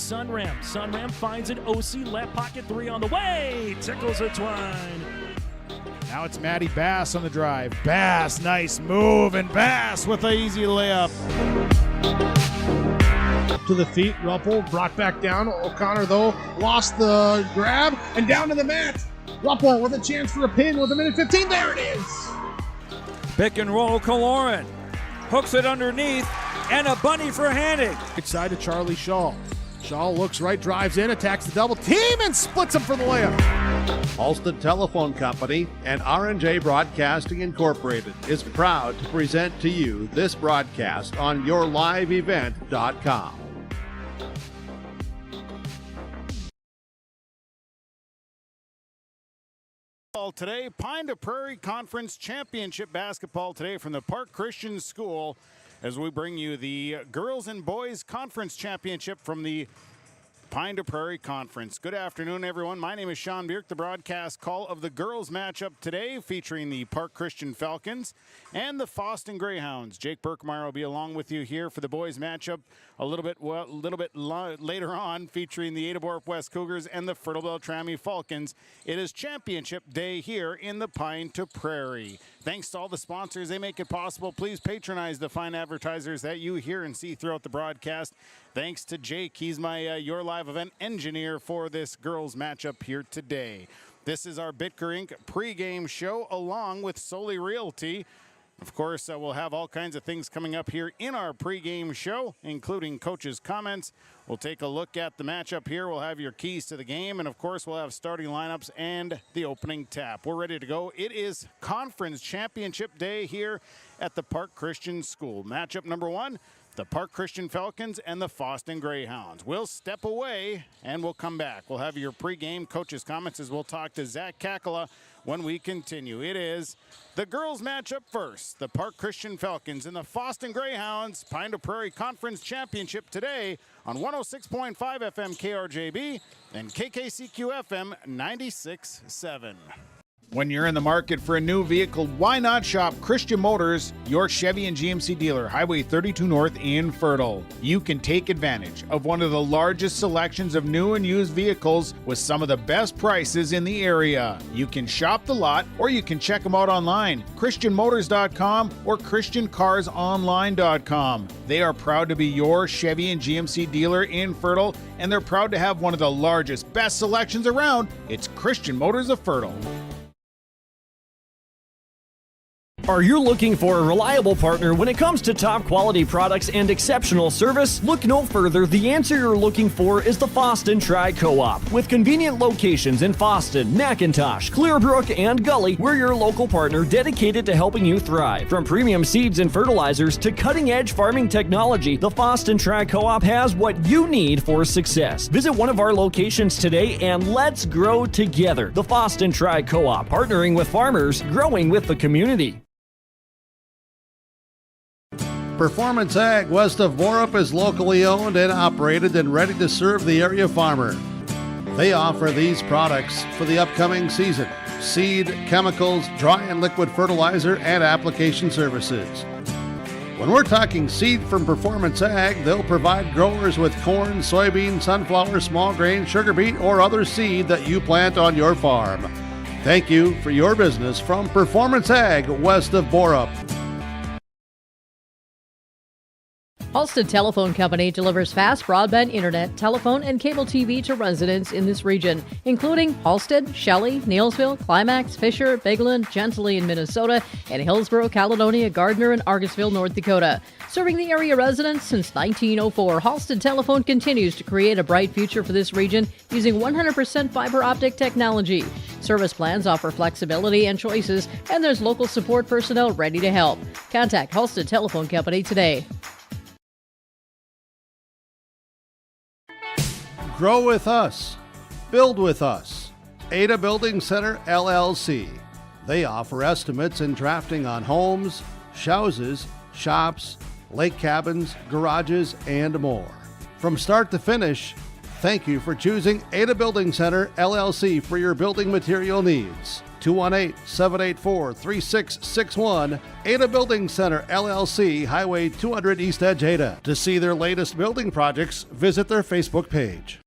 Sunram. Sunram finds it. OC left pocket 3 on the way. Tickles it Twine. Now it's Matty Bass on the drive. Bass, nice move, and Bass with an easy layup. To the feet, Ruppel brought back down. O'Connor, though, lost the grab and down to the mat. Ruppel with a chance for a pin with a minute 15. There it is. Pick and roll, Kaloran. Hooks it underneath, and a bunny for handing. Right side to Charlie Shaw. Shaw looks right, drives in, attacks the double team, and splits him for the layup. Fosston Telephone Company and R&J Broadcasting Incorporated is proud to present to you this broadcast on yourliveevent.com. Today, Pine to Prairie Conference Championship basketball today from the Park Christian School as we bring you the Girls and Boys Conference Championship from the Pine to Prairie Conference. Good afternoon, everyone. My name is Sean Bierk. The broadcast call of the girls matchup today featuring the Park Christian Falcons and the Fosston Greyhounds. Jake Berkmeyer will be along with you here for the boys matchup a little bit later on, featuring the Ada-Borp West Cougars and the Fertile Beltrami Falcons. It is championship day here in the Pine to Prairie. Thanks to all the sponsors. They make it possible. Please patronize the fine advertisers that you hear and see throughout the broadcast. Thanks to Jake. He's my Your Live Event engineer for this girls matchup here today. This is our Bitker Inc. pregame show along with Soli Realty. Of course, we'll have all kinds of things coming up here in our pregame show, including coaches' comments. We'll take a look at the matchup here. We'll have your keys to the game. And, of course, we'll have starting lineups and the opening tap. We're ready to go. It is conference championship day here at the Park Christian School. Matchup number 1. The Park Christian Falcons and the Fosston Greyhounds. We'll step away and we'll come back. We'll have your pregame coaches' comments as we'll talk to Zach Kaka when we continue. It is the girls matchup first. The Park Christian Falcons and the Fosston Greyhounds. Pine to Prairie Conference Championship today on 106.5 FM KRJB and KKCQ FM 96.7. When you're in the market for a new vehicle, why not shop Christian Motors, your Chevy and GMC dealer, Highway 32 North in Fertile. You can take advantage of one of the largest selections of new and used vehicles with some of the best prices in the area. You can shop the lot or you can check them out online, christianmotors.com or christiancarsonline.com. They are proud to be your Chevy and GMC dealer in Fertile, and they're proud to have one of the largest, best selections around. It's Christian Motors of Fertile. Are you looking for a reliable partner when it comes to top quality products and exceptional service? Look no further. The answer you're looking for is the Fosston Tri-Co-op. With convenient locations in Fosston, McIntosh, Clearbrook, and Gully, we're your local partner dedicated to helping you thrive. From premium seeds and fertilizers to cutting-edge farming technology, the Fosston Tri-Co-op has what you need for success. Visit one of our locations today and let's grow together. The Fosston Tri-Co-op, partnering with farmers, growing with the community. Performance Ag west of Borup is locally owned and operated and ready to serve the area farmer. They offer these products for the upcoming season: seed, chemicals, dry and liquid fertilizer, and application services. When we're talking seed from Performance Ag, they'll provide growers with corn, soybean, sunflower, small grain, sugar beet, or other seed that you plant on your farm. Thank you for your business from Performance Ag west of Borup. Halstead Telephone Company delivers fast broadband internet, telephone, and cable TV to residents in this region, including Halstead, Shelley, Neilsville, Climax, Fisher, Bigland, Gentilly in Minnesota, and Hillsborough, Caledonia, Gardner, and Argosville, North Dakota. Serving the area residents since 1904, Halstead Telephone continues to create a bright future for this region using 100% fiber optic technology. Service plans offer flexibility and choices, and there's local support personnel ready to help. Contact Halstead Telephone Company today. Grow with us. Build with us. Ada Building Center, LLC. They offer estimates and drafting on homes, houses, shops, lake cabins, garages, and more. From start to finish, thank you for choosing Ada Building Center, LLC for your building material needs. 218-784-3661. Ada Building Center, LLC, Highway 200 East Edge, Ada. To see their latest building projects, visit their Facebook page.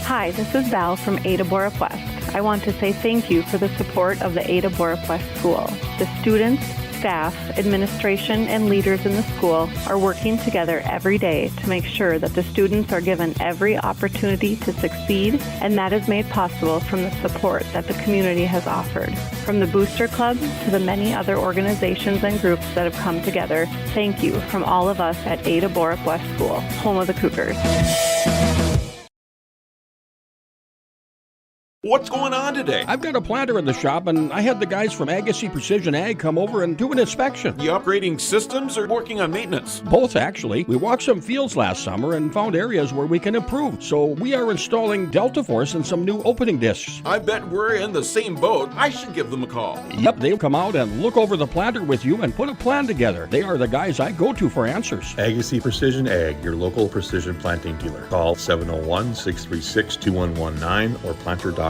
Hi, this is Val from Ada Borup West. I want to say thank you for the support of the Ada Borup West School. The students, staff, administration, and leaders in the school are working together every day to make sure that the students are given every opportunity to succeed, and that is made possible from the support that the community has offered. From the Booster Club to the many other organizations and groups that have come together, thank you from all of us at Ada Borup West School, home of the Cougars. What's going on today? I've got a planter in the shop, and I had the guys from Agassiz Precision Ag come over and do an inspection. You upgrading systems or working on maintenance? Both, actually. We walked some fields last summer and found areas where we can improve. So we are installing Delta Force and some new opening discs. I bet we're in the same boat. I should give them a call. Yep, they'll come out and look over the planter with you and put a plan together. They are the guys I go to for answers. Agassiz Precision Ag, your local precision planting dealer. Call 701-636-2119 or planterdoc.com.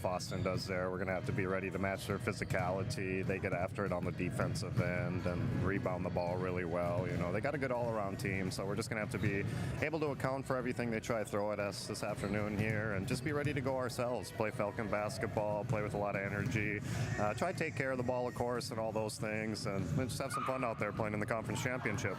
Fosston does there. We're going to have to be ready to match their physicality. They get after it on the defensive end and rebound the ball really well. You know, they got a good all-around team, so we're just going to have to be able to account for everything they try to throw at us this afternoon here and just be ready to go ourselves. Play Falcon basketball, play with a lot of energy, try to take care of the ball, of course, and all those things, and just have some fun out there playing in the conference championship.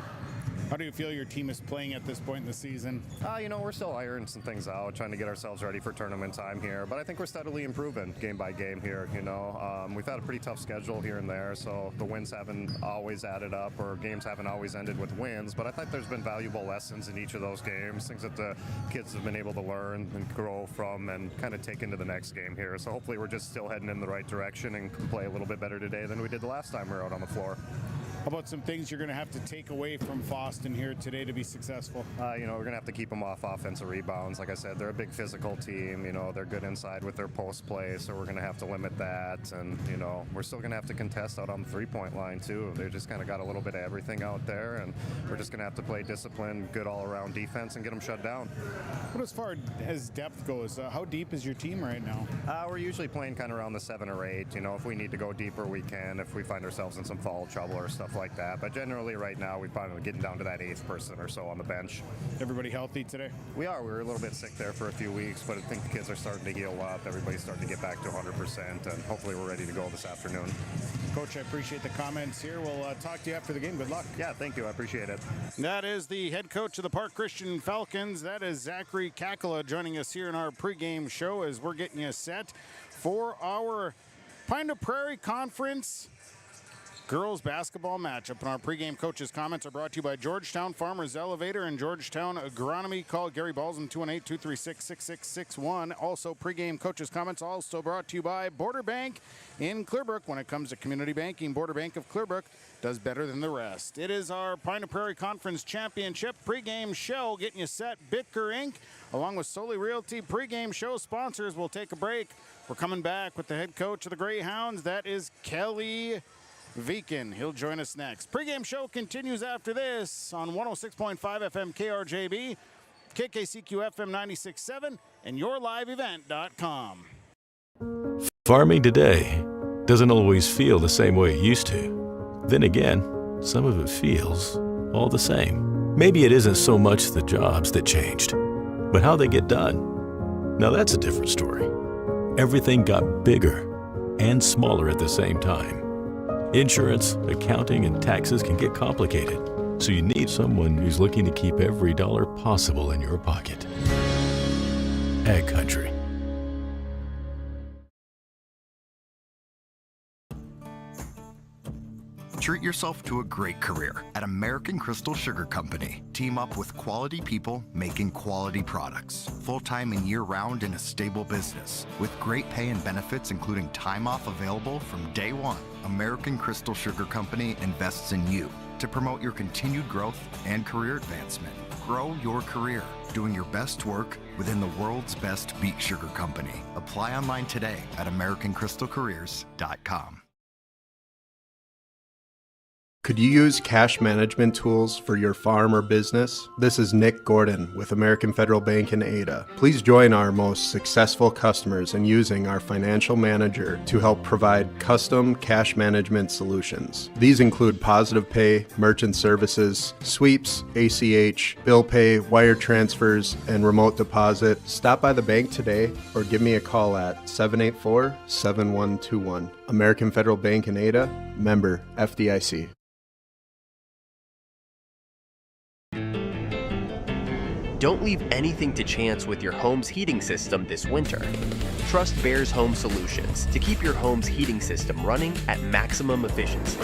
How do you feel your team is playing at this point in the season? You know, we're still ironing some things out, trying to get ourselves ready for tournament time here. But I think we're steadily improving game by game here, you know. We've had a pretty tough schedule here and there, so the wins haven't always added up or games haven't always ended with wins. But I think there's been valuable lessons in each of those games, things that the kids have been able to learn and grow from and kind of take into the next game here. So hopefully we're just still heading in the right direction and can play a little bit better today than we did the last time we were out on the floor. How about some things you're going to have to take away from Fosston here today to be successful? You know, we're going to have to keep them off offensive rebounds. Like I said, they're a big physical team. You know, they're good inside with their post play, so we're going to have to limit that. And, you know, we're still going to have to contest out on the three-point line, too. They just kind of got a little bit of everything out there, and we're just going to have to play disciplined, good all-around defense and get them shut down. But as far as depth goes, how deep is your team right now? We're usually playing kind of around the 7 or 8. You know, if we need to go deeper, we can. If we find ourselves in some foul trouble or stuff like that. But generally right now, we're probably getting down to that 8th person or so on the bench. Everybody healthy today? We are. We were a little bit sick there for a few weeks, but I think the kids are starting to heal up. Everybody's starting to get back to 100%, and hopefully we're ready to go this afternoon. Coach, I appreciate the comments here. We'll talk to you after the game. Good luck. Yeah, thank you. I appreciate it. That is the head coach of the Park Christian Falcons. That is Zachary Kaka joining us here in our pregame show as we're getting you set for our Pine to Prairie Conference girls basketball matchup. And our pregame coaches' comments are brought to you by Georgetown Farmers Elevator and Georgetown Agronomy. Call Gary Balsam 218-236-6661. Also, pregame coaches' comments also brought to you by Border Bank in Clearbrook. When it comes to community banking, Border Bank of Clearbrook does better than the rest. It is our Pine to Prairie Conference Championship pregame show, getting you set. Bitker Inc., along with Solely Realty pregame show sponsors, will take a break. We're coming back with the head coach of the Greyhounds. That is Kelly Viken. He'll join us next. Pre-game show continues after this on 106.5 FM KRJB, KKCQ FM 96.7, and yourliveevent.com. Farming today doesn't always feel the same way it used to. Then again, some of it feels all the same. Maybe it isn't so much the jobs that changed, but how they get done. Now that's a different story. Everything got bigger and smaller at the same time. Insurance, accounting, and taxes can get complicated, so you need someone who's looking to keep every dollar possible in your pocket. Ag Country. Treat yourself to a great career at American Crystal Sugar Company. Team up with quality people making quality products. Full-time and year-round in a stable business. With great pay and benefits including time off available from day one. American Crystal Sugar Company invests in you to promote your continued growth and career advancement. Grow your career, doing your best work within the world's best beet sugar company. Apply online today at AmericanCrystalCareers.com. Could you use cash management tools for your farm or business? This is Nick Gordon with American Federal Bank in Ada. Please join our most successful customers in using our financial manager to help provide custom cash management solutions. These include Positive Pay, merchant services, sweeps, ACH, bill pay, wire transfers, and remote deposit. Stop by the bank today or give me a call at 784-7121. American Federal Bank in Ada, member FDIC. Don't leave anything to chance with your home's heating system this winter. Trust Bears Home Solutions to keep your home's heating system running at maximum efficiency.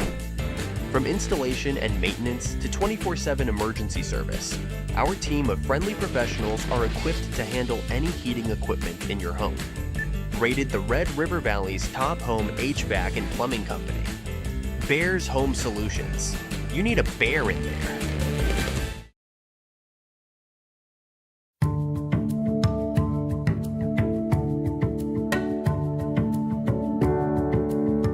From installation and maintenance to 24/7 emergency service, our team of friendly professionals are equipped to handle any heating equipment in your home. Rated the Red River Valley's top home HVAC and plumbing company. Bears Home Solutions. You need a bear in there.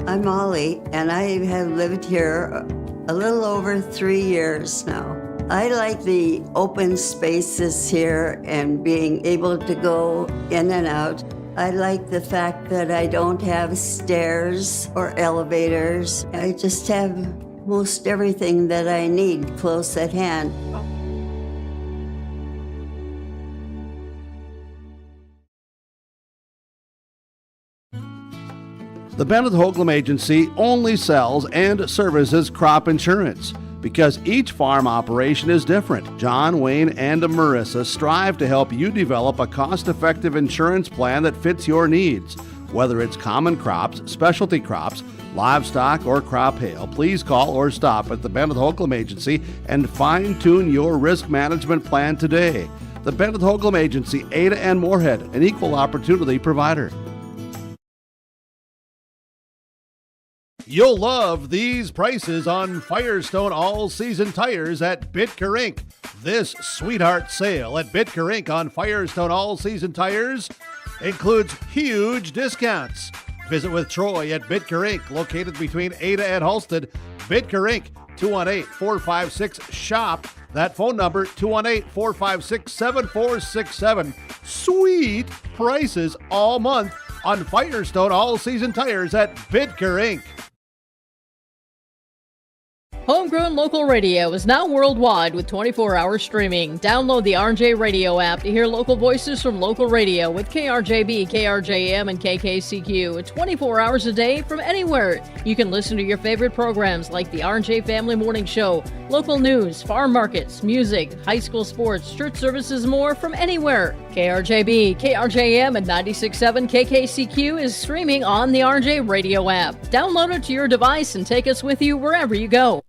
I'm Molly, and I have lived here a little over 3 years now. I like the open spaces here and being able to go in and out. I like the fact that I don't have stairs or elevators. I just have most everything that I need close at hand. The Bennett Hoagland Agency only sells and services crop insurance because each farm operation is different. John, Wayne, and Marissa strive to help you develop a cost-effective insurance plan that fits your needs. Whether it's common crops, specialty crops, livestock, or crop hail, please call or stop at the Bennett Hoagland Agency and fine-tune your risk management plan today. The Bennett Hoagland Agency, Ada and Moorhead, an equal opportunity provider. You'll love these prices on Firestone all-season tires at Bitker Inc. This sweetheart sale at Bitker Inc. on Firestone all-season tires includes huge discounts. Visit with Troy at Bitker Inc., located between Ada and Halsted. Bitker Inc., 218-456-SHOP. That phone number, 218-456-7467. Sweet prices all month on Firestone all-season tires at Bitker Inc. Homegrown local radio is now worldwide with 24-hour streaming. Download the RJ Radio app to hear local voices from local radio with KRJB, KRJM, and KKCQ. 24 hours a day from anywhere. You can listen to your favorite programs like the RJ Family Morning Show, local news, farm markets, music, high school sports, church services, more from anywhere. KRJB, KRJM, and 96.7 KKCQ is streaming on the RJ Radio app. Download it to your device and take us with you wherever you go.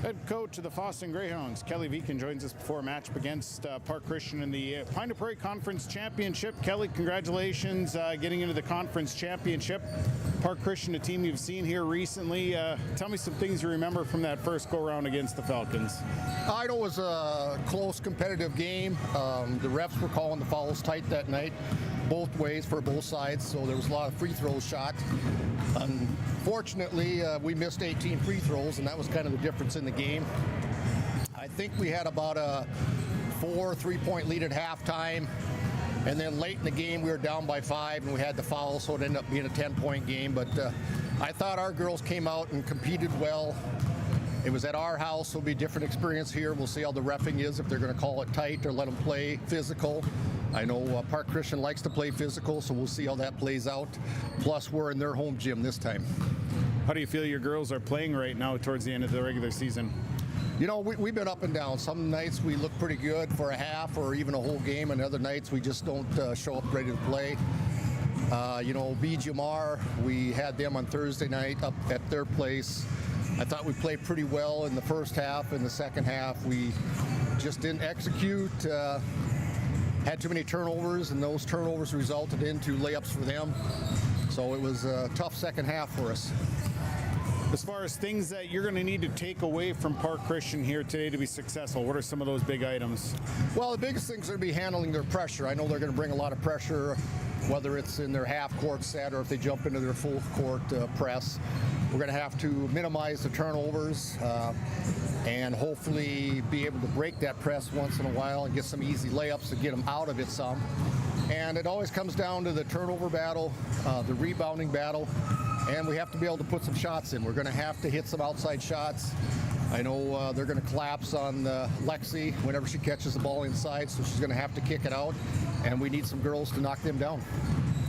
Head coach of the Fosston Greyhounds, Kelly Viken, joins us before a match against Park Christian in the Pine to Prairie Conference Championship. Kelly, congratulations getting into the conference championship. Park Christian, a team you've seen here recently. Tell me some things you remember from that first go-round against the Falcons. I know it was a close, competitive game. The refs were calling the fouls tight that night, both ways for both sides, so there was a lot of free throws shot. Unfortunately, we missed 18 free throws, and that was kind of the difference in the game. I think we had about a 4 3-point lead at halftime, and then late in the game we were down by 5 and we had the foul, so it ended up being a 10-point game. But I thought our girls came out and competed well. It was at our house, so it'll be a different experience here. We'll see how the reffing is, if they're going to call it tight or let them play physical. I know Park Christian likes to play physical, so we'll see how that plays out. Plus, we're in their home gym this time. How do you feel your girls are playing right now towards the end of the regular season? You know, we've been up and down. Some nights we look pretty good for a half or even a whole game, and other nights we just don't show up ready to play. BGMR, we had them on Thursday night up at their place. I thought we played pretty well in the first half. In the second half, we just didn't execute. Had too many turnovers, and those turnovers resulted into layups for them. So it was a tough second half for us. As far as things that you're going to need to take away from Park Christian here today to be successful, what are some of those big items? Well, the biggest things are going to be handling their pressure. I know they're going to bring a lot of pressure, whether it's in their half-court set or if they jump into their full-court press. We're going to have to minimize the turnovers and hopefully be able to break that press once in a while and get some easy layups to get them out of it some. And it always comes down to the turnover battle, the rebounding battle, and we have to be able to put some shots in. We're going to have to hit some outside shots. I know they're going to collapse on Lexi whenever she catches the ball inside, so she's going to have to kick it out, and we need some girls to knock them down.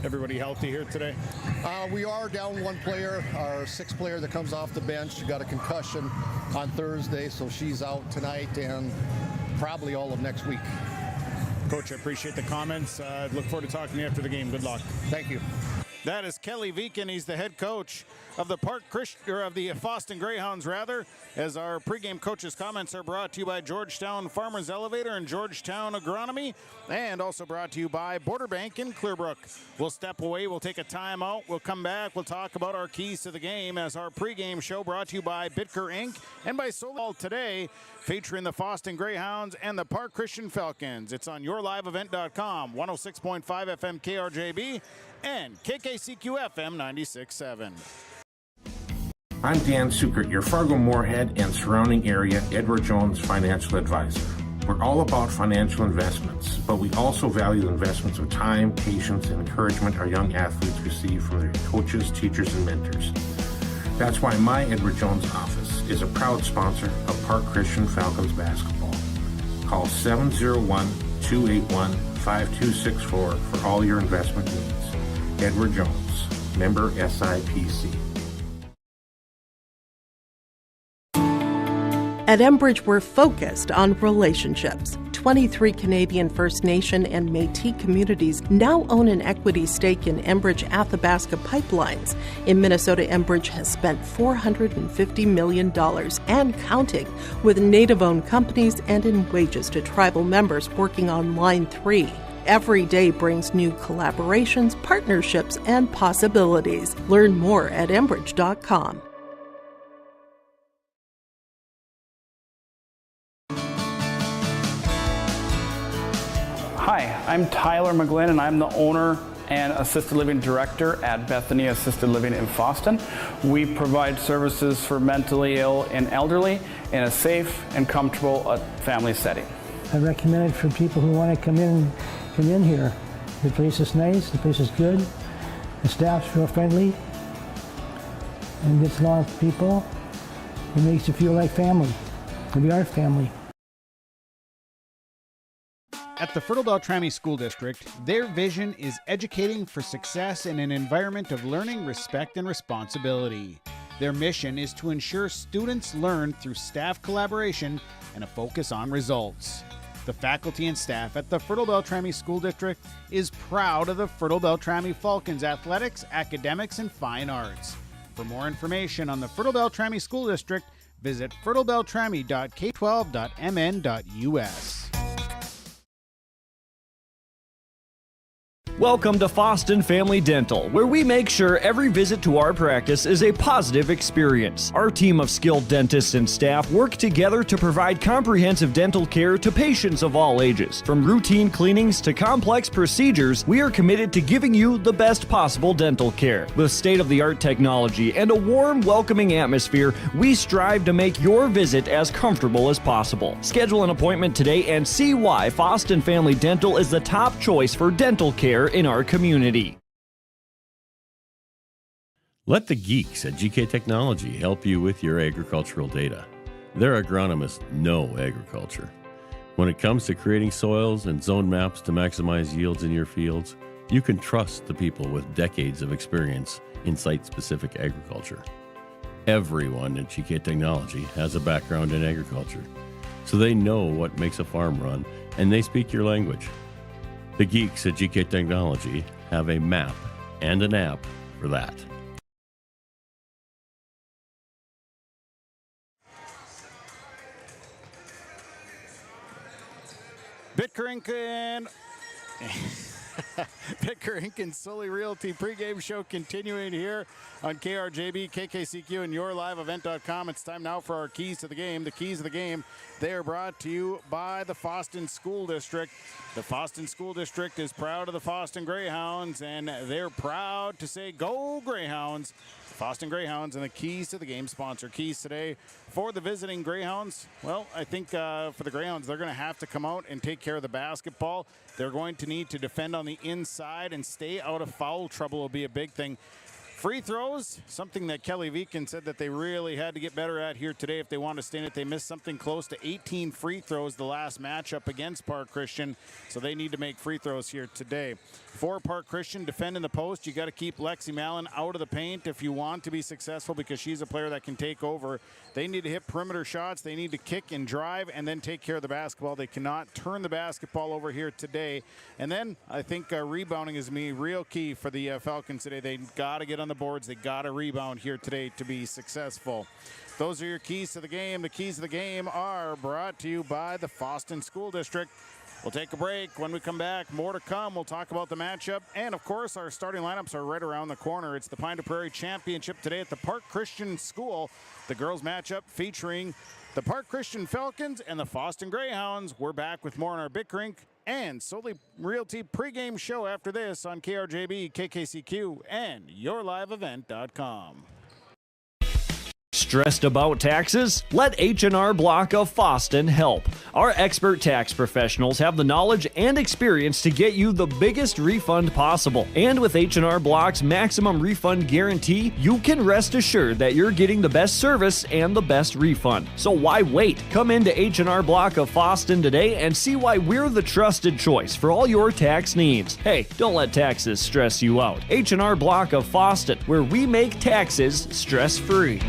Everybody healthy here today? We are down one player, our sixth player that comes off the bench. She got a concussion on Thursday, so she's out tonight and probably all of next week. Coach, I appreciate the comments. Look forward to talking to you after the game. Good luck. Thank you. That is Kelly Viken. He's the head coach of the Fosston Greyhounds, as our pregame coaches' comments are brought to you by Georgetown Farmers Elevator and Georgetown Agronomy, and also brought to you by Border Bank in Clearbrook. We'll step away. We'll take a timeout. We'll come back. We'll talk about our keys to the game as our pregame show brought to you by Bitker Inc. and by Solal today, featuring the Fosston Greyhounds and the Park Christian Falcons. It's on yourliveevent.com, 106.5 FM KRJB and KKCQ FM 96.7. I'm Dan Sukert, your Fargo-Moorhead and surrounding area Edward Jones financial advisor. We're all about financial investments, but we also value investments of time, patience, and encouragement our young athletes receive from their coaches, teachers, and mentors. That's why my Edward Jones office is a proud sponsor of Park Christian Falcons basketball. Call 701-281-5264 for all your investment needs. Edward Jones, member SIPC. At Enbridge, we're focused on relationships. 23 Canadian First Nation and Métis communities now own an equity stake in Enbridge Athabasca Pipelines. In Minnesota, Enbridge has spent $450 million and counting with Native-owned companies and in wages to tribal members working on Line 3. Every day brings new collaborations, partnerships, and possibilities. Learn more at Enbridge.com. Hi, I'm Tyler McGlynn, and I'm the owner and Assisted Living Director at Bethany Assisted Living in Fosston. We provide services for mentally ill and elderly in a safe and comfortable family setting. I recommend it for people who want to come in here. The place is nice, the place is good, the staff's real friendly, and gets along with people. It makes you feel like family. We are family. At the Fertile Beltrami School District, their vision is educating for success in an environment of learning, respect, and responsibility. Their mission is to ensure students learn through staff collaboration and a focus on results. The faculty and staff at the Fertile Beltrami School District is proud of the Fertile Beltrami Falcons athletics, academics, and fine arts. For more information on the Fertile Beltrami School District, visit fertilebeltrami.k12.mn.us. Welcome to Fosston Family Dental, where we make sure every visit to our practice is a positive experience. Our team of skilled dentists and staff work together to provide comprehensive dental care to patients of all ages. From routine cleanings to complex procedures, we are committed to giving you the best possible dental care. With state-of-the-art technology and a warm, welcoming atmosphere, we strive to make your visit as comfortable as possible. Schedule an appointment today and see why Fosston Family Dental is the top choice for dental care in our community. Let the geeks at GK Technology help you with your agricultural data. Their agronomists know agriculture. When it comes to creating soils and zone maps to maximize yields in your fields, you can trust the people with decades of experience in site-specific agriculture. Everyone at GK Technology has a background in agriculture, so they know what makes a farm run, and they speak your language. The geeks at GK Technology have a map and an app for that. Bitkerink and Bitkerink and Sully Realty pregame show continuing here on KRJB, KKCQ, and yourliveevent.com. It's time now for our keys to the game. The keys of the game, they are brought to you by the Fosston School District. The Fosston School District is proud of the Fosston Greyhounds, and they're proud to say, "Go Greyhounds!" Fosston Greyhounds and the keys to the game sponsor. Keys today for the visiting Greyhounds. Well, I think for the Greyhounds, they're going to have to come out and take care of the basketball. They're going to need to defend on the inside and stay out of foul trouble will be a big thing. Free throws, something that Kelly Viken said that they really had to get better at here today if they want to stay in it. They missed something close to 18 free throws the last matchup against Park Christian, so they need to make free throws here today. For Park Christian, defend in the post. You got to keep Lexi Mallon out of the paint if you want to be successful because she's a player that can take over. They need to hit perimeter shots. They need to kick and drive and then take care of the basketball. They cannot turn the basketball over here today. And then I think rebounding is me real key for the Falcons today. They got to get on the boards. They got to rebound here today to be successful. Those are your keys to the game. The keys to the game are brought to you by the Fosston School District. We'll take a break. When we come back, more to come. We'll talk about the matchup. And, of course, our starting lineups are right around the corner. It's the Pine to Prairie Championship today at the Park Christian School. The girls matchup featuring the Park Christian Falcons and the Fosston Greyhounds. We're back with more on our Bitkerink and Sully Realty pregame show after this on KRJB, KKCQ, and yourliveevent.com. Stressed about taxes? Let H&R Block of Fosston help. Our expert tax professionals have the knowledge and experience to get you the biggest refund possible. And with H&R Block's maximum refund guarantee, you can rest assured that you're getting the best service and the best refund. So why wait? Come into H&R Block of Fosston today and see why we're the trusted choice for all your tax needs. Hey, don't let taxes stress you out. H&R Block of Fosston, where we make taxes stress-free.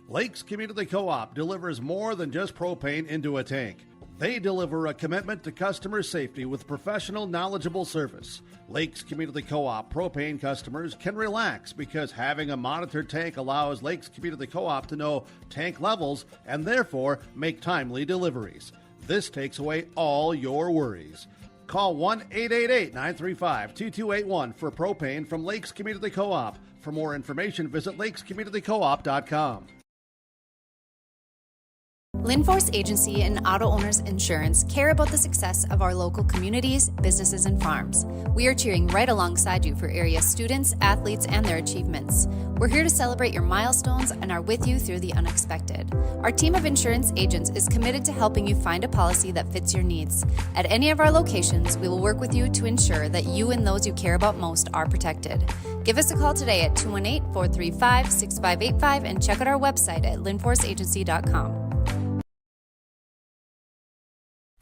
Lakes Community Co-op delivers more than just propane into a tank. They deliver a commitment to customer safety with professional, knowledgeable service. Lakes Community Co-op propane customers can relax because having a monitored tank allows Lakes Community Co-op to know tank levels and therefore make timely deliveries. This takes away all your worries. Call 1-888-935-2281 for propane from Lakes Community Co-op. For more information, visit lakescommunitycoop.com. Linforce Agency and Auto Owners Insurance care about the success of our local communities, businesses, and farms. We are cheering right alongside you for area students, athletes, and their achievements. We're here to celebrate your milestones and are with you through the unexpected. Our team of insurance agents is committed to helping you find a policy that fits your needs. At any of our locations, we will work with you to ensure that you and those you care about most are protected. Give us a call today at 218-435-6585 and check out our website at linforceagency.com.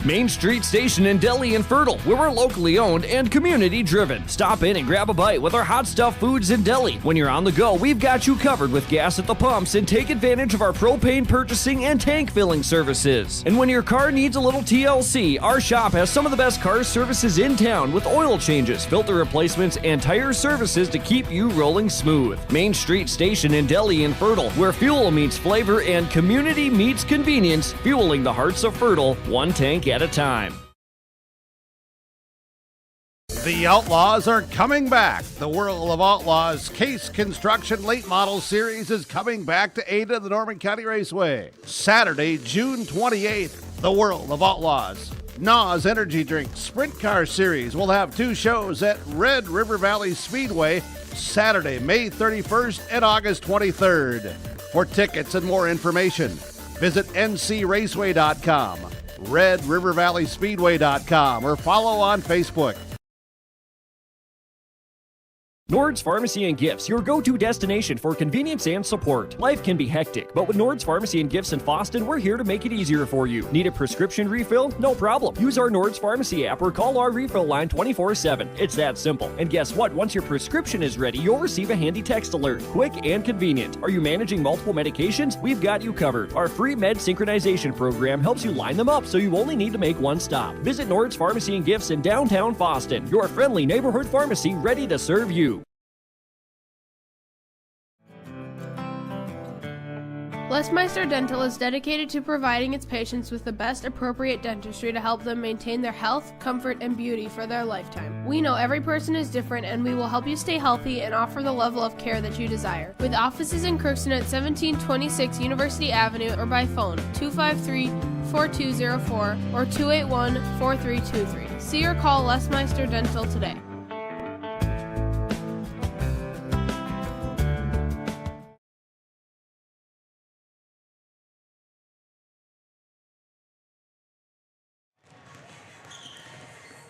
Main Street Station in Delhi and Fertile, where we're locally owned and community driven. Stop in and grab a bite with our hot stuff foods in Delhi. When you're on the go, we've got you covered with gas at the pumps and take advantage of our propane purchasing and tank filling services. And when your car needs a little TLC, our shop has some of the best car services in town with oil changes, filter replacements, and tire services to keep you rolling smooth. Main Street Station in Delhi and Fertile, where fuel meets flavor and community meets convenience, fueling the hearts of Fertile, one tank at a time. The Outlaws are coming back. The World of Outlaws Case Construction Late Model Series is coming back to Ada, the Norman County Raceway. Saturday, June 28th, the World of Outlaws NOS Energy Drink Sprint Car Series will have two shows at Red River Valley Speedway Saturday, May 31st and August 23rd. For tickets and more information, visit ncraceway.com, redrivervalleyspeedway.com, or follow on Facebook. Nord's Pharmacy and Gifts, your go-to destination for convenience and support. Life can be hectic, but with Nord's Pharmacy and Gifts in Fosston, we're here to make it easier for you. Need a prescription refill? No problem. Use our Nord's Pharmacy app or call our refill line 24/7. It's that simple. And guess what? Once your prescription is ready, you'll receive a handy text alert. Quick and convenient. Are you managing multiple medications? We've got you covered. Our free med synchronization program helps you line them up so you only need to make one stop. Visit Nord's Pharmacy and Gifts in downtown Fosston, your friendly neighborhood pharmacy ready to serve you. Westmeister Dental is dedicated to providing its patients with the best appropriate dentistry to help them maintain their health, comfort, and beauty for their lifetime. We know every person is different, and we will help you stay healthy and offer the level of care that you desire. With offices in Crookston at 1726 University Avenue or by phone 253-4204 or 281-4323. See or call Westmeister Dental today.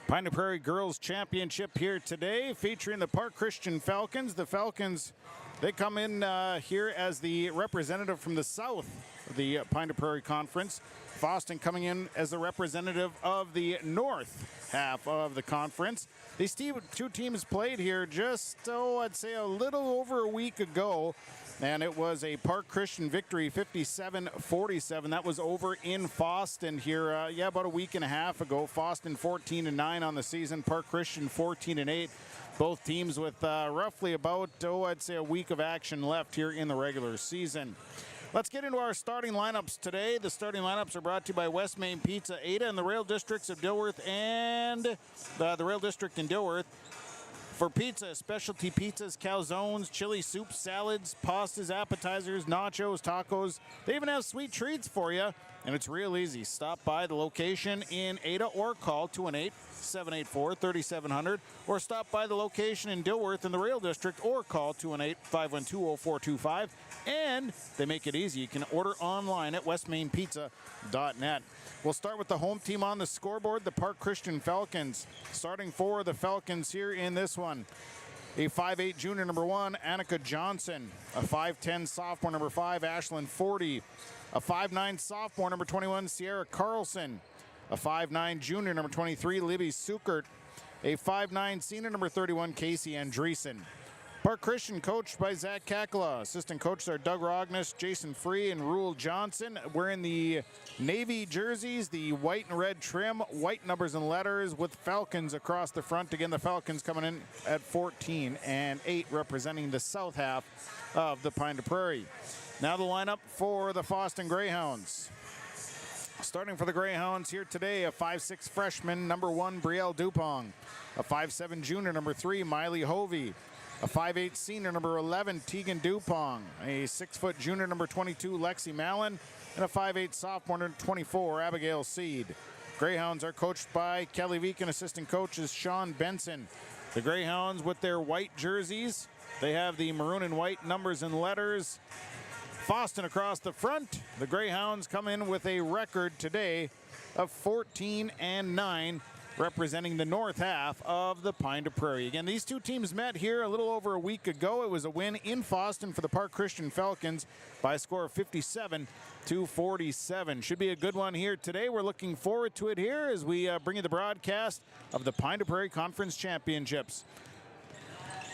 Pine Prairie Girls Championship here today, featuring the Park Christian Falcons. The Falcons, they come in here as the representative from the south of the Pine Prairie Conference. Fosston coming in as the representative of the north half of the conference. These two teams played here just, I'd say a little over a week ago. And it was a Park Christian victory, 57-47. That was over in Fosston here, about a week and a half ago. Fosston 14-9 on the season. Park Christian 14-8. Both teams with roughly about, I'd say a week of action left here in the regular season. Let's get into our starting lineups today. The starting lineups are brought to you by West Main Pizza, Ada, and the Rail Districts of Dilworth and the Rail District in Dilworth. For pizza, specialty pizzas, calzones, chili soups, salads, pastas, appetizers, nachos, tacos. They even have sweet treats for you, and it's real easy. Stop by the location in Ada or call 218-784-3700, or stop by the location in Dilworth in the Rail District or call 218-512-0425. And they make it easy. You can order online at westmainpizza.net. We'll start with the home team on the scoreboard, the Park Christian Falcons. Starting for the Falcons here in this one, a 5'8 junior number 1, Annika Johnson. A 5'10 sophomore number 5, Ashlyn Forty. A 5'9 sophomore number 21, Sierra Carlson. A 5'9 junior number 23, Libby Sukert. A 5'9 senior number 31, Casey Andreessen. Park Christian coached by Zach Kakala. Assistant coaches are Doug Rogness, Jason Free, and Rule Johnson. Wearing the navy jerseys, the white and red trim, white numbers and letters with Falcons across the front. Again, the Falcons coming in at 14-8, representing the south half of the Pine Prairie. Now the lineup for the Fosston Greyhounds. Starting for the Greyhounds here today, a 5'6 freshman, number 1, Brielle Dupong. A 5'7 junior, number 3, Miley Hovey. A 5'8 senior, number 11, Tegan Dupong. A 6' junior, number 22, Lexi Mallon. And a 5'8 sophomore, number 24, Abigail Seed. Greyhounds are coached by Kelly Veek, and assistant coach is Sean Benson. The Greyhounds with their white jerseys. They have the maroon and white numbers and letters. Fosston across the front. The Greyhounds come in with a record today of 14-9. Representing the north half of the Pine Prairie. Again, these two teams met here a little over a week ago. It was a win in Fosston for the Park Christian Falcons by a score of 57-47. Should be a good one here today. We're looking forward to it here as we bring you the broadcast of the Pine Prairie Conference Championships.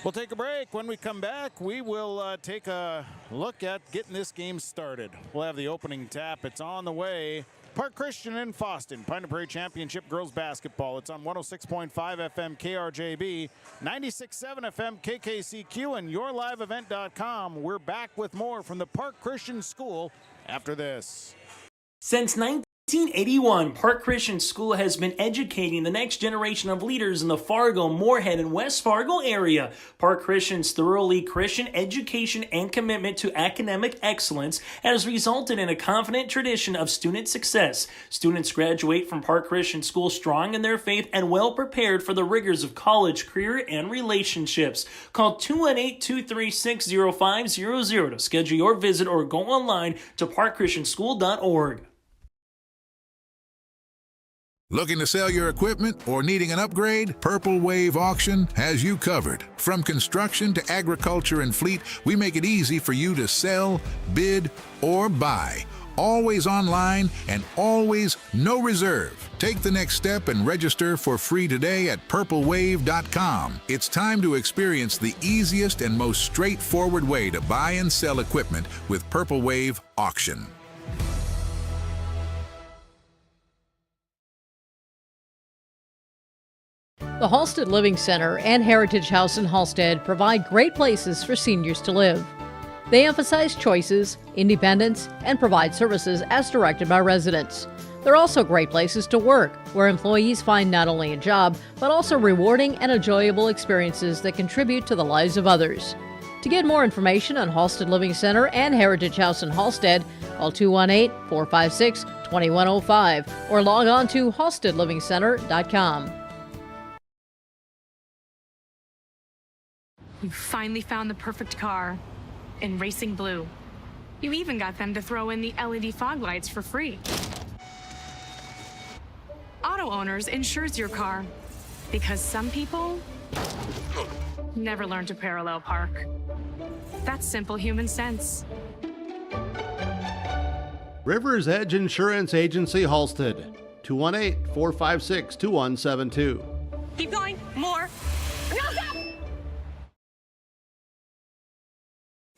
We'll take a break. When we come back, we will take a look at getting this game started. We'll have the opening tap. It's on the way. Park Christian in Fosston, Pine Prairie Championship Girls Basketball. It's on 106.5 FM KRJB, 96.7 FM KKCQ, and YourLiveEvent.com. We're back with more from the Park Christian School after this. Since 1981, Park Christian School has been educating the next generation of leaders in the Fargo, Moorhead, and West Fargo area. Park Christian's thoroughly Christian education and commitment to academic excellence has resulted in a confident tradition of student success. Students graduate from Park Christian School strong in their faith and well prepared for the rigors of college, career, and relationships. Call 218-236-0500 to schedule your visit or go online to parkchristianschool.org. Looking to sell your equipment or needing an upgrade? Purple Wave Auction has you covered. From construction to agriculture and fleet, we make it easy for you to sell, bid, or buy. Always online and always no reserve. Take the next step and register for free today at purplewave.com. It's time to experience the easiest and most straightforward way to buy and sell equipment with Purple Wave Auction. The Halstead Living Center and Heritage House in Halstead provide great places for seniors to live. They emphasize choices, independence, and provide services as directed by residents. They're also great places to work, where employees find not only a job, but also rewarding and enjoyable experiences that contribute to the lives of others. To get more information on Halstead Living Center and Heritage House in Halstead, call 218-456-2105 or log on to halsteadlivingcenter.com. You finally found the perfect car in racing blue. You even got them to throw in the LED fog lights for free. Auto Owners insures your car because some people never learn to parallel park. That's simple human sense. River's Edge Insurance Agency, Halstead, 218-456-2172. Keep going, more. No, stop!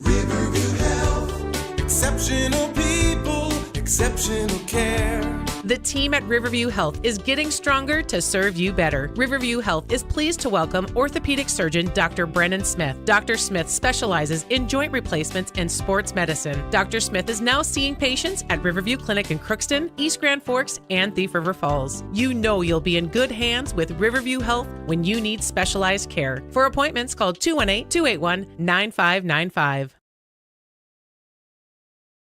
Riverview Health, exceptional people, exceptional care. The team at Riverview Health is getting stronger to serve you better. Riverview Health is pleased to welcome orthopedic surgeon Dr. Brennan Smith. Dr. Smith specializes in joint replacements and sports medicine. Dr. Smith is now seeing patients at Riverview Clinic in Crookston, East Grand Forks, and Thief River Falls. You know you'll be in good hands with Riverview Health when you need specialized care. For appointments, call 218-281-9595.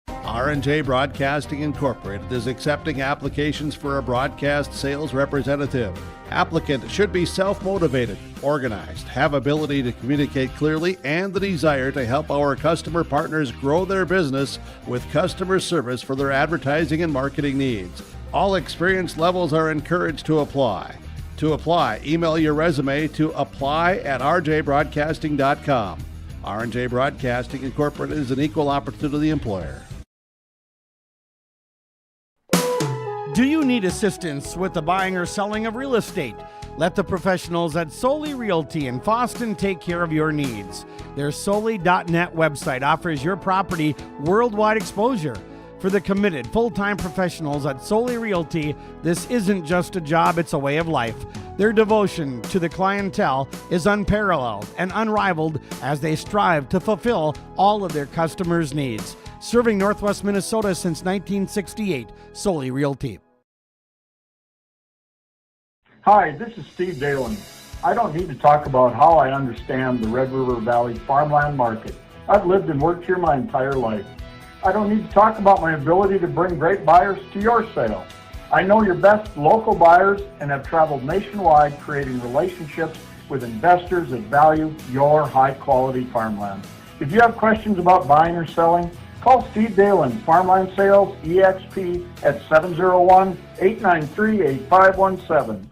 R&J Broadcasting Incorporated is accepting applications for a broadcast sales representative. Applicant should be self-motivated, organized, have ability to communicate clearly, and the desire to help our customer partners grow their business with customer service for their advertising and marketing needs. All experience levels are encouraged to apply. To apply, email your resume to apply@rjbroadcasting.com. R&J Broadcasting Incorporated is an equal opportunity employer. Do you need assistance with the buying or selling of real estate? Let the professionals at Solely Realty in Fosston take care of your needs. Their Solely.net website offers your property worldwide exposure. For the committed, full-time professionals at Solely Realty, this isn't just a job, it's a way of life. Their devotion to the clientele is unparalleled and unrivaled as they strive to fulfill all of their customers' needs. Serving Northwest Minnesota since 1968, Solely Realty. Hi, this is Steve Dalen. I don't need to talk about how I understand the Red River Valley farmland market. I've lived and worked here my entire life. I don't need to talk about my ability to bring great buyers to your sale. I know your best local buyers and have traveled nationwide creating relationships with investors that value your high-quality farmland. If you have questions about buying or selling, call Steve Dalen, Farmland Sales, EXP, at 701-893-8517.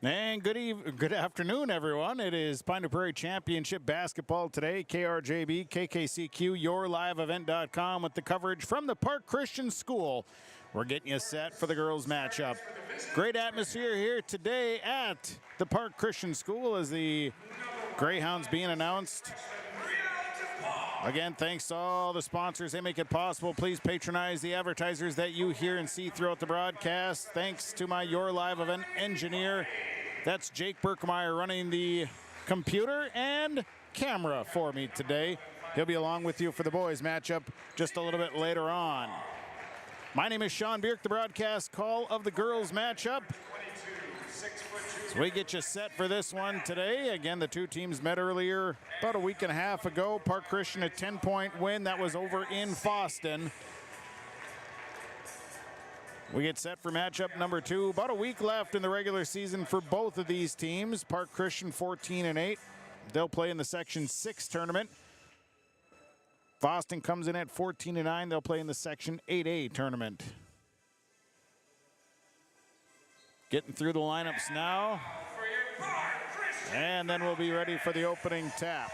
And good afternoon, everyone. It is Pine Prairie Championship basketball today. KRJB, KKCQ, YourLiveEvent.com with the coverage from the Park Christian School. We're getting you set for the girls' matchup. Great atmosphere here today at the Park Christian School as the Greyhounds being announced. Again, thanks to all the sponsors. They make it possible. Please patronize the advertisers that you hear and see throughout the broadcast. Thanks to my Your Live Event engineer. That's Jake Berkmeyer running the computer and camera for me today. He'll be along with you for the boys matchup just a little bit later on. My name is Sean Bierk, the broadcast call of the girls matchup. So we get you set for this one today. Again, the two teams met earlier about a week and a half ago. Park Christian a 10-point win. That was over in Fosston. We get set for matchup number 2. About a week left in the regular season for both of these teams. Park Christian 14-8. They'll play in the Section 6 tournament. Fosston comes in at 14-9. They'll play in the Section 8A tournament. Getting through the lineups now. And then we'll be ready for the opening tap.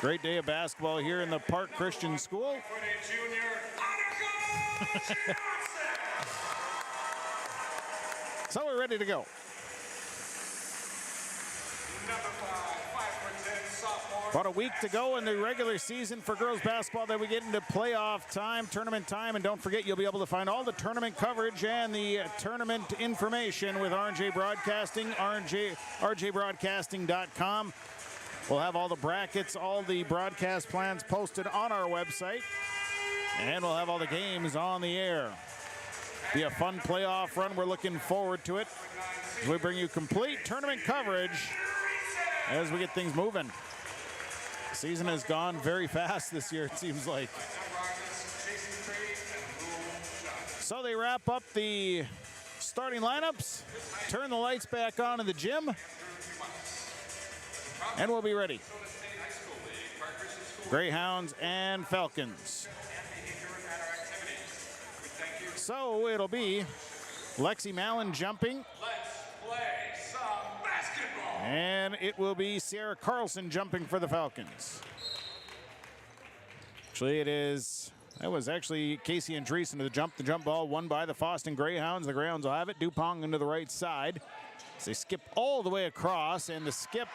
Great day of basketball here in the Park Christian School. So we're ready to go. About a week to go in the regular season for girls basketball. Then we get into playoff time, tournament time. And don't forget, you'll be able to find all the tournament coverage and the tournament information with R&J Broadcasting, rjbroadcasting.com. We'll have all the brackets, all the broadcast plans posted on our website. And we'll have all the games on the air. Be a fun playoff run. We're looking forward to it. We bring you complete tournament coverage as we get things moving. The season has gone very fast this year, it seems like. So they wrap up the starting lineups, turn the lights back on in the gym, and we'll be ready. Greyhounds and Falcons. So it'll be Lexi Mallon jumping. And it will be Sierra Carlson jumping for the Falcons. Actually, that was actually Casey Andreessen to the jump ball won by the Fosston Greyhounds. The Greyhounds will have it. Dupong into the right side. So they skip all the way across, and the skip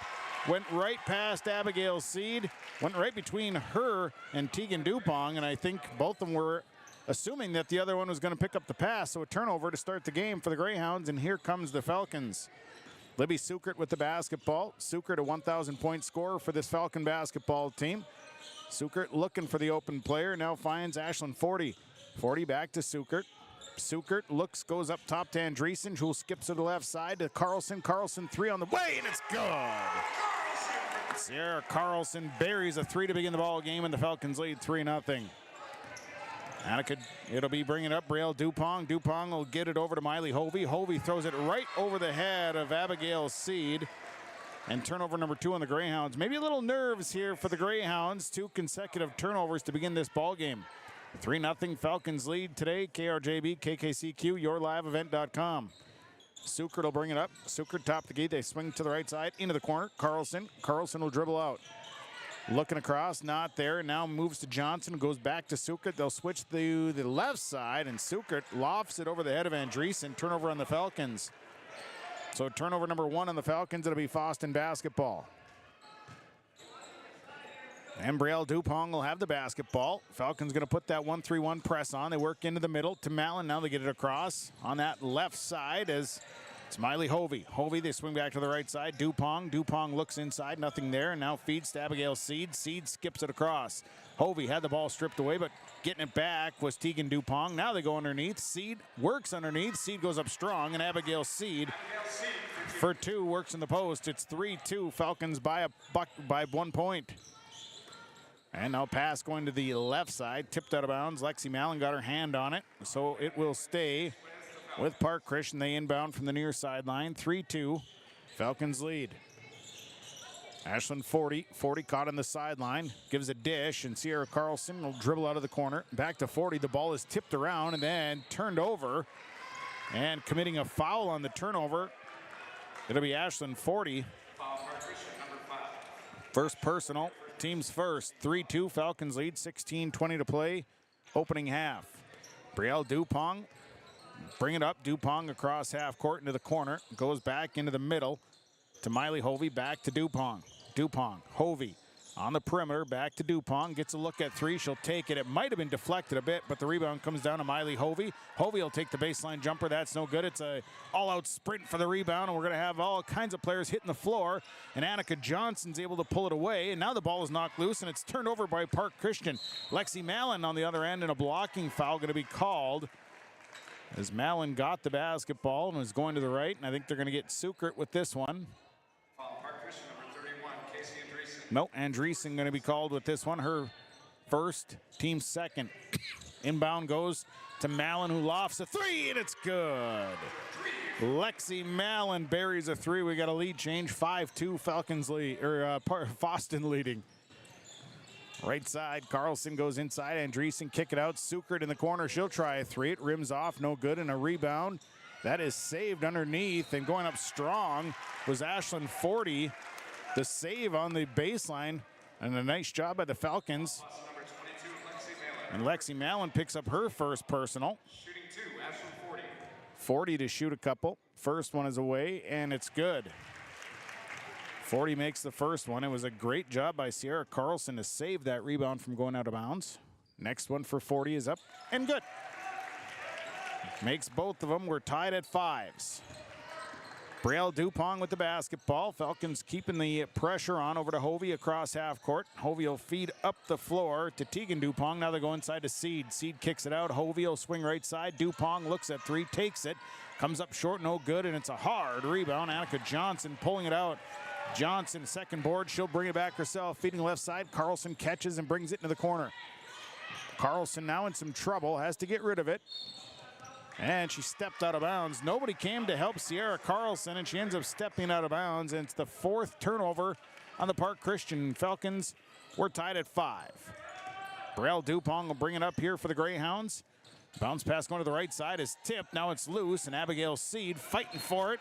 went right past Abigail Seed, went right between her and Tegan Dupong, and I think both of them were assuming that the other one was going to pick up the pass. So a turnover to start the game for the Greyhounds, and here comes the Falcons. Libby Sukert with the basketball. Sukert, a 1,000-point scorer for this Falcon basketball team. Sukert looking for the open player, now finds Ashlyn Forty. Forty back to Sukert. Sukert looks, goes up top to Andreessen, who skips to the left side to Carlson. Carlson, three on the way, and it's good. Sierra Carlson buries a three to begin the ball game, and the Falcons lead 3-0. It'll be bringing up Brielle Dupong. Dupong will get it over to Miley Hovey. Hovey throws it right over the head of Abigail Seed. And turnover number 2 on the Greyhounds. Maybe a little nerves here for the Greyhounds. 2 consecutive turnovers to begin this ball game. 3-0 Falcons lead today. KRJB, KKCQ, yourliveevent.com. Sukert will bring it up. Sukert top the key. They swing to the right side into the corner. Carlson will dribble out. Looking across, not there. Now moves to Johnson, goes back to Sukert. They'll switch to the left side, and Sukert lofts it over the head of Andreessen. Turnover on the Falcons. So turnover number 1 on the Falcons. It'll be Fosston basketball. And Brielle Dupong will have the basketball. Falcons going to put that 1-3-1 press on. They work into the middle to Mallon. Now they get it across on that left side as it's Miley Hovey. Hovey, they swing back to the right side. Dupong. Dupong looks inside. Nothing there. And now feeds to Abigail Seed. Seed skips it across. Hovey had the ball stripped away, but getting it back was Tegan Dupong. Now they go underneath. Seed works underneath. Seed goes up strong. And Abigail Seed for 2 works in the post. It's 3-2. Falcons by 1 point. And now pass going to the left side. Tipped out of bounds. Lexi Mallon got her hand on it. So it will stay with Park Christian. They inbound from the near sideline. 3-2. Falcons lead. Ashlyn Forty caught on the sideline. Gives a dish, and Sierra Carlson will dribble out of the corner. Back to Forty. The ball is tipped around and then turned over. And committing a foul on the turnover. It'll be Ashlyn Forty. First personal. Teams first. 3-2. Falcons lead. 16:20 to play. Opening half. Brielle Dupong. Bring it up. Dupong across half court into the corner. Goes back into the middle to Miley Hovey. Back to Dupong. Dupong. Hovey on the perimeter. Back to Dupong. Gets a look at 3. She'll take it. It might have been deflected a bit, but the rebound comes down to Miley Hovey. Hovey will take the baseline jumper. That's no good. It's a all-out sprint for the rebound, and we're going to have all kinds of players hitting the floor. And Annika Johnson's able to pull it away, and now the ball is knocked loose, and it's turned over by Park Christian. Lexi Mallon on the other end, and a blocking foul going to be called as Mallon got the basketball and was going to the right, and I think they're going to get Sukert with this one. Park Christian, number 31, Casey Andreessen. No, Andreessen going to be called with this one. Her first, team second. Inbound goes to Mallon, who lofts a three, and it's good. Lexi Mallon buries a three. We got a lead change, 5-2 Falcons lead, or Fosston leading. Right side, Carlson goes inside. Andreessen kick it out. Sukert in the corner. She'll try a three. It rims off, no good, and a rebound. That is saved underneath, and going up strong was Ashlyn Forty. The save on the baseline, and a nice job by the Falcons. And Lexi Mallon picks up her first personal. Shooting 2, Ashlyn 40. 40 to shoot a couple. First one is away, and it's good. 40 makes the first one. It was a great job by Sierra Carlson to save that rebound from going out of bounds. Next one for 40 is up and good. Makes both of them. We're tied at 5s. Brielle Dupont with the basketball. Falcons keeping the pressure on over to Hovey across half court. Hovey will feed up the floor to Tegan Dupont. Now they go inside to Seed. Seed kicks it out. Hovey will swing right side. Dupont looks at three, takes it. Comes up short, no good, and it's a hard rebound. Annika Johnson pulling it out. Johnson, second board. She'll bring it back herself. Feeding left side. Carlson catches and brings it into the corner. Carlson now in some trouble. Has to get rid of it. And she stepped out of bounds. Nobody came to help Sierra Carlson, and she ends up stepping out of bounds. And it's the 4th turnover on the Park Christian Falcons. We're tied at 5. Brielle Dupont will bring it up here for the Greyhounds. Bounce pass going to the right side is tipped. Now it's loose, and Abigail Seed fighting for it.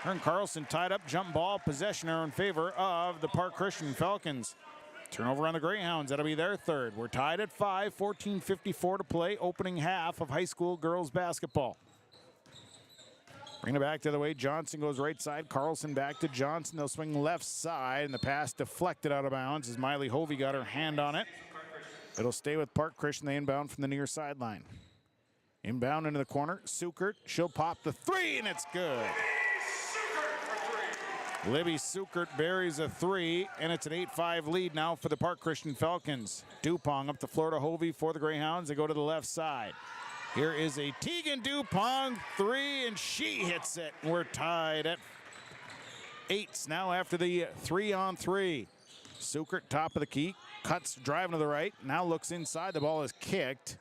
Her and Carlson tied up. Jump ball. Possession are in favor of the Park Christian Falcons. Turnover on the Greyhounds. That'll be their 3rd. We're tied at 5. 14:54 to play. Opening half of high school girls basketball. Bring it back the other way. Johnson goes right side. Carlson back to Johnson. They'll swing left side, and the pass deflected out of bounds as Miley Hovey got her hand on it. It'll stay with Park Christian. They inbound from the near sideline. Inbound into the corner. Sukert. She'll pop the three, and it's good. Libby Sukert buries a three, and it's an 8-5 lead now for the Park Christian Falcons. Dupont up the floor to Hovey for the Greyhounds. They go to the left side. Here is a Tegan Dupont three, and she hits it. We're tied at 8s now after the 3-on-3. Sukert, top of the key, cuts, driving to the right. Now looks inside. The ball is kicked.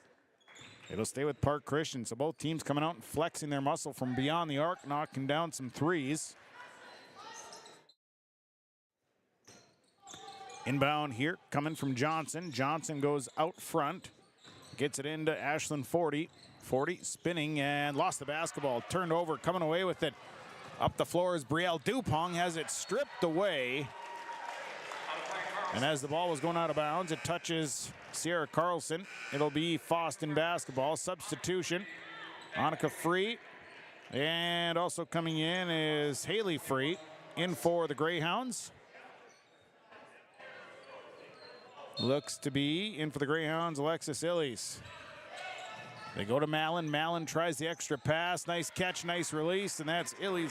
It'll stay with Park Christian. So both teams coming out and flexing their muscle from beyond the arc, knocking down some threes. Inbound here, coming from Johnson. Johnson goes out front, gets it into Ashlyn Forty. 40 spinning and lost the basketball. Turned over, coming away with it. Up the floor is Brielle Dupont, has it stripped away. And as the ball was going out of bounds, it touches Sierra Carlson. It'll be Fosston basketball. Substitution, Annika Free. And also coming in is Haley Free, in for the Greyhounds. Looks to be in for the Greyhounds, Alexis Illies. They go to Mallon. Mallon tries the extra pass. Nice catch, nice release, and that's Illies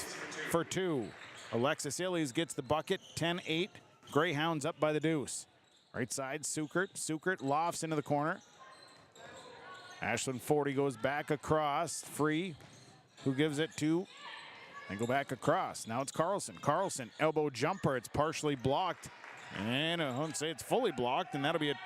for 2. Alexis Illies gets the bucket, 10-8. Greyhounds up by the deuce. Right side, Sukert. Sukert lofts into the corner. Ashlyn Forty goes back across. Free, who gives it to, and go back across. Now it's Carlson. Carlson, elbow jumper. It's partially blocked. And I won't say it's fully blocked, and that'll be a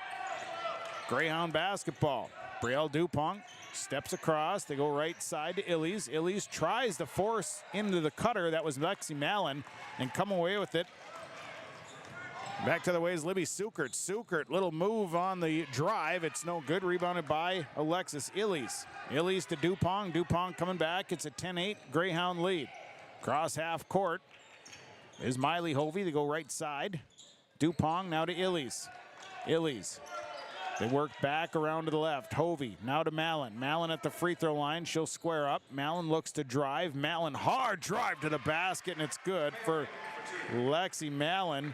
Greyhound basketball. Brielle Dupont steps across. They go right side to Illies. Illies tries to force into the cutter. That was Lexi Mallon, and come away with it. Back to the way is Libby Sukert. Sukert, little move on the drive. It's no good. Rebounded by Alexis Illies. Illies to Dupont. Dupont coming back. It's a 10-8 Greyhound lead. Cross half court is Miley Hovey. They go right side. Dupont now to Illies. Illies. They work back around to the left. Hovey now to Mallon. Mallon at the free throw line. She'll square up. Mallon looks to drive. Mallon hard drive to the basket, and it's good for Lexi Mallon.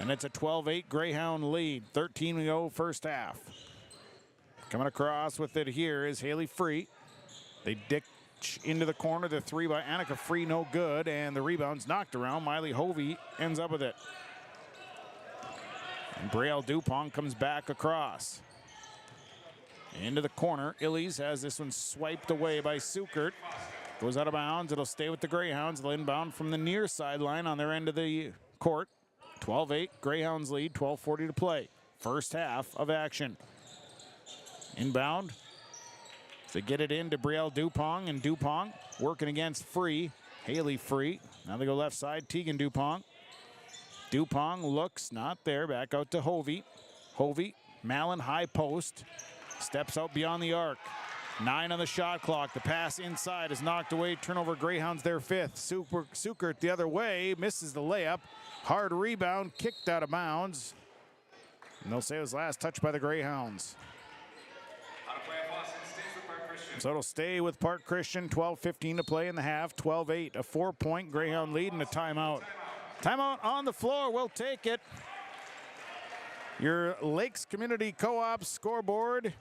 And it's a 12-8 Greyhound lead. 13 to go first half. Coming across with it here is Haley Free. They ditch into the corner. The three by Annika Free, no good. And the rebound's knocked around. Miley Hovey ends up with it. And Brielle Dupont comes back across. Into the corner. Illies has this one swiped away by Sukert. Goes out of bounds. It'll stay with the Greyhounds. They'll inbound from the near sideline on their end of the court. 12-8, Greyhounds lead, 12:40 to play. First half of action. Inbound. They get it into Brielle Dupont, and Dupont working against Free. Haley Free. Now they go left side. Tegan Dupont. Dupont looks not there. Back out to Hovey. Hovey. Mallon high post. Steps out beyond the arc. 9 on the shot clock. The pass inside is knocked away. Turnover, Greyhounds their 5th. Sukert the other way. Misses the layup. Hard rebound. Kicked out of bounds. And they'll say it was last touch by the Greyhounds. So it'll stay with Park Christian. 12:15 to play in the half. 12-8. A 4-point Greyhound lead and a timeout. Timeout on the floor. We'll take it. Your Lakes Community Co-op scoreboard.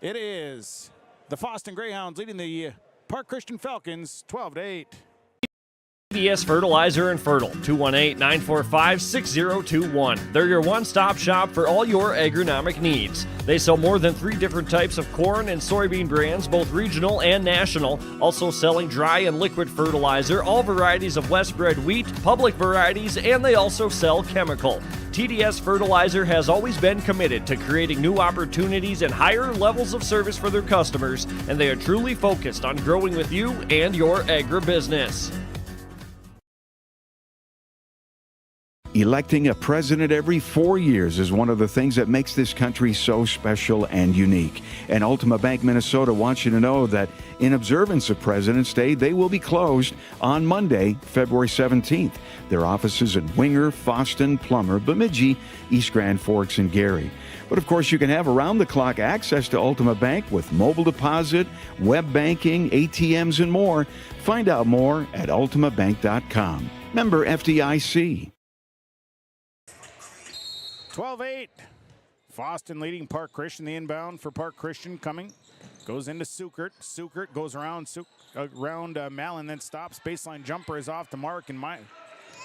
It is the Fosston Greyhounds leading the Park Christian Falcons 12-8. TDS Fertilizer and Fertile, 218-945-6021. They're your one-stop shop for all your agronomic needs. They sell more than 3 different types of corn and soybean brands, both regional and national. Also selling dry and liquid fertilizer, all varieties of Westbred wheat, public varieties, and they also sell chemical. TDS Fertilizer has always been committed to creating new opportunities and higher levels of service for their customers, and they are truly focused on growing with you and your agribusiness. Electing a president every 4 years is one of the things that makes this country so special and unique. And Ultima Bank Minnesota wants you to know that in observance of President's Day, they will be closed on Monday, February 17th. Their offices in Winger, Fosston, Plummer, Bemidji, East Grand Forks, and Gary. But of course, you can have around-the-clock access to Ultima Bank with mobile deposit, web banking, ATMs, and more. Find out more at ultimabank.com. Member FDIC. 12-8. Fosston leading Park Christian. The inbound for Park Christian coming. Goes into Sukert. Sukert goes around Mallon, then stops. Baseline jumper is off the mark. And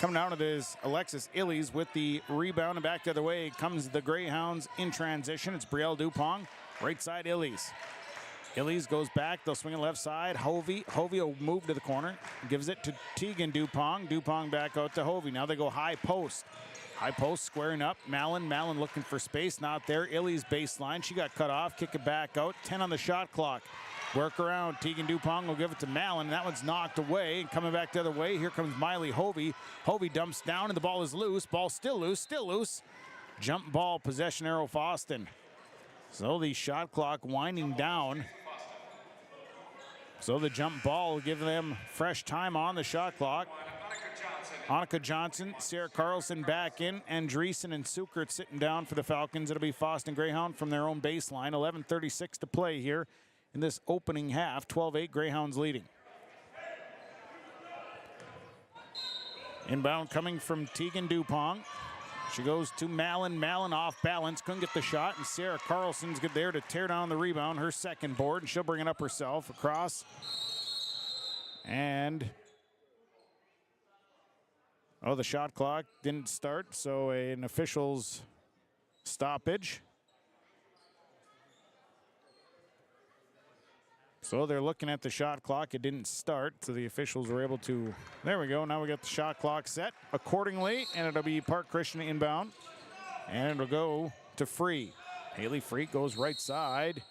coming out of it is Alexis Illies with the rebound. And back the other way comes the Greyhounds in transition. It's Brielle Dupont. Right side, Illies. Illies goes back. They'll swing it left side. Hovey will move to the corner. Gives it to Tegan Dupont. Dupont back out to Hovey. Now they go high post. High post squaring up. Mallon looking for space. Not there. Illy's baseline. She got cut off. Kick it back out. 10 on the shot clock. Work around. Tegan Dupont will give it to Mallon. That one's knocked away. And coming back the other way, here comes Miley Hovey. Hovey dumps down and the ball is loose. Ball still loose. Jump ball, possession arrow Fosston. So the shot clock winding down. So the jump ball will give them fresh time on the shot clock. Annika Johnson, Sarah Carlson back in, Andreessen and Sukert sitting down for the Falcons. It'll be Fosston Greyhound from their own baseline. 11:36 to play here in this opening half. 12-8 Greyhounds leading. Inbound coming from Tegan Dupont. She goes to Mallon. Mallon off balance, couldn't get the shot, and Sarah Carlson's good there to tear down the rebound. Her second board, and she'll bring it up herself across. And the shot clock didn't start, so an official's stoppage. So they're looking at the shot clock. It didn't start, so the officials were able to. There we go. Now we got the shot clock set accordingly, and it'll be Park Christian inbound. And it'll go to Free. Haley Free goes right side.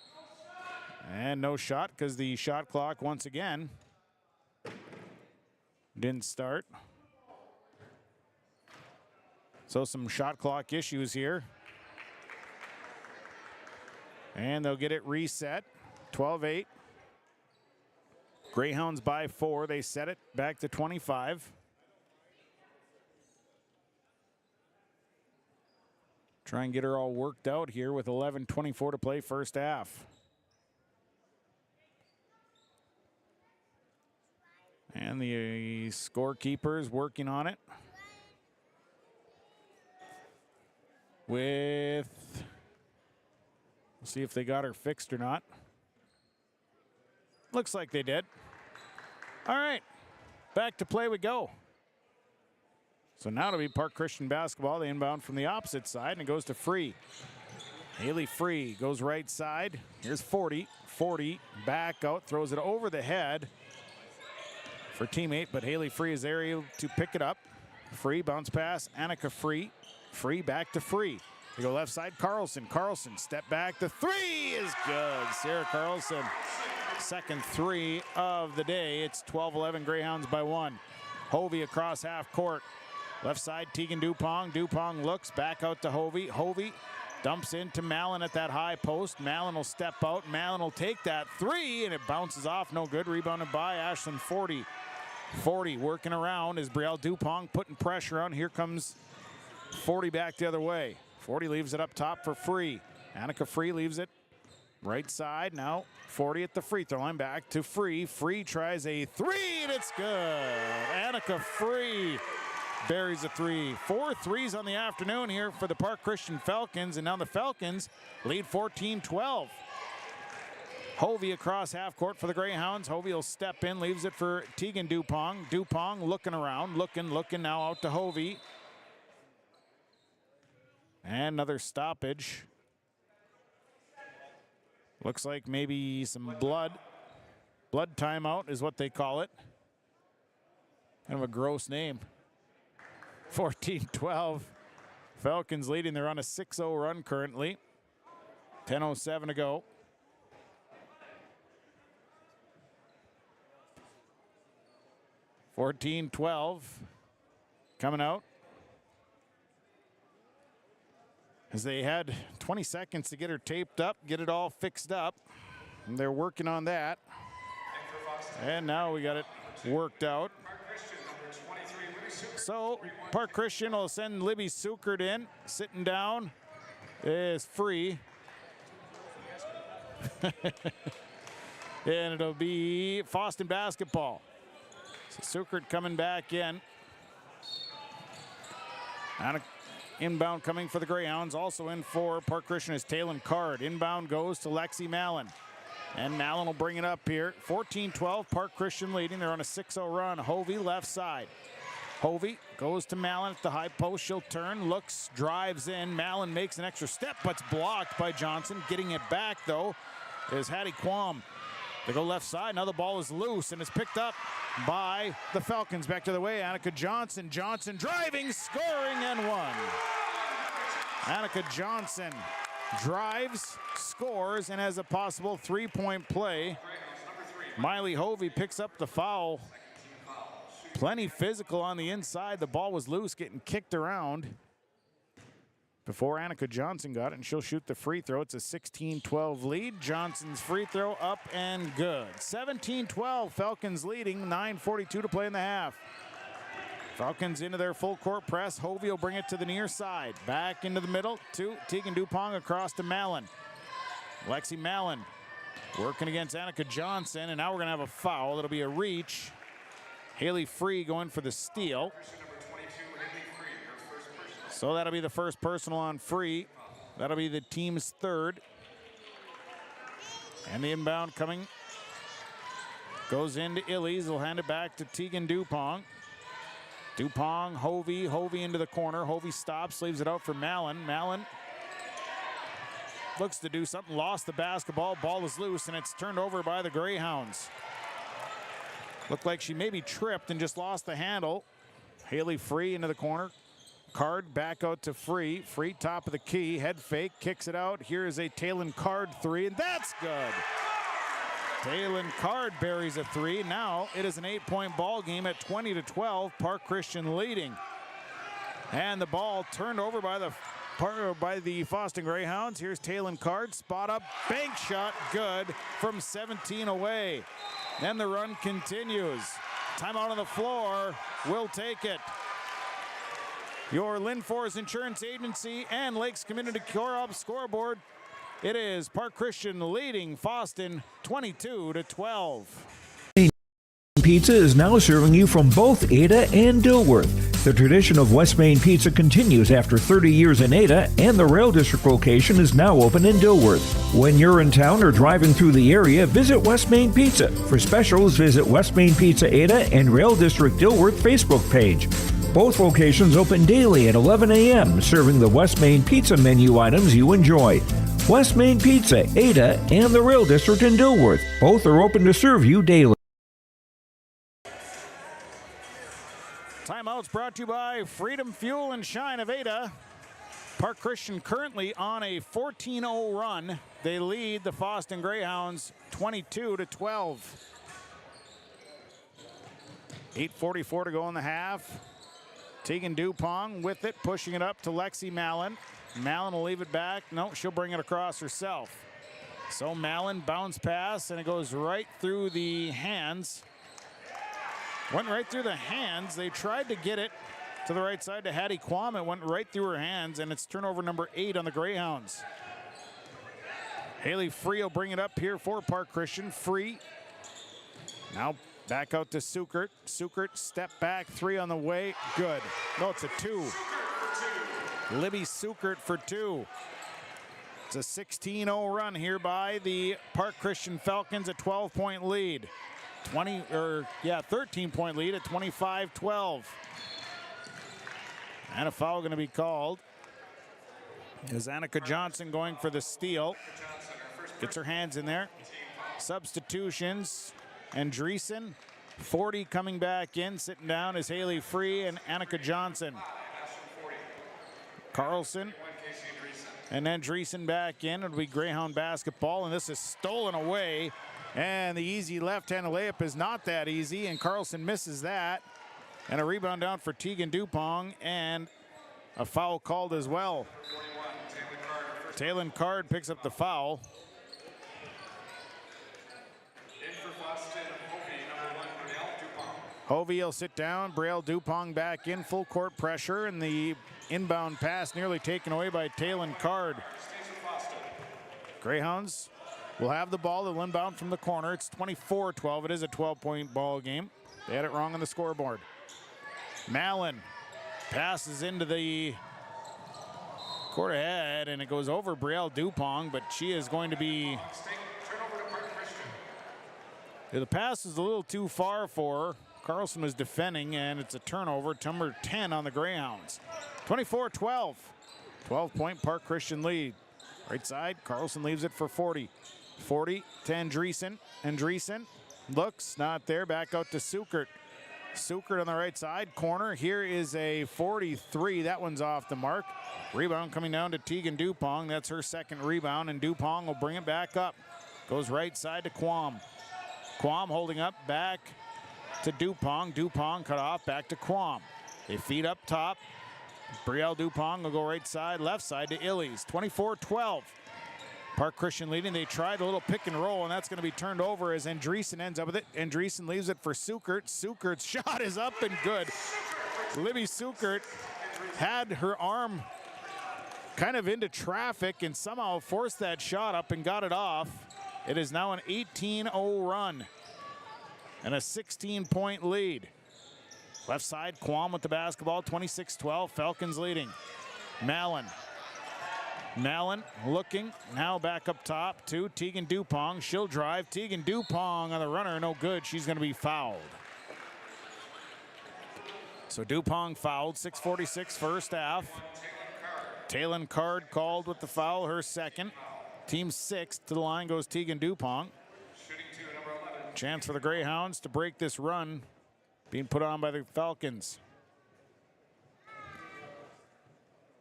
And no shot because the shot clock once again didn't start. So some shot clock issues here. And they'll get it reset. 12-8. Greyhounds by 4. They set it back to 25. Try and get her all worked out here with 11:24 to play first half. And the scorekeeper is working on it. We'll see if they got her fixed or not. Looks like they did. All right, back to play we go. So now it'll be Park Christian basketball. They inbound from the opposite side, and it goes to Free. Haley Free goes right side. Here's 40. 40 back out, throws it over the head for teammate, but Haley Free is there able to pick it up. Free bounce pass. Annika Free. Free back to Free. They go left side, Carlson. Carlson, step back. The three is good. Sarah Carlson, second three of the day. It's 12-11 Greyhounds by 1. Hovey across half court. Left side, Tegan Dupong. Dupong looks back out to Hovey. Hovey dumps into Mallon at that high post. Mallon will step out. Mallon will take that three, and it bounces off. No good. Rebounded by Ashlyn Forty. Forty working around is Brielle Dupong putting pressure on. Here comes Forty back the other way. Forty leaves it up top for Free. Annika Free leaves it right side. Now Forty at the free throw line, back to Free. Free tries a three, and it's good. Annika Free buries a three. 4 threes on the afternoon here for the Park Christian Falcons, and now the Falcons lead 14-12. Hovey across half court for the Greyhounds. Hovey will step in, leaves it for Tegan Dupong. Dupong looking around, looking now out to Hovey. And another stoppage. Looks like maybe some blood. Blood timeout is what they call it. Kind of a gross name. 14-12. Falcons leading. They're on a 6-0 run currently. 10:07 to go. (14-12) coming out. As they had 20 seconds to get her taped up, get it all fixed up. And they're working on that. And now we got it worked out. So Park Christian will send Libby Sukert in. Sitting down is Free. And it'll be Fosston basketball. So Sukert coming back in. And inbound coming for the Greyhounds. Also in for Park Christian is Talon Card. Inbound goes to Lexi Mallon. And Mallon will bring it up here. 14-12, Park Christian leading. They're on a 6-0 run. Hovey left side. Hovey goes to Mallon at the high post. She'll turn, looks, drives in. Mallon makes an extra step, but's blocked by Johnson. Getting it back, though, is Hattie Quam. They go left side. Now the ball is loose, and it's picked up by the Falcons. Back to the way, Annika Johnson. Johnson driving, scoring, and one. Annika Johnson drives, scores, and has a possible three-point play. Miley Hovey picks up the foul. Plenty physical on the inside. The ball was loose, getting kicked around before Annika Johnson got it, and she'll shoot the free throw. It's a 16-12 lead. Johnson's free throw up and good. 17-12, Falcons leading, 9:42 to play in the half. Falcons into their full court press. Hovey will bring it to the near side. Back into the middle to Tegan Dupong, across to Mallon. Lexi Mallon working against Annika Johnson, and now we're gonna have a foul. It'll be a reach. Haley Free going for the steal. So that'll be the first personal on Free. That'll be the team's third. And the inbound coming goes into Illies. He'll hand it back to Tegan Dupong. Dupong, Hovey into the corner. Hovey stops, leaves it out for Mallon. Mallon looks to do something, lost the basketball. Ball is loose, and it's turned over by the Greyhounds. Looked like she maybe tripped and just lost the handle. Haley Free into the corner. Card back out to Free. Free top of the key. Head fake. Kicks it out. Here is a Talon Card three, and that's good. Talon Card buries a three. Now it is an 8-point ball game at 20-12. Park Christian leading. And the ball turned over by the Fosston Greyhounds. Here's Talon Card. Spot up. Bank shot. Good from 17 away. Then the run continues. Timeout on the floor. We'll take it. Your Lynn Forest Insurance Agency and Lakes Community Co-op scoreboard. It is Park Christian leading Fosston 22-12. Pizza is now serving you from both Ada and Dilworth. The tradition of West Main Pizza continues after 30 years in Ada, and the Rail District location is now open in Dilworth. When you're in town or driving through the area, visit West Main Pizza. For specials, visit West Main Pizza Ada and Rail District Dilworth Facebook page. Both locations open daily at 11 a.m., serving the West Main Pizza menu items you enjoy. West Main Pizza, Ada, and the Rail District in Dilworth. Both are open to serve you daily. Timeouts brought to you by Freedom Fuel and Shine of Ada. Park Christian currently on a 14-0 run. They lead the Fosston Greyhounds 22-12. 8:44 to go in the half. Tegan Dupong with it, pushing it up to Lexi Mallon. Mallon will leave it back. No, she'll bring it across herself. So Mallon bounce pass, and it goes right through the hands. Went right through the hands. They tried to get it to the right side to Hattie Quam. It went right through her hands, and it's turnover number 8 on the Greyhounds. Haley Free will bring it up here for Park Christian. Free. Now back out to Sukert. Sukert, step back, 3 on the way. Good. No, it's a 2. Libby Sukert for 2. It's a 16-0 run here by the Park Christian Falcons, a 12-point lead. 13-point lead at 25-12. And a foul going to be called. Is Annika Johnson going for the steal? Gets her hands in there. Substitutions. Andreessen, 40 coming back in. Sitting down is Haley Free and Annika Johnson. Carlson. And then Andreessen back in. It'll be Greyhound basketball, and this is stolen away. And the easy left-handed layup is not that easy, and Carlson misses that. And a rebound down for Tegan Dupong, and a foul called as well. Taylon Card picks up the foul. Hovey will sit down. Braille Dupong back in, full court pressure, and the inbound pass nearly taken away by Taylon Card. Greyhounds will have the ball. They'll inbound from the corner. It's 24-12. It is a 12-point ball game. They had it wrong on the scoreboard. Mallon passes into the court ahead, and it goes over Brielle Dupong, but she is going to be... The pass is a little too far for her. Carlson was defending, and it's a turnover. Number 10 on the Greyhounds. 24-12. 12-point Park Christian lead. Right side, Carlson leaves it for 40. 40 to Andreessen. Andreessen looks, not there. Back out to Sukert. Sukert on the right side, corner. Here is a 43. That one's off the mark. Rebound coming down to Tegan Dupong. That's her second rebound, and Dupong will bring it back up. Goes right side to Quam. Quam holding up, back to Dupong. Dupong cut off, back to Quam. They feed up top. Brielle Dupong will go right side, left side to Illies. 24-12. Park Christian leading. They tried a little pick and roll, and that's going to be turned over as Andreessen ends up with it. Andreessen leaves it for Sukert. Sukert's shot is up and good. Libby Sukert had her arm kind of into traffic and somehow forced that shot up and got it off. It is now an 18-0 run and a 16-point lead. Left side, Quam with the basketball, 26-12, Falcons leading. Mallon looking, now back up top to Tegan Dupong. She'll drive. Tegan Dupong on the runner, no good. She's going to be fouled. So Dupong fouled, 6:46 first half. Taylon Card called with the foul, her second. Team sixth. To the line goes Tegan Dupong. Chance for the Greyhounds to break this run being put on by the Falcons.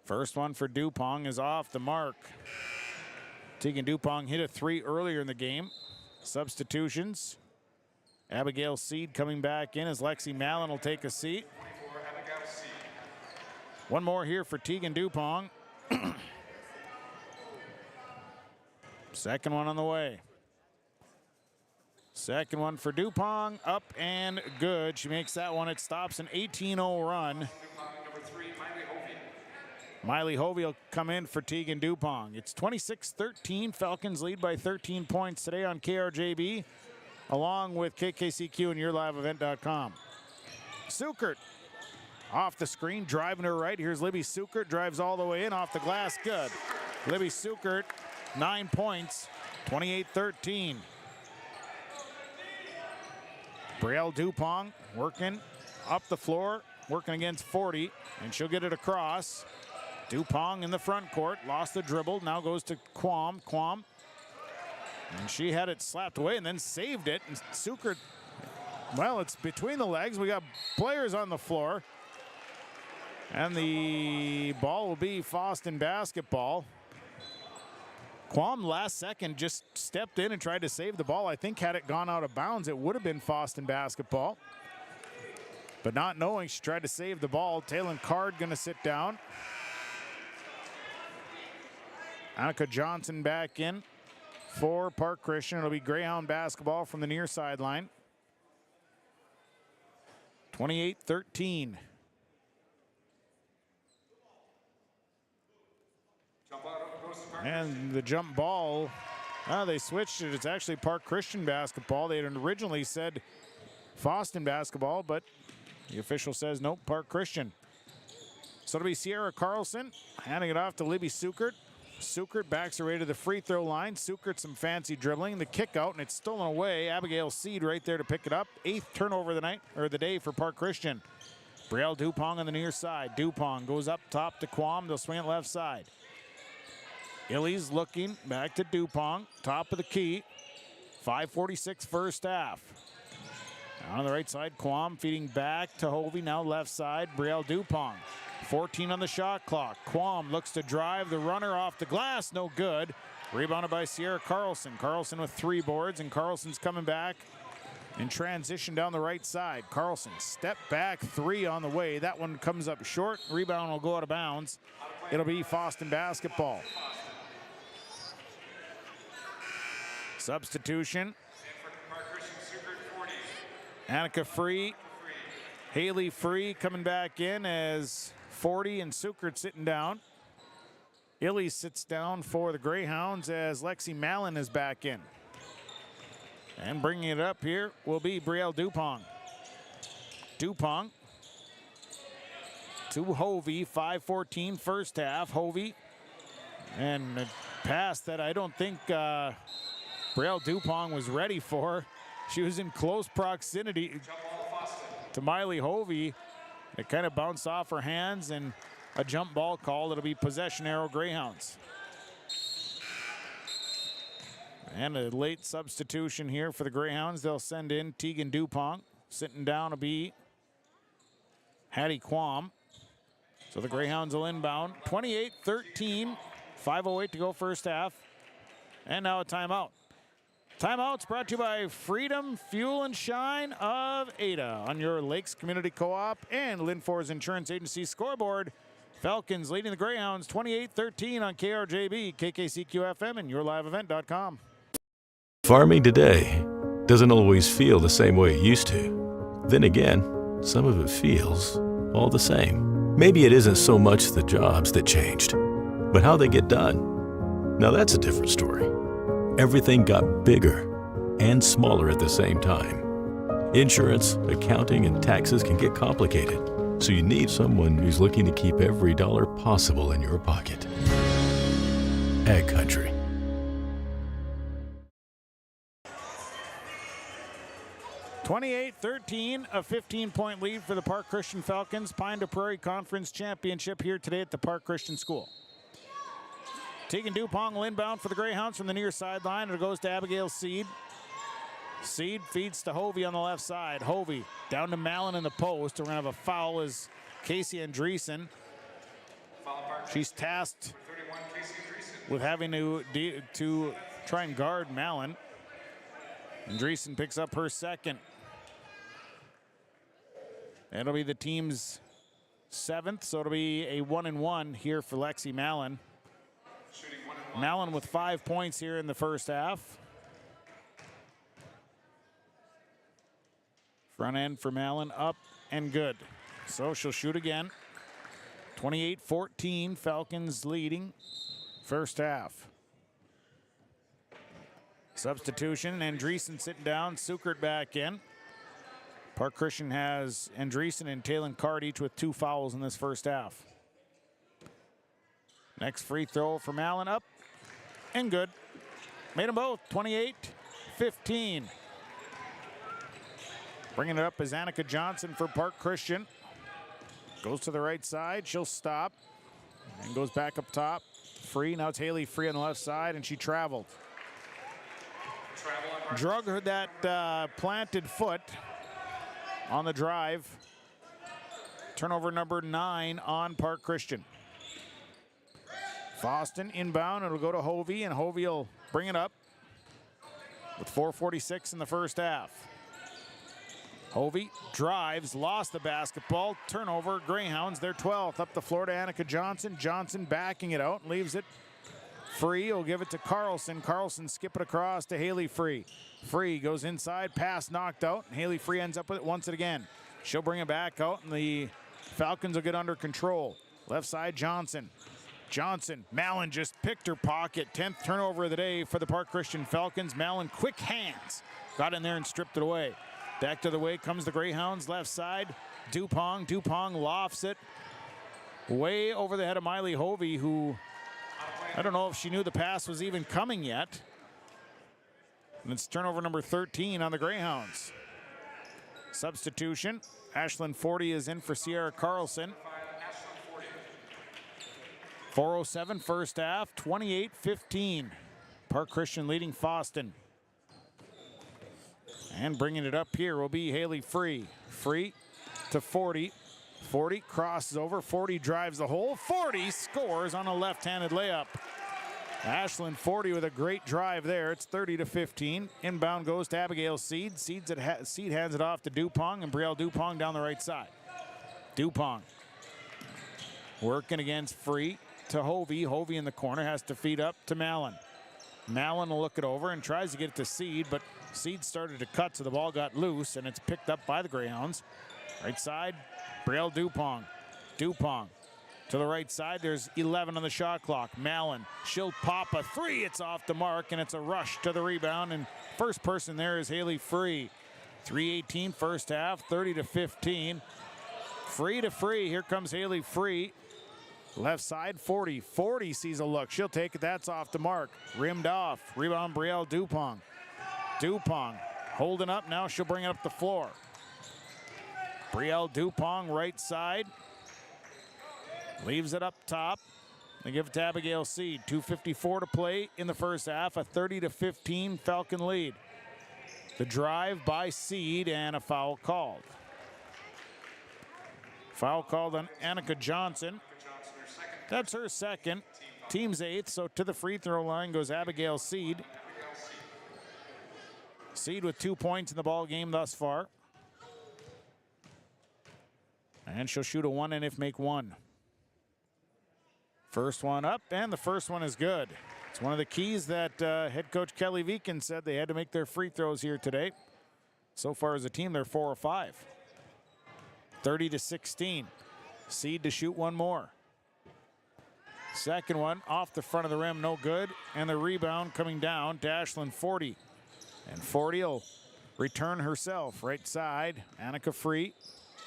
First one for Dupong is off the mark. Tegan Dupong hit a 3 earlier in the game. Substitutions. Abigail Seed coming back in as Lexi Mallon will take a seat. One more here for Tegan Dupong. Second one on the way. Second one for Dupong, up and good. She makes that one. It stops an 18-0 run. Miley Hovey will come in for Tegan Dupong. It's 26-13. Falcons lead by 13 points today on KRJB, along with KKCQ and YourLiveEvent.com. Sukert off the screen, driving her right. Here's Libby Sukert, drives all the way in, off the glass, good. Libby Sukert, 9 points, 28-13. Brielle Dupong working up the floor, working against 40, and she'll get it across. Dupong in the front court, lost the dribble, now goes to Quam. And she had it slapped away and then saved it. And Sukert, well, it's between the legs. We got players on the floor. And the ball will be Fosston basketball. Quam last second just stepped in and tried to save the ball. I think had it gone out of bounds, it would have been Fosston basketball. But not knowing, she tried to save the ball. Taylor Card going to sit down. Annika Johnson back in for Park Christian. It'll be Greyhound basketball from the near sideline. 28-13. And the jump ball, they switched it. It's actually Park Christian basketball. They had originally said Fosston basketball, but the official says nope, Park Christian. So it'll be Sierra Carlson handing it off to Libby Sukert. Sukert backs her way to the free throw line. Sukert some fancy dribbling. The kick out, and it's stolen away. Abigail Seed right there to pick it up. 8th turnover of the night, or the day for Park Christian. Brielle Dupong on the near side. Dupong goes up top to Quam. They'll swing it left side. Illy's looking back to Dupong. Top of the key. 5:46 first half. On the right side, Quam feeding back to Hovey. Now left side, Brielle Dupong. 14 on the shot clock. Quam looks to drive the runner off the glass. No good. Rebounded by Sierra Carlson. Carlson with 3 boards, and Carlson's coming back in transition down the right side. Carlson step back 3 on the way. That one comes up short. Rebound will go out of bounds. It'll be Fosston basketball. Substitution. Annika Free. Haley Free coming back in as 40 and Sukert sitting down. Illy sits down for the Greyhounds as Lexi Mallon is back in. And bringing it up here will be Brielle Dupong. Dupong to Hovey, 5:14 first half. Hovey, and a pass that I don't think Brielle Dupong was ready for. She was in close proximity to Miley Hovey. It kind of bounced off her hands, and a jump ball call. It'll be possession arrow Greyhounds. And a late substitution here for the Greyhounds. They'll send in Tegan Dupong. Sitting down will be Hattie Quam. So the Greyhounds will inbound. 28-13, 5:08 to go first half. And now a timeout. Timeouts brought to you by Freedom Fuel and Shine of Ada on your Lakes Community Co-op and Linfors Insurance Agency scoreboard. Falcons leading the Greyhounds 28-13 on KRJB, KKCQ-FM, and YourLiveEvent.com. Farming today doesn't always feel the same way it used to. Then again, some of it feels all the same. Maybe it isn't so much the jobs that changed, but how they get done. Now that's a different story. Everything got bigger and smaller at the same time. Insurance, accounting, and taxes can get complicated, so you need someone who's looking to keep every dollar possible in your pocket. Ag Country. (28-13), a 15-point lead for the Park Christian Falcons. Pine to Prairie Conference Championship here today at the Park Christian School. Tegan Dupong will inbound for the Greyhounds from the near sideline. It goes to Abigail Seed. Seed feeds to Hovey on the left side. Hovey down to Mallon in the post. We're going to have a foul as Casey Andreessen. She's tasked with having to try and guard Mallon. Andreessen picks up her second. It'll be the team's 7th, so it'll be a 1-and-1 here for Lexi Mallon. Mallon with 5 points here in the first half. Front end for Mallon, up and good. So she'll shoot again. 28-14, Falcons leading first half. Substitution, Andreessen sitting down, Sukert back in. Park Christian has Andreessen and Taylor Card each with 2 fouls in this first half. Next free throw for Mallon, up and good. Made them both, 28-15. Bringing it up is Annika Johnson for Park Christian. Goes to the right side, she'll stop and goes back up top. Free, now it's Haley Free on the left side, and she traveled. Drug her that planted foot on the drive Turnover number 9 on Park Christian. Fosston inbound. It'll go to Hovey, and Hovey will bring it up with 4:46 in the first half. Hovey drives, lost the basketball. Turnover, Greyhounds, they're 12th. Up the floor to Annika Johnson. Johnson backing it out, leaves it free. He'll give it to Carlson. Carlson skip it across to Haley Free. Free goes inside, pass knocked out. Haley Free ends up with it once again. She'll bring it back out, and the Falcons will get under control. Left side, Johnson. Johnson, Mallon just picked her pocket. 10th turnover of the day for the Park Christian Falcons. Mallon, quick hands, got in there and stripped it away. Back to the way comes the Greyhounds, left side. Dupong. Dupong lofts it way over the head of Miley Hovey, who I don't know if she knew the pass was even coming yet. And it's turnover number 13 on the Greyhounds. Substitution. Ashlyn 40 is in for Sierra Carlson. 4:07 first half, 28-15. Park Christian leading Fosston. And bringing it up here will be Haley Free. Free to 40. 40 crosses over. 40 drives the hole. 40 scores on a left-handed layup. Ashlyn 40 with a great drive there. It's 30-15. Inbound goes to Abigail Seed. Seed hands it off to Dupong, and Brielle Dupong down the right side. Dupong working against Free to Hovey. Hovey in the corner has to feed up to Mallon. Mallon will look it over and tries to get it to Seed, but Seed started to cut, so the ball got loose, and it's picked up by the Greyhounds. Right side, Brielle Dupong. Dupong to the right side. There's 11 on the shot clock. Mallon, she'll pop a three. It's off the mark, and it's a rush to the rebound, and first person there is Haley Free. 3:18 first half, 30-15. Free to Free. Here comes Haley Free. Left side, 40. 40 sees a look. She'll take it. That's off the mark. Rimmed off. Rebound, Brielle Dupong. Dupong holding up. Now she'll bring it up the floor. Brielle Dupong, right side. Leaves it up top. They give it to Abigail Seed. 2:54 to play in the first half. A 30-15 Falcon lead. The drive by Seed, and a foul called. Foul called on Annika Johnson. That's her second. Team's 8th, so to the free throw line goes Abigail Seed. Seed with 2 points in the ball game thus far. And she'll shoot a one and if make one. First one up, and the first one is good. It's one of the keys that head coach Kelly Viken said they had to make their free throws here today. So far as a team, they're 4 of 5. 30-16. Seed to shoot one more. Second one off the front of the rim, no good. And the rebound coming down to Ashlyn 40. And 40 will return herself. Right side, Annika Free.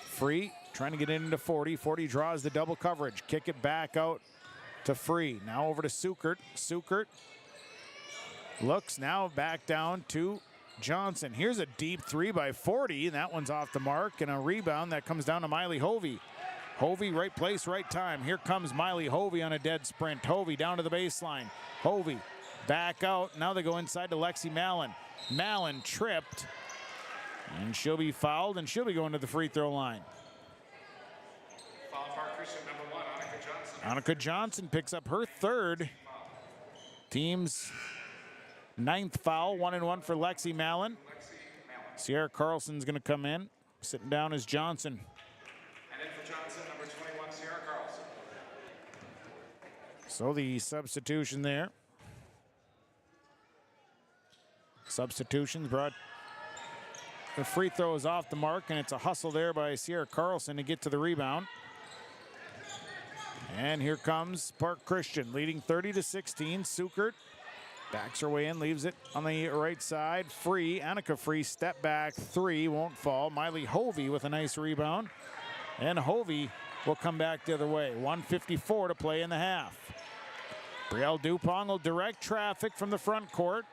Free trying to get into 40. 40 draws the double coverage. Kick it back out to Free. Now over to Sukert. Sukert looks now back down to Johnson. Here's a deep three by 40. And that one's off the mark. And a rebound that comes down to Miley Hovey. Hovey, right place, right time. Here comes Miley Hovey on a dead sprint. Hovey down to the baseline. Hovey back out. Now they go inside to Lexi Mallon. Mallon tripped. And she'll be fouled, and she'll be going to the free throw line. Foul Park Christian, number 1, Annika Johnson. Annika Johnson picks up her third. Team's 9th foul. 1-and-1 for Lexi Mallon. Sierra Carlson's going to come in. Sitting down is Johnson. And in for Johnson, number 21, Sierra Carlson. So the substitution there. Substitutions brought. The free throw is off the mark, and it's a hustle there by Sierra Carlson to get to the rebound. And here comes Park Christian, leading 30-16. Sukert backs her way in, leaves it on the right side. Free, Annika Free, step back, three, won't fall. Miley Hovey with a nice rebound. And Hovey will come back the other way. 1:54 to play in the half. Brielle Dupong will direct traffic from the front court.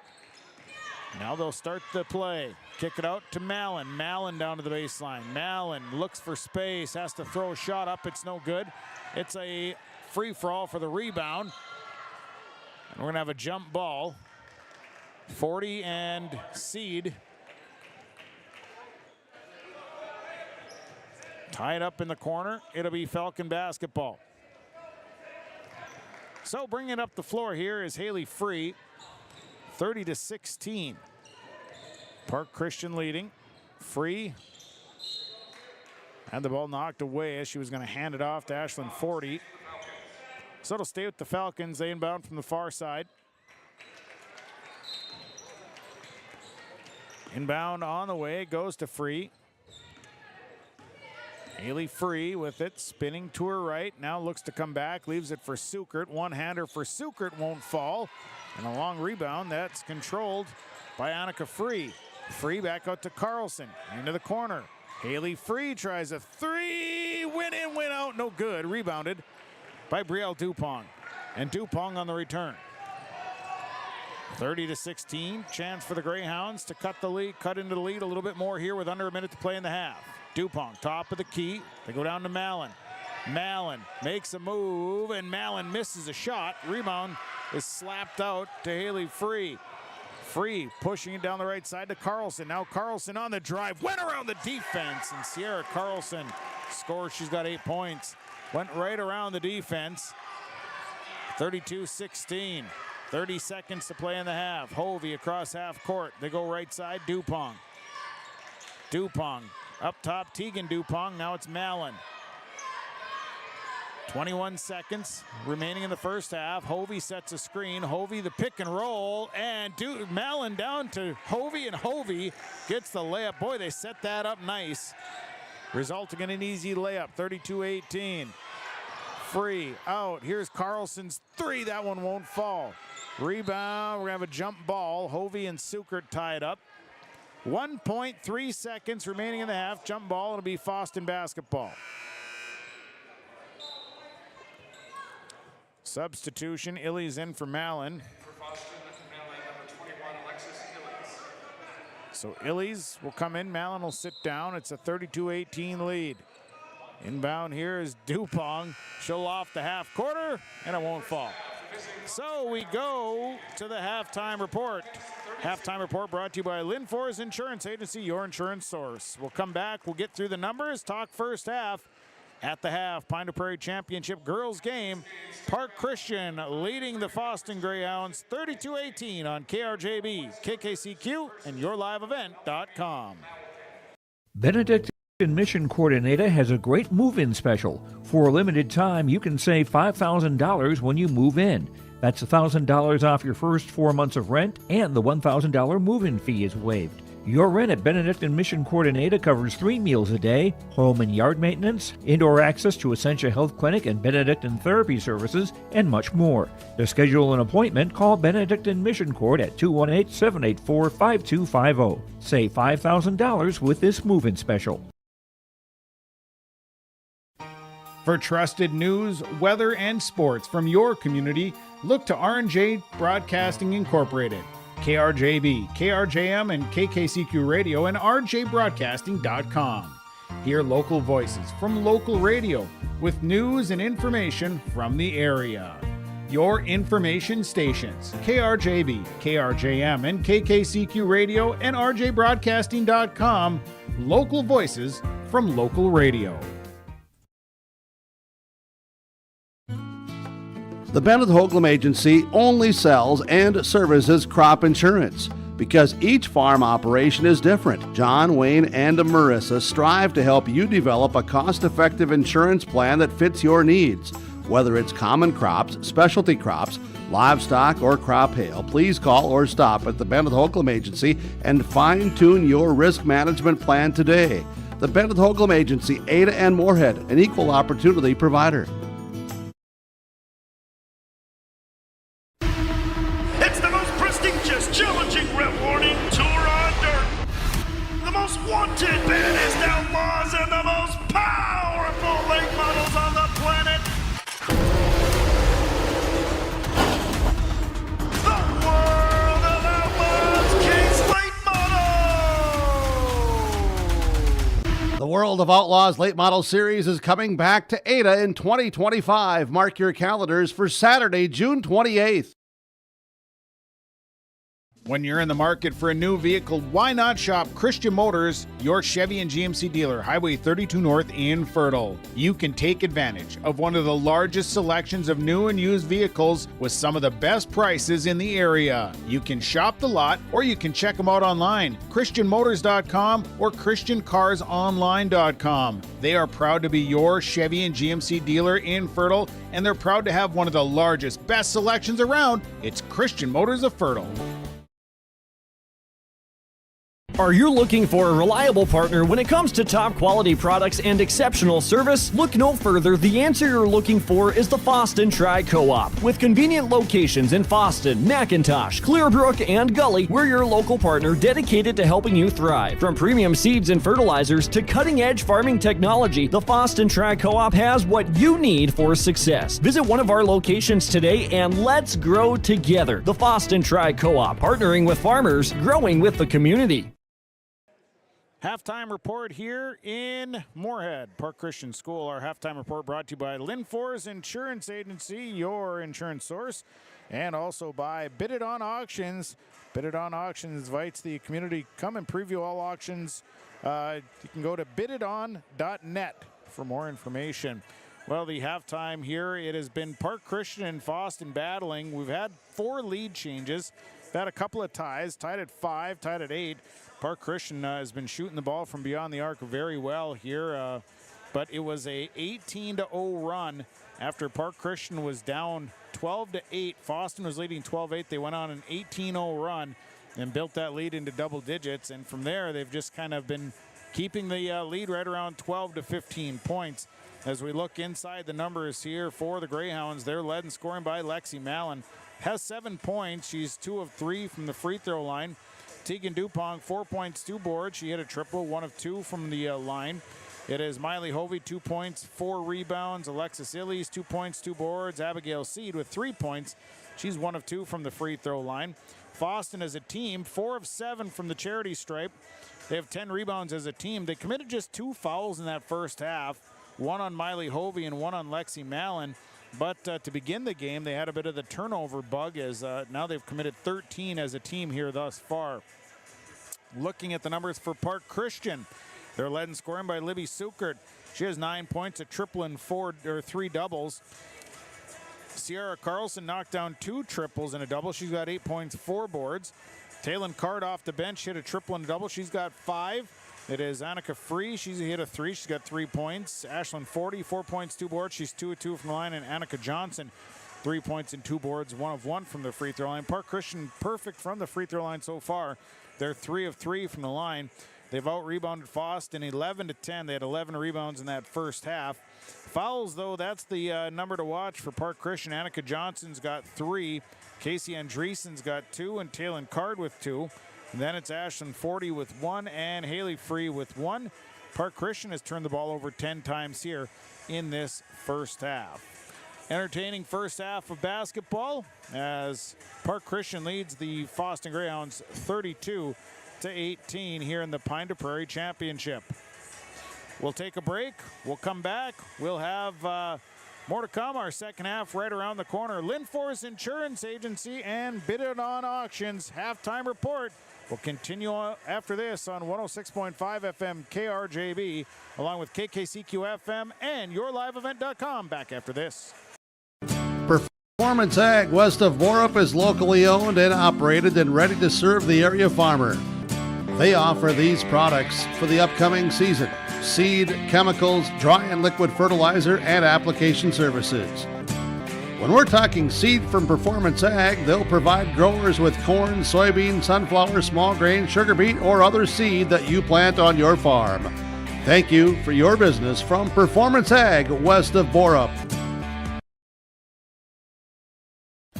Now they'll start the play. Kick it out to Mallon. Mallon down to the baseline. Mallon looks for space, has to throw a shot up. It's no good. It's a free-for-all for the rebound. And we're going to have a jump ball. 40 and Seed. Tied up in the corner. It'll be Falcon basketball. So bringing up the floor here is Haley Free, 30-16. Park Christian leading. Free had the ball knocked away as she was going to hand it off to Ashlyn Forty. So it'll stay with the Falcons. They inbound from the far side. Inbound on the way, goes to Free. Haley Free with it, spinning to her right. Now looks to come back, leaves it for Sukert. One-hander for Sukert won't fall. And a long rebound that's controlled by Annika Free. Free back out to Carlson, into the corner. Haley Free tries a three, win in, win out, no good. Rebounded by Brielle Dupont. And Dupont on the return. 30-16, chance for the Greyhounds to cut into the lead a little bit more here with under a minute to play in the half. Dupont, top of the key. They go down to Mallon. Mallon makes a move, and Mallon misses a shot. Rebound is slapped out to Haley Free. Free pushing it down the right side to Carlson. Now Carlson on the drive, went around the defense, and Sierra Carlson scores. She's got 8 points. Went right around the defense. 32-16. 30 seconds to play in the half. Hovey across half court. They go right side, Dupont. Dupont up top, Tegan Dupont. Now it's Mallon. 21 seconds remaining in the first half. Hovey sets a screen. Hovey the pick and roll, and Mallon down to Hovey, and Hovey gets the layup. Boy, they set that up nice, resulting in an easy layup. 32-18. Free out. Here's Carlson's three. That one won't fall. Rebound. We're gonna have a jump ball. Hovey and Sukert tied up. 1.3 seconds remaining in the half. Jump ball. It'll be Fosston basketball. Substitution. Illy's in for Mallon. For Fosston, Mallon, number 21, Alexis Illies. So Illy's will come in. Mallon will sit down. It's a 32-18 lead. Inbound here is Dupont. She'll off the half quarter, and it won't fall. So we go to the halftime report. Halftime report brought to you by Lynn Forest Insurance Agency, your insurance source. We'll come back. We'll get through the numbers, talk first half. At the half, Pine Prairie Championship girls game. Park Christian leading the Fosston Greyhounds 32-18 on KRJB, KKCQ, and YourLiveEvent.com. Benedict Mission Coordinator has a great move-in special. For a limited time, you can save $5,000 when you move in. That's $1,000 off your first 4 months of rent, and the $1,000 move-in fee is waived. Your rent at Benedictine Mission Coordinator covers 3 meals a day, home and yard maintenance, indoor access to Essentia Health Clinic and Benedictine Therapy Services, and much more. To schedule an appointment, call Benedictine Mission Court at 218-784-5250. Save $5,000 with this move-in special. For trusted news, weather, and sports from your community, look to R&J Broadcasting Incorporated. KRJB, KRJM, and KKCQ Radio, and rjbroadcasting.com. Hear local voices from local radio with news and information from the area. Your information stations, KRJB, KRJM, and KKCQ Radio, and rjbroadcasting.com. Local voices from local radio. The Bennett Hoagland Agency only sells and services crop insurance. Because each farm operation is different, John, Wayne, and Marissa strive to help you develop a cost-effective insurance plan that fits your needs. Whether it's common crops, specialty crops, livestock, or crop hail, please call or stop at the Bennett Hoagland Agency and fine-tune your risk management plan today. The Bennett Hoagland Agency, Ada and Moorhead, an equal opportunity provider. Challenging rewarding tour on dirt. The most wanted baddest outlaws and the most powerful late models on the planet. The World of Outlaws Kings Late Model. The World of Outlaws Late Model Series is coming back to Ada in 2025. Mark your calendars for Saturday, June 28th. When you're in the market for a new vehicle, why not shop Christian Motors, your Chevy and GMC dealer, Highway 32 North in Fertile. You can take advantage of one of the largest selections of new and used vehicles with some of the best prices in the area. You can shop the lot or you can check them out online, christianmotors.com or christiancarsonline.com. They are proud to be your Chevy and GMC dealer in Fertile, and they're proud to have one of the largest, best selections around. It's Christian Motors of Fertile. Are you looking for a reliable partner when it comes to top quality products and exceptional service? Look no further. The answer you're looking for is the Fosston Tri-Co-op. With convenient locations in Fosston, McIntosh, Clearbrook, and Gully, we're your local partner dedicated to helping you thrive. From premium seeds and fertilizers to cutting-edge farming technology, the Fosston Tri-Co-op has what you need for success. Visit one of our locations today and let's grow together. The Fosston Tri-Co-op, partnering with farmers, growing with the community. Halftime report here in Moorhead, Park Christian School. Our halftime report brought to you by Linfor's Insurance Agency, your insurance source, and also by Bid It On Auctions. Bid It On Auctions invites the community to come and preview all auctions. You can go to biditon.net for more information. Well, the halftime here, it has been Park Christian and Fosston battling. We've had 4 lead changes. We've had a couple of ties, tied at 5, tied at 8. Park Christian has been shooting the ball from beyond the arc very well here, but it was a 18-0 run after Park Christian was down 12-8. Fosston was leading 12-8. They went on an 18-0 run and built that lead into double digits, and from there they've just kind of been keeping the lead right around 12 to 15 points. As we look inside the numbers here for the Greyhounds, they're led in scoring by Lexi Mallon. Has 7 points. She's 2 of 3 from the free throw line. Tegan Dupong, 4 points, 2 boards. She hit a triple, 1 of 2 from the line. It is Miley Hovey, 2 points, 4 rebounds. Alexis Illies, 2 points, 2 boards. Abigail Seed with 3 points. She's 1 of 2 from the free throw line. Fosston as a team, 4 of 7 from the charity stripe. They have 10 rebounds as a team. They committed just 2 fouls in that first half, 1 on Miley Hovey and 1 on Lexi Mallon. But to begin the game, they had a bit of the turnover bug as now they've committed 13 as a team here thus far. Looking at the numbers for Park Christian, they're led in scoring by Libby Sukert. She has 9 points, a triple and 3 doubles. Sierra Carlson knocked down 2 triples and a double. She's got 8 points, 4 boards. Taylon Card off the bench hit a triple and a double. She's got 5. It is Annika Free. She's hit a 3. She's got 3 points. Ashlyn 40, 4 points, 2 boards. She's 2 of 2 from the line. And Annika Johnson, 3 points and 2 boards, 1 of 1 from the free throw line. Park Christian perfect from the free throw line so far. They're 3 of 3 from the line. They've out-rebounded Fosston 11-10. They had 11 rebounds in that first half. Fouls, though, that's the number to watch for Park Christian. Annika Johnson's got 3. Casey Andreessen's got 2, and Taylon Card with 2. And then it's Ashlyn 40 with 1 and Haley Free with 1. Park Christian has turned the ball over 10 times here in this first half. Entertaining first half of basketball as Park Christian leads the Fosston Greyhounds 32-18 here in the Pine to Prairie Championship. We'll take a break. We'll come back. We'll have more to come. Our second half right around the corner. Linfor's Insurance Agency and Bid It On Auctions halftime report. We'll continue after this on 106.5 FM KRJB along with KKCQ FM and YourLiveEvent.com. Back after this. Performance Ag west of Borup is locally owned and operated and ready to serve the area farmer. They offer these products for the upcoming season: seed, chemicals, dry and liquid fertilizer, and application services. When we're talking seed from Performance Ag, they'll provide growers with corn, soybean, sunflower, small grain, sugar beet, or other seed that you plant on your farm. Thank you for your business from Performance Ag west of Borup.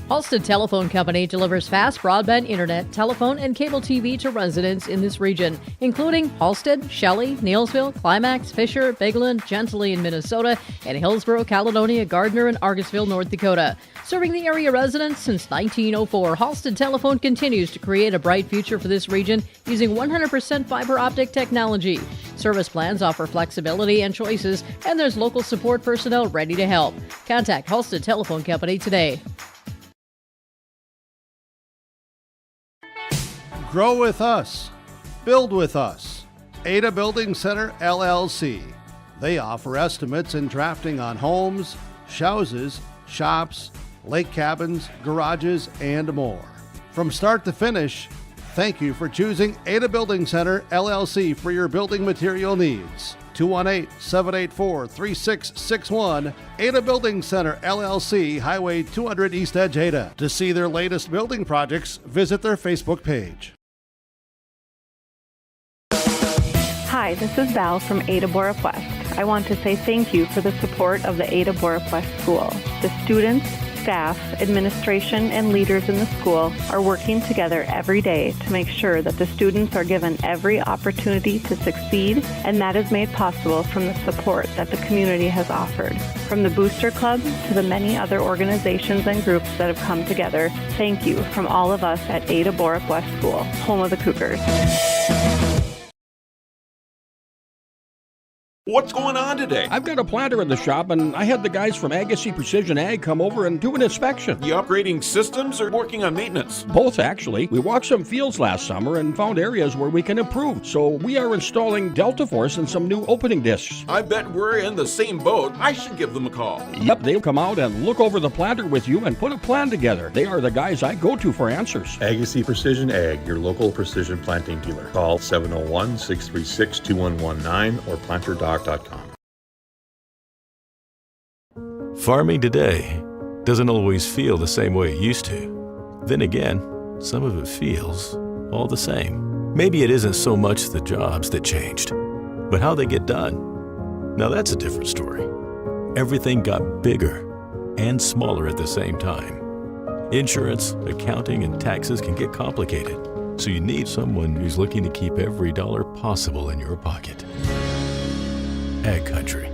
Halstead Telephone Company delivers fast broadband internet, telephone, and cable TV to residents in this region, including Halstead, Shelley, Neillsville, Climax, Fisher, Bigland, Gentilly in Minnesota, and Hillsborough, Caledonia, Gardner, and Argosville, North Dakota. Serving the area residents since 1904, Halstead Telephone continues to create a bright future for this region using 100% fiber optic technology. Service plans offer flexibility and choices, and there's local support personnel ready to help. Contact Halstead Telephone Company today. Grow with us. Build with us. Ada Building Center, LLC. They offer estimates and drafting on homes, houses, shops, lake cabins, garages, and more. From start to finish, thank you for choosing Ada Building Center, LLC for your building material needs. 218-784-3661, Ada Building Center, LLC, Highway 200 East Edge, Ada. To see their latest building projects, visit their Facebook page. Hi, this is Val from Ada Borup West. I want to say thank you for the support of the Ada Borup West School. The students, staff, administration, and leaders in the school are working together every day to make sure that the students are given every opportunity to succeed, and that is made possible from the support that the community has offered. From the Booster Club to the many other organizations and groups that have come together, thank you from all of us at Ada Borup West School, home of the Cougars. What's going on today? I've got a planter in the shop, and I had the guys from Agassiz Precision Ag come over and do an inspection. You upgrading systems or working on maintenance? Both, actually. We walked some fields last summer and found areas where we can improve. So we are installing Delta Force and some new opening discs. I bet we're in the same boat. I should give them a call. Yep, they'll come out and look over the planter with you and put a plan together. They are the guys I go to for answers. Agassiz Precision Ag, your local precision planting dealer. Call 701-636-2119 or planterdoc.com. Farming today doesn't always feel the same way it used to. Then again, some of it feels all the same. Maybe it isn't so much the jobs that changed, but how they get done. Now that's a different story. Everything got bigger and smaller at the same time. Insurance, accounting, and taxes can get complicated, so you need someone who's looking to keep every dollar possible in your pocket. Ag Country.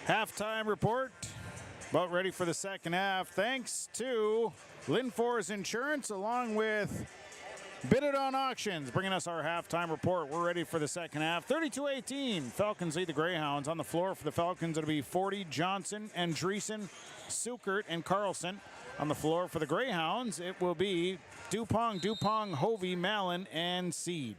Halftime report. About ready for the second half. Thanks to Linfors Insurance along with Bid It on Auctions, bringing us our halftime report. We're ready for the second half. 32-18. Falcons lead the Greyhounds. On the floor for the Falcons, it'll be 40, Johnson, Andreessen, Sukert, and Carlson. On the floor for the Greyhounds, it will be Dupong, Hovey, Mallon, and Seed.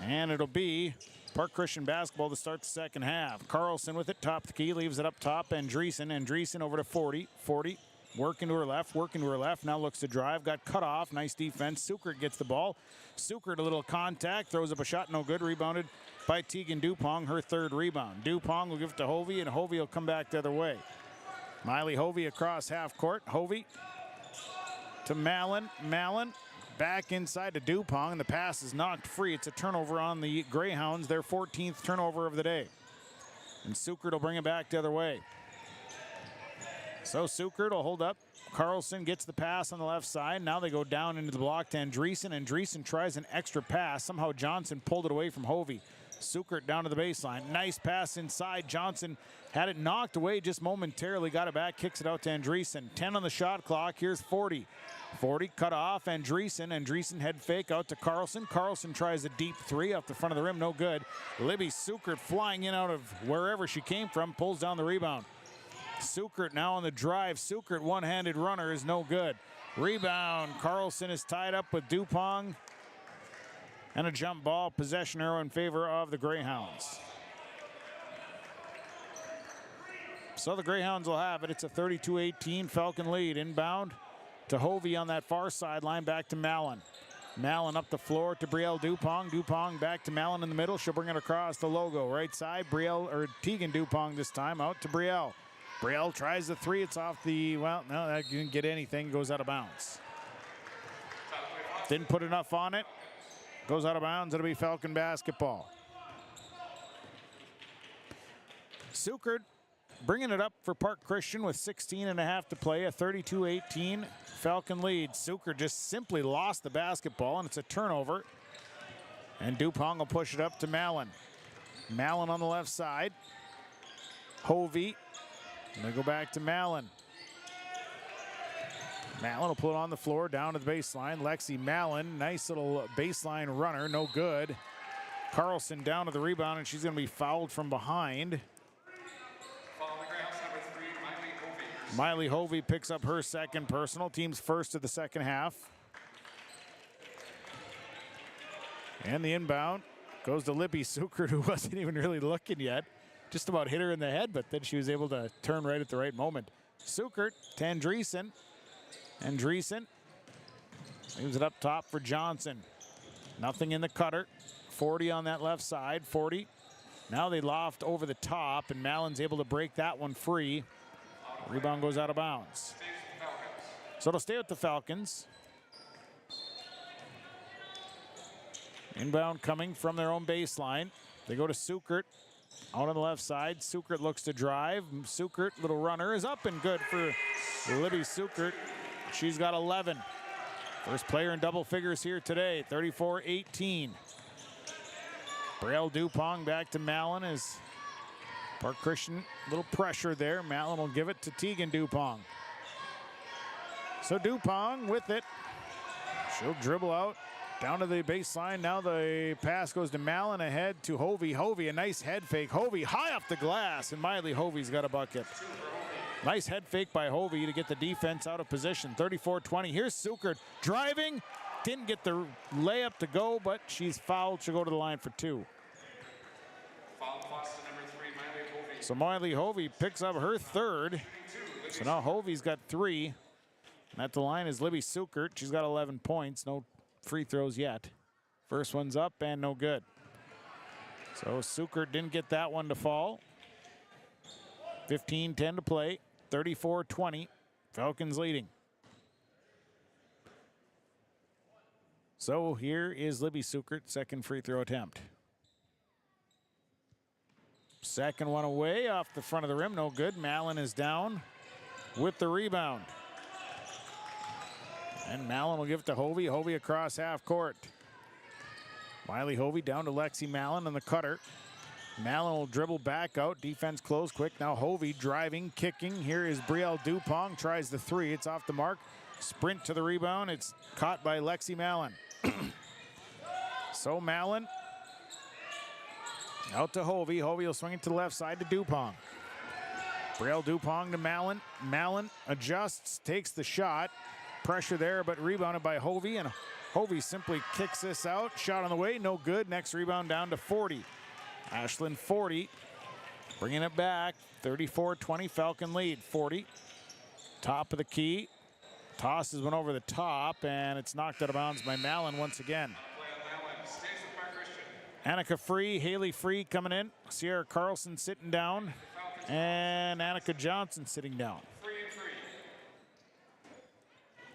And it'll be Park Christian basketball to start the second half. Carlson with it, top of the key, leaves it up top. Andreessen over to 40. Working to her left, now looks to drive, got cut off, nice defense. Sukert gets the ball. Sukert a little contact, throws up a shot, no good, rebounded by Tegan Dupong, her third rebound. Dupong will give it to Hovey, and Hovey will come back the other way. Miley Hovey across half court. Hovey to Mallon. Mallon back inside to Dupong, and the pass is knocked free. It's a turnover on the Greyhounds, their 14th turnover of the day. And Sukert will bring it back the other way. So Sukert will hold up. Carlson gets the pass on the left side. Now they go down into the block to Andreessen. Andreessen tries an extra pass. Somehow Johnson pulled it away from Hovey. Sukert down to the baseline. Nice pass inside. Johnson had it knocked away just momentarily. Got it back. Kicks it out to Andreessen. 10 on the shot clock. Here's 40. 40 cut off. Andreessen head fake out to Carlson. Carlson tries a deep three off the front of the rim. No good. Libby Sukert flying in out of wherever she came from. Pulls down the rebound. Sukert now on the drive. Sukert one-handed runner is no good. Rebound. Carlson is tied up with Dupong. And a jump ball. Possession arrow in favor of the Greyhounds. So the Greyhounds will have it. It's a 32-18 Falcon lead. Inbound to Hovey on that far sideline. Back to Mallon. Mallon up the floor to Brielle Dupong. Dupong back to Mallon in the middle. She'll bring it across the logo. Right side. Tegan Dupong this time out to Brielle. Brielle tries the three. It's off the, well, no, that didn't get anything. Goes out of bounds. Didn't put enough on it. Goes out of bounds. It'll be Falcon basketball. Sukert bringing it up for Park Christian with 16.5 to play. A 32-18 Falcon lead. Sukert just simply lost the basketball, and it's a turnover. And Dupong will push it up to Mallon. Mallon on the left side. Hovey. And they go back to Mallon. Mallon will put it on the floor, down to the baseline. Lexi Mallon, nice little baseline runner, no good. Carlson down to the rebound, and she's going to be fouled from behind. Miley Hovey picks up her second personal, team's first of the second half. And the inbound goes to Libby Sukert, who wasn't even really looking yet. Just about hit her in the head, but then she was able to turn right at the right moment. Sukert to Andreessen. Andreessen leaves it up top for Johnson. Nothing in the cutter. 40 on that left side, 40. Now they loft over the top, and Mallon's able to break that one free. Rebound goes out of bounds. So it'll stay with the Falcons. Inbound coming from their own baseline. They go to Sukert out on the left side. Sukert looks to drive. Sukert, little runner, is up and good for Libby Sukert. She's got 11. First player in double figures here today, 34-18. Braille Dupong back to Mallon as Park Christian, little pressure there. Mallon will give it to Tegan Dupong. So Dupong with it. She'll dribble out down to the baseline. Now the pass goes to Mallon, ahead to Hovey. Hovey, a nice head fake. Hovey high off the glass, and Miley Hovey's got a bucket. Nice head fake by Hovey to get the defense out of position. 34-20. Here's Sukert driving. Didn't get the layup to go, but she's fouled. She'll go to the line for two. So Miley Hovey picks up her third. So now Hovey's got 3. And at the line is Libby Sukert. She's got 11 points. No free throws yet. First one's up and no good. So Sukert didn't get that one to fall. 15-10 to play. 34-20. Falcons leading. So here is Libby Sukert, second free throw attempt. Second one away off the front of the rim, no good. Mallon is down with the rebound. And Mallon will give it to Hovey. Hovey across half court. Miley Hovey down to Lexi Mallon on the cutter. Mallon will dribble back out. Defense close quick. Now Hovey driving, kicking. Here is Brielle Dupong. Tries the three. It's off the mark. Sprint to the rebound. It's caught by Lexi Mallon. So Mallon out to Hovey. Hovey will swing it to the left side to Dupong. Brielle Dupong to Mallon. Mallon adjusts, takes the shot. Pressure there, but rebounded by Hovey, and Hovey simply kicks this out. Shot on the way, no good. Next rebound down to 40. Ashland 40, bringing it back. 34-20, Falcon lead. 40, top of the key. Tosses one over the top, and it's knocked out of bounds by Mallon once again. Annika Free, Haley Free coming in. Sierra Carlson sitting down, and Annika Johnson sitting down.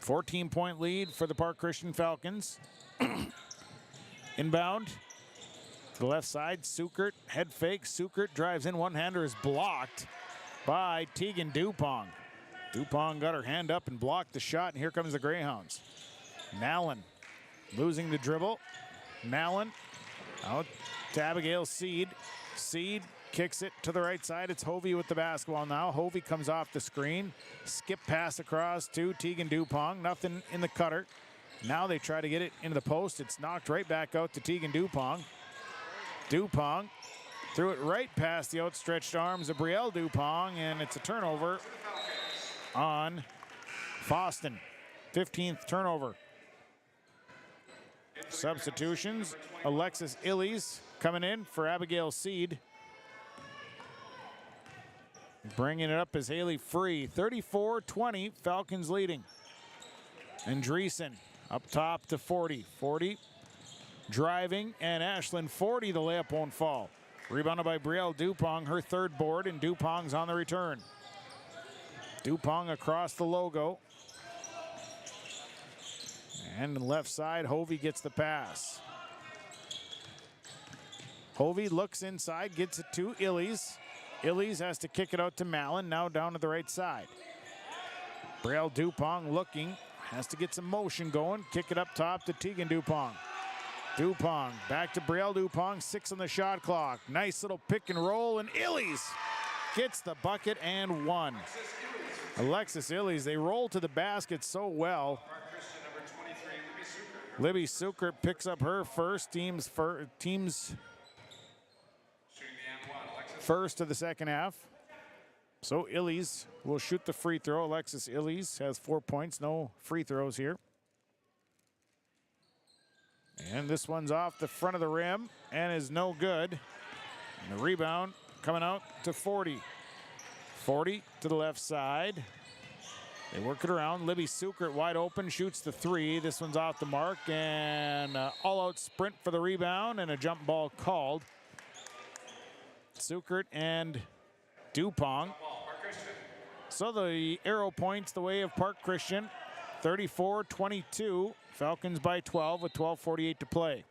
14-point lead for the Park Christian Falcons. Inbound to the left side. Sukert, head fake. Sukert drives in. One-hander is blocked by Tegan Dupong. Dupong got her hand up and blocked the shot, and here comes the Greyhounds. Mallon losing the dribble. Mallon out to Abigail Seed. Seed kicks it to the right side. It's Hovey with the basketball now. Hovey comes off the screen. Skip pass across to Tegan Dupong. Nothing in the cutter. Now they try to get it into the post. It's knocked right back out to Tegan Dupong. Dupong threw it right past the outstretched arms of Brielle Dupong, and it's a turnover on Fosston. 15th turnover. Substitutions. Alexis Illies coming in for Abigail Seed. Bringing it up is Haley Free. 34-20, Falcons leading. Andreessen up top to 40. 40 driving, and Ashland 40, the layup won't fall. Rebounded by Brielle Dupong, her third board, and Dupong's on the return. Dupong across the logo. And left side, Hovey gets the pass. Hovey looks inside, gets it to Illies. Illies has to kick it out to Mallon, now down to the right side. Brielle Dupong looking, has to get some motion going. Kick it up top to Tegan Dupong. Dupong back to Brielle Dupong, 6 on the shot clock. Nice little pick and roll, and Illies gets the bucket and 1. Alexis Illies, they roll to the basket so well. Libby Sukert picks up her first, team's first of the second half. So Illies will shoot the free throw. Alexis Illies has 4 points, no free throws here. And this one's off the front of the rim and is no good. And the rebound coming out to 40. 40 to the left side. They work it around. Libby Sukert wide open, shoots the three. This one's off the mark, and all-out sprint for the rebound, and a jump ball called. Sukert and Dupong. So the arrow points the way of Park Christian. 34-22. Falcons by 12 with 12:48 to play.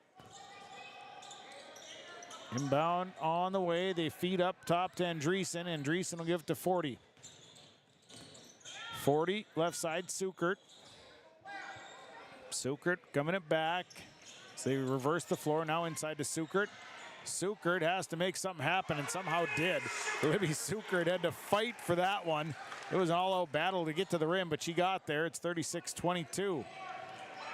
Inbound on the way. They feed up top to Andreessen. Andreessen will give it to 40. 40, left side, Sukert. Sukert coming it back. So they reverse the floor, now inside to Sukert. Sukert has to make something happen, and somehow did. Libby Sukert had to fight for that one. It was an all-out battle to get to the rim, but she got there. It's 36-22.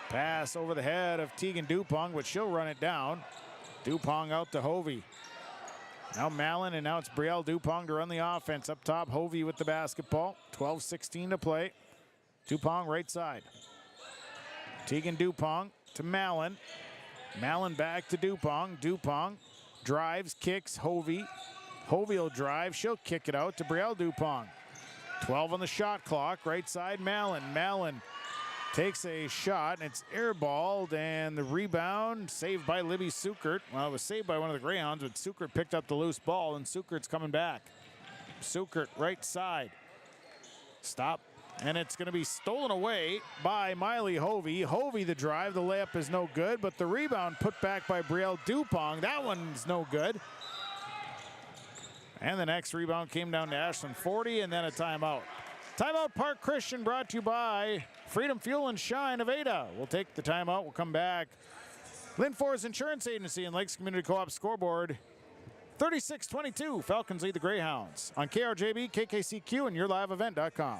Pass over the head of Tegan Dupong, but she'll run it down. Dupong out to Hovey. Now Mallon, and now it's Brielle Dupong to run the offense. Up top, Hovey with the basketball. 12:16 to play. Dupong right side. Tegan Dupong to Mallon. Mallon back to Dupong. Dupong drives, kicks, Hovey. Hovey will drive. She'll kick it out to Brielle Dupong. 12 on the shot clock. Right side, Mallon. Mallon takes a shot, and it's airballed, and the rebound saved by Libby Sukert. Well, it was saved by one of the Greyhounds, but Sukert picked up the loose ball, and Sukert's coming back. Sukert, right side. Stop, and it's going to be stolen away by Miley Hovey. Hovey the drive, the layup is no good, but the rebound put back by Brielle Dupong. That one's no good. And the next rebound came down to Ashlyn 40, and then a timeout. Timeout Park Christian brought to you by Freedom Fuel and Shine of Ada. We'll take the timeout. We'll come back. Lynn Forest Insurance Agency and Lakes Community Co-op scoreboard. 36-22. Falcons lead the Greyhounds on KRJB, KKCQ, and YourLiveEvent.com.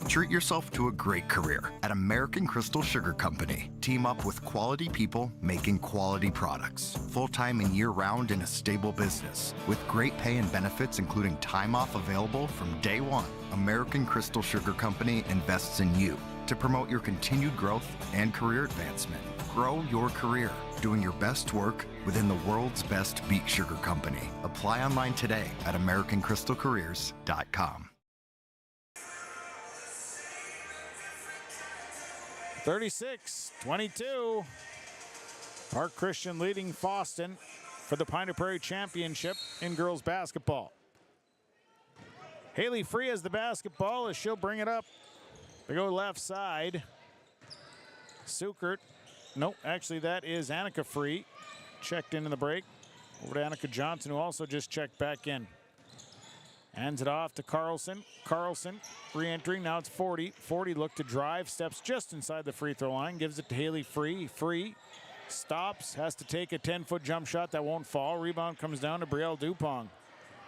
Treat yourself to a great career at American Crystal Sugar Company. Team up with quality people making quality products. Full-time and year-round in a stable business. With great pay and benefits including time off available from day one. American Crystal Sugar Company invests in you to promote your continued growth and career advancement. Grow your career doing your best work within the world's best beet sugar company. Apply online today at AmericanCrystalCareers.com. 36-22. Park Christian leading Fosston for the Pine Prairie Championship in girls basketball. Haley Free has the basketball as she'll bring it up. They go left side. Sukert. Nope, actually that is Annika Free. Checked in the break. Over to Annika Johnson, who also just checked back in. Hands it off to Carlson. Carlson re-entering. Now it's 40. 40 look to drive. Steps just inside the free throw line. Gives it to Haley Free. Free stops. Has to take a 10-foot jump shot that won't fall. Rebound comes down to Brielle Dupong.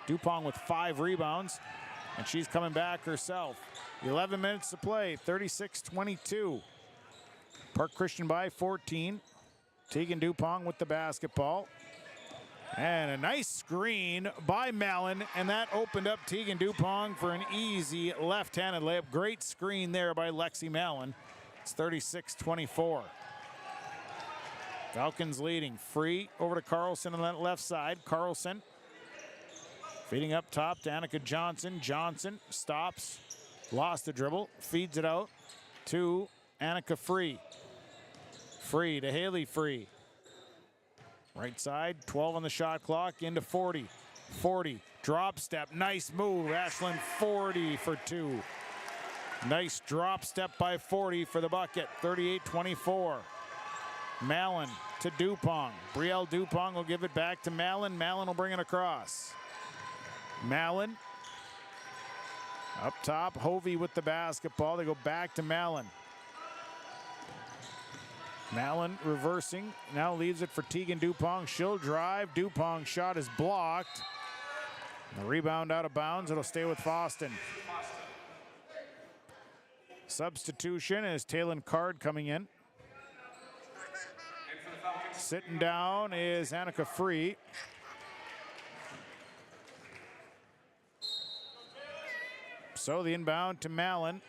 Dupong with 5 rebounds. And she's coming back herself. 11 minutes to play. 36-22. Park Christian by 14. Tegan Dupong with the basketball. And a nice screen by Mallon, and that opened up Tegan Dupong for an easy left-handed layup. Great screen there by Lexi Mallon. It's 36-24. Falcons leading. Free over to Carlson on that left side. Carlson feeding up top to Annika Johnson. Johnson stops, lost the dribble, feeds it out to Annika Free. Free to Haley Free. Right side, 12 on the shot clock, into 40. 40, drop step, nice move. Ashlyn 40 for 2. Nice drop step by 40 for the bucket, 38-24. Mallon to Dupong. Brielle Dupong will give it back to Mallon. Mallon will bring it across. Mallon up top, Hovey with the basketball. They go back to Mallon. Mallon reversing, now leaves it for Tegan Dupong. She'll drive. Dupong's shot is blocked. The rebound out of bounds. It'll stay with Fosston. Substitution is Talon Card coming in. Sitting down is Annika Free. So the inbound to Mallon.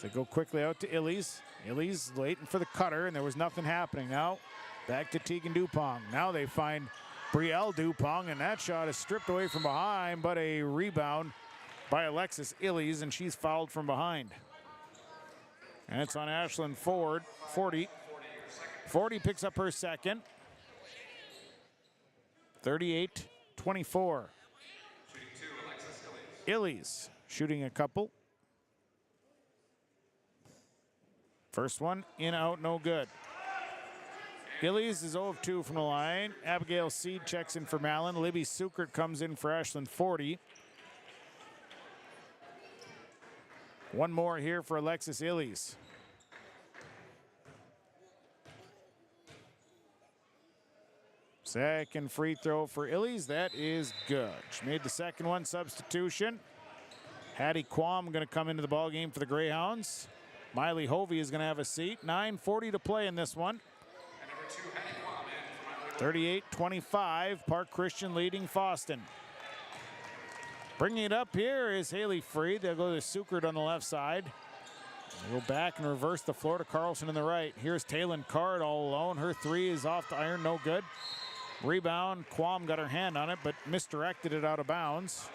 They go quickly out to Illies. Illies waiting for the cutter, and there was nothing happening. Now back to Tegan Dupong. Now they find Brielle Dupong, and that shot is stripped away from behind, but a rebound by Alexis Illies, and she's fouled from behind. And it's on Ashlyn Ford. 40 picks up her second. 38-24. Illies shooting a couple. First one in, out, no good. Illies is 0 of 2 from the line. Abigail Seed checks in for Mallon. Libby Sukert comes in for Ashlyn 40. One more here for Alexis Illies. Second free throw for Illies. That is good. She made the second one. Substitution. Hattie Quam going to come into the ball game for the Greyhounds. Miley Hovey is going to have a seat. 9:40 to play in this one. 38-25. Park Christian leading Fosston. Bringing it up here is Haley Free. They'll go to Sukert on the left side. They'll go back and reverse the floor to Carlson in the right. Here's Talon Card all alone. Her three is off the iron, no good. Rebound, Quam got her hand on it, but misdirected it out of bounds.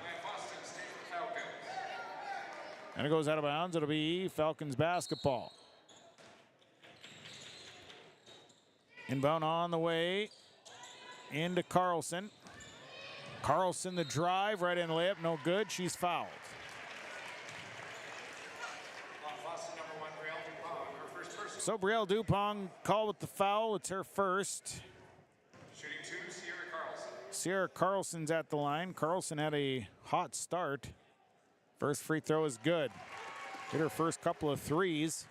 And it goes out of bounds. It'll be Falcons basketball. Inbound on the way into Carlson. Carlson the drive, right in the layup, no good. She's fouled. So Brielle Dupong called with the foul. It's her first. Shooting 2, Sierra Carlson. Sierra Carlson's at the line. Carlson had a hot start. First free throw is good. Hit her first couple of threes.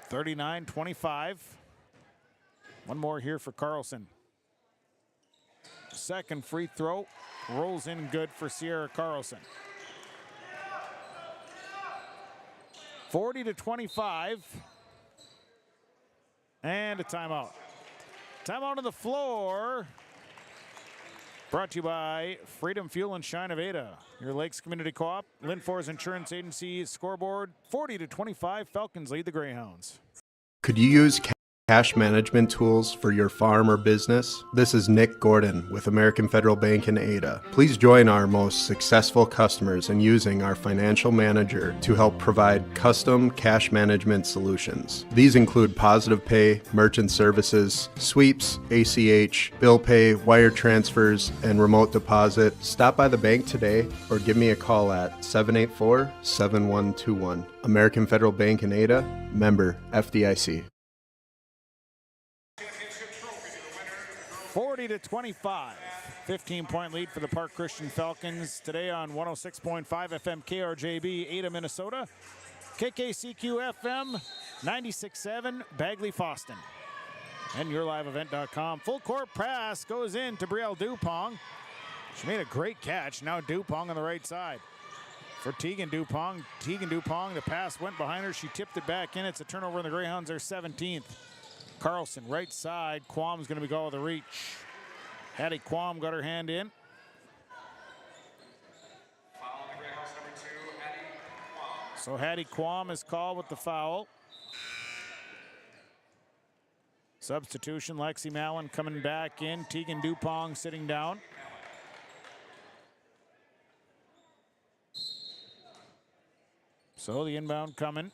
39-25. One more here for Carlson. Second free throw rolls in good for Sierra Carlson. 40-25. And a timeout. Timeout on the floor. Brought to you by Freedom Fuel and Shine of Ada. Your Lakes Community Co-op, Lynn Forest Insurance Agency scoreboard. 40-25. Falcons lead the Greyhounds. Could you use cash management tools for your farm or business? This is Nick Gordon with American Federal Bank in Ada. Please join our most successful customers in using our financial manager to help provide custom cash management solutions. These include Positive Pay, Merchant Services, Sweeps, ACH, Bill Pay, Wire Transfers, and Remote Deposit. Stop by the bank today or give me a call at 784-7121. American Federal Bank in Ada, member FDIC. 40-25. 15-point lead for the Park Christian Falcons today on 106.5 FM KRJB, Ada, Minnesota. KKCQ FM 96.7 Bagley, Fosston. And YourLiveEvent.com. Full court pass goes in to Brielle Dupong. She made a great catch. Now Dupong on the right side. For Tegan Dupong. Tegan Dupong, the pass went behind her. She tipped it back in. It's a turnover, and the Greyhounds are 17th. Carlson, right side. Quam's going to be called the reach. Hattie Quam got her hand in. So Hattie Quam is called with the foul. Substitution, Lexi Mallon coming back in. Tegan Dupong sitting down. So the inbound coming.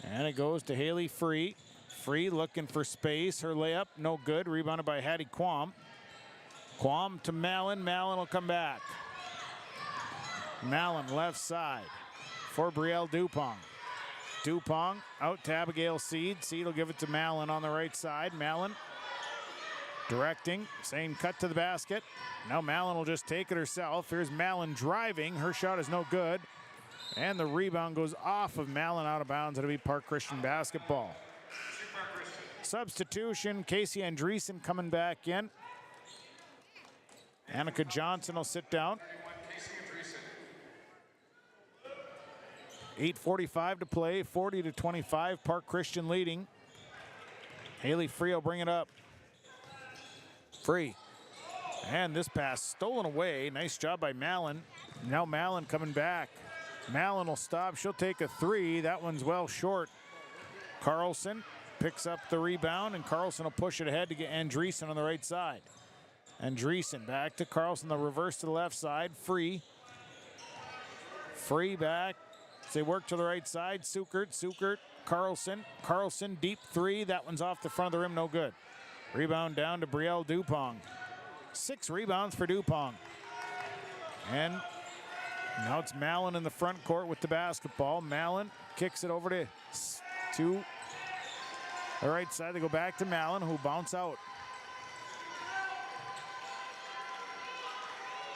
And it goes to Haley Free. Free looking for space. Her layup, no good. Rebounded by Hattie Quam. Quam to Mallon. Mallon will come back. Mallon left side for Brielle Dupong. Dupong out to Abigail Seed. Seed will give it to Mallon on the right side. Mallon directing, saying cut to the basket. Now Mallon will just take it herself. Here's Mallon driving. Her shot is no good. And the rebound goes off of Mallon out of bounds. It'll be Park Christian basketball. Substitution, Casey Andreessen coming back in. Annika Johnson will sit down. 8:45 to play, 40-25, Park Christian leading. Haley Free will bring it up. Free. And this pass stolen away. Nice job by Mallon. Now Mallon coming back. Mallon will stop. She'll take a three. That one's well short. Carlson picks up the rebound, and Carlson will push it ahead to get Andreessen on the right side. Andreessen back to Carlson, the reverse to the left side. Free. Free back. They work to the right side. Sukert, Carlson. Carlson, deep three. That one's off the front of the rim, no good. Rebound down to Brielle Dupong. 6 rebounds for Dupong. And now it's Mallon in the front court with the basketball. Mallon kicks it over to the right side. They go back to Mallon, who bounce out.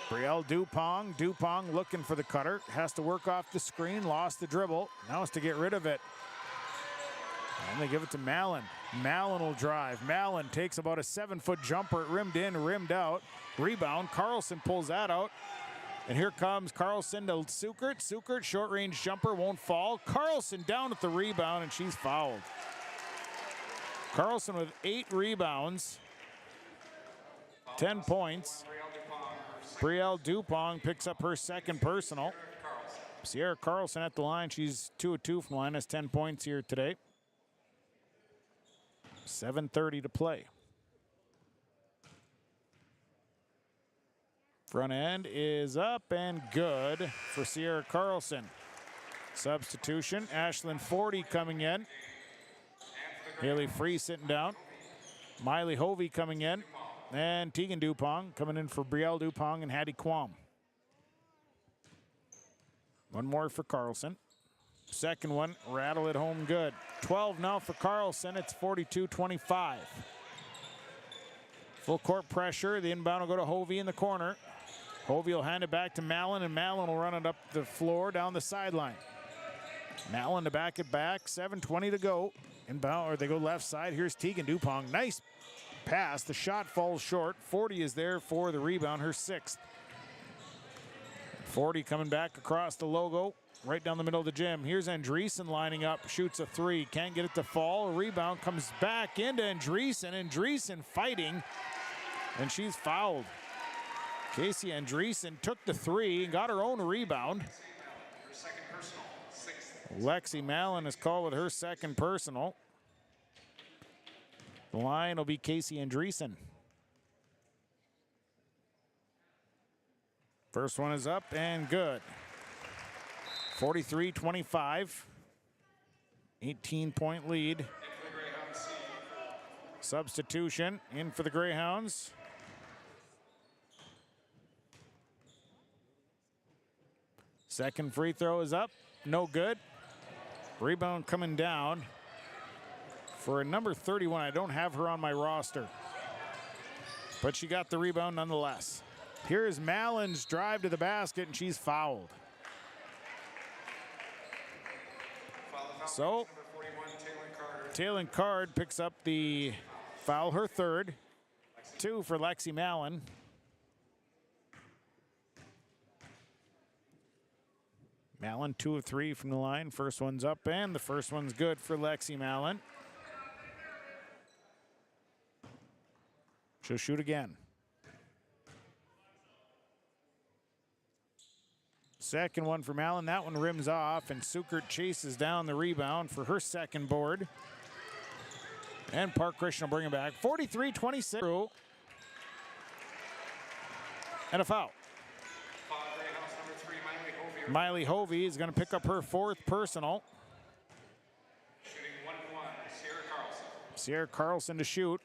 Brielle Dupong. Dupong looking for the cutter. Has to work off the screen. Lost the dribble. Now it's to get rid of it. And they give it to Mallon. Mallon will drive. Mallon takes about a 7-foot jumper. Rimmed in, rimmed out. Rebound. Carlson pulls that out. And here comes Carlson to Sukert. Sukert, short-range jumper, won't fall. Carlson down at the rebound, and she's fouled. Carlson with 8 rebounds. 10 points. Brielle Dupong picks up her second personal. Sierra Carlson at the line. She's 2 of 2 from the line. Has 10 points here today. 7:30 to play. Front end is up and good for Sierra Carlson. Substitution, Ashlyn Forty coming in. Haley Free sitting down. Miley Hovey coming in. And Tegan Dupong coming in for Brielle Dupong and Hattie Quam. One more for Carlson. Second one, rattle it home good. 12 now for Carlson. It's 42-25. Full court pressure. The inbound will go to Hovey in the corner. Hovey will hand it back to Mallon, and Mallon will run it up the floor down the sideline. Mallon to back it back. 7:20 to go. Inbound, or they go left side. Here's Tegan Dupong. Nice pass. The shot falls short. 40 is there for the rebound, her 6th. 40 coming back across the logo, right down the middle of the gym. Here's Andreessen lining up, shoots a 3. Can't get it to fall. A rebound comes back into Andreessen. Andreessen fighting, and she's fouled. Casey Andreessen took the 3 and got her own rebound. Lexi Mallon is called with her second personal. The line will be Casey Andreessen. First one is up and good. 43-25. 18-point lead. Substitution in for the Greyhounds. Second free throw is up. No good. Rebound coming down for a number 31. I don't have her on my roster, but she got the rebound nonetheless. Here is Mallon's drive to the basket, and she's fouled. So, Taylor Card picks up the foul, her 3rd. 2 for Lexi Mallon. Mallon 2 of 3 from the line. First one's up, and the first one's good for Lexi Mallon. She'll shoot again. Second one for Mallon. That one rims off, and Sukert chases down the rebound for her second board. And Park Christian will bring it back. 43-26. And a foul. Miley Hovey is going to pick up her 4th personal. Sierra Carlson to shoot.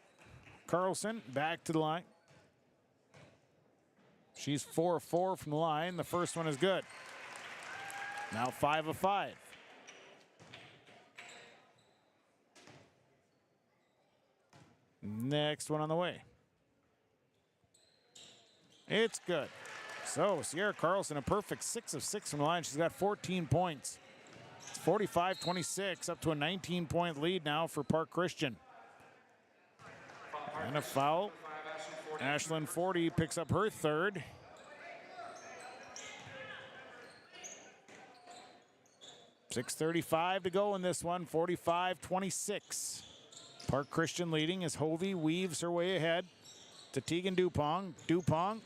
Carlson back to the line. She's 4 of 4 from the line. The first one is good. Now 5 of 5. Next one on the way. It's good. So Sierra Carlson, a perfect 6 of 6 from the line. She's got 14 points. It's 45-26, up to a 19-point lead now for Park Christian. And a foul Ashlyn 40 picks up her third. .635 to go in this one, 45-26. Park Christian leading as Hovey weaves her way ahead to Tegan Dupong. Dupong,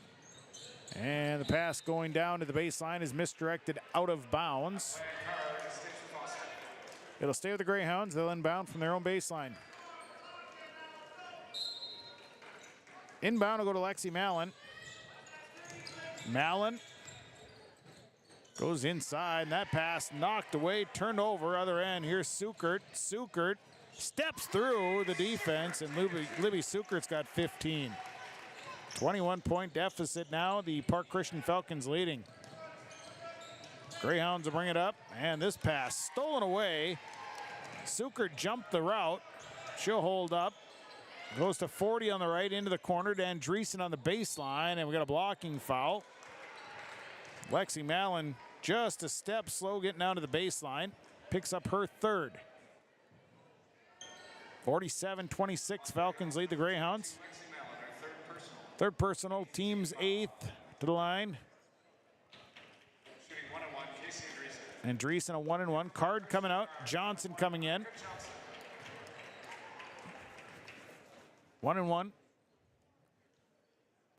and the pass going down to the baseline is misdirected out of bounds. It'll stay with the Greyhounds. They'll inbound from their own baseline. Inbound will go to Lexi Mallon. Mallon goes inside, and that pass knocked away, turned over, other end. Here's Sukert. Sukert steps through the defense, and Libby Sukert's got 15. 21-point deficit now. The Park Christian Falcons leading. Greyhounds will bring it up, and this pass stolen away. Sukert jumped the route. She'll hold up. Goes to 40 on the right, into the corner to Andreessen on the baseline, and we got a blocking foul. Lexi Mallon just a step slow getting down to the baseline. Picks up her third. 47-26, Falcons lead the Greyhounds. Third personal, team's 8th to the line. Andreessen a 1-and-1. Card coming out, Johnson coming in. 1-and-1.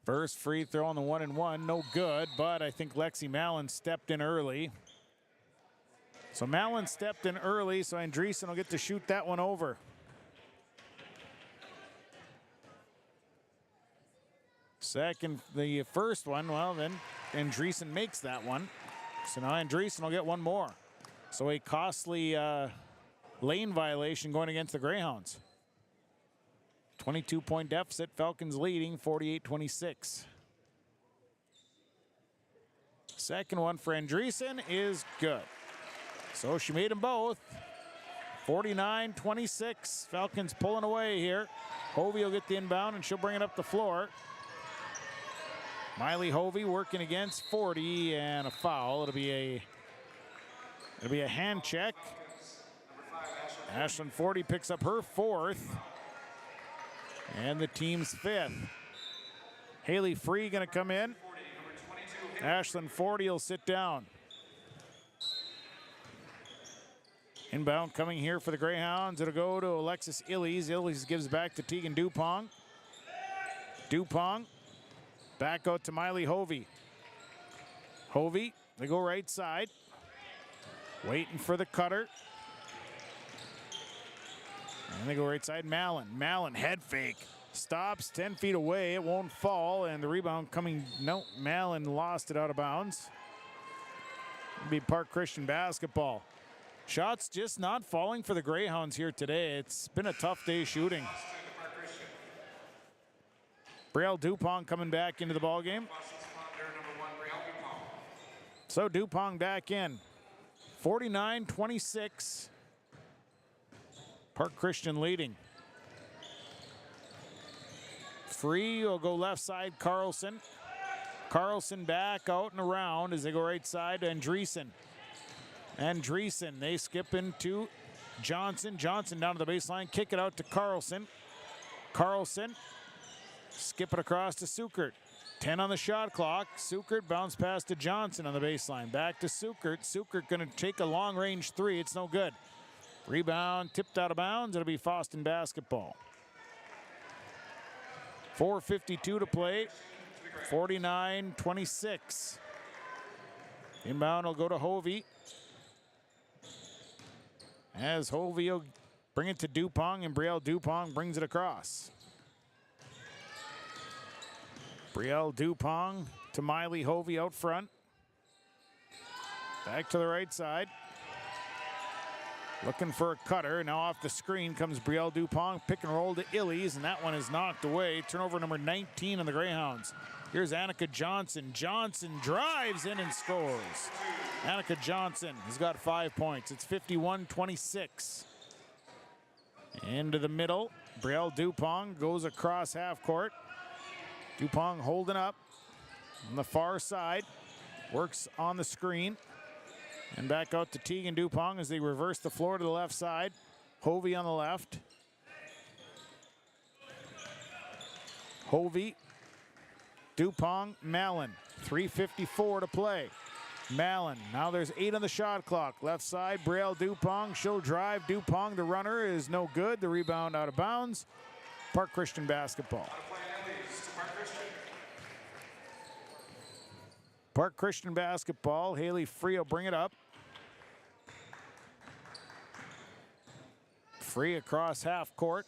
First free throw on the 1-and-1, no good, but I think Lexi Mallon stepped in early. So Mallon stepped in early, so Andreessen will get to shoot that one over. The first one, well then Andreessen makes that one. So now Andreessen will get one more. So a costly lane violation going against the Greyhounds. 22-point deficit, Falcons leading 48-26. Second one for Andreessen is good. So she made them both. 49-26, Falcons pulling away here. Hovey will get the inbound and she'll bring it up the floor. Miley Hovey working against 40 and a foul. It'll be a hand check. Ashlyn 40 picks up her fourth. And the team's fifth. Haley Free gonna come in. Ashlyn 40 will sit down. Inbound coming here for the Greyhounds. It'll go to Alexis Illies. Illies gives back to Tegan Dupong. Dupong back out to Miley Hovey. Hovey, they go right side. Waiting for the cutter. And they go right side, Mallon. Mallon, head fake. Stops 10 feet away, it won't fall, and the rebound coming, no, Mallon lost it out of bounds. It'll be Park Christian basketball. Shots just not falling for the Greyhounds here today. It's been a tough day shooting. Brielle Dupong coming back into the ballgame. So Dupong back in. 49-26. Park Christian leading. Free will go left side, Carlson. Carlson back out and around as they go right side to Andreessen. Andreessen, they skip into Johnson. Johnson down to the baseline, kick it out to Carlson. Carlson, skip it across to Sukert. 10 on the shot clock. Sukert bounce pass to Johnson on the baseline. Back to Sukert. Sukert gonna take a long range three, it's no good. Rebound tipped out of bounds. It'll be Fosston basketball. 4:52 to play. 49-26. Inbound will go to Hovey. As Hovey will bring it to Dupong, and Brielle Dupong brings it across. Brielle Dupong to Miley Hovey out front. Back to the right side. Looking for a cutter. Now off the screen comes Brielle Dupong. Pick and roll to Illies, and that one is knocked away. Turnover number 19 on the Greyhounds. Here's Annika Johnson. Johnson drives in and scores. Annika Johnson has got 5 points. It's 51-26. Into the middle. Brielle Dupong goes across half court. Dupong holding up on the far side. Works on the screen. And back out to Tegan Dupong as they reverse the floor to the left side. Hovey on the left. Hovey Dupong, Mallon. 3:54 to play. Mallon, now there's 8 on the shot clock. Left side, Brielle Dupong. She'll drive. Dupong, the runner, is no good. The rebound out of bounds. Park Christian basketball. Park Christian basketball. Haley Free will bring it up. Free across half court.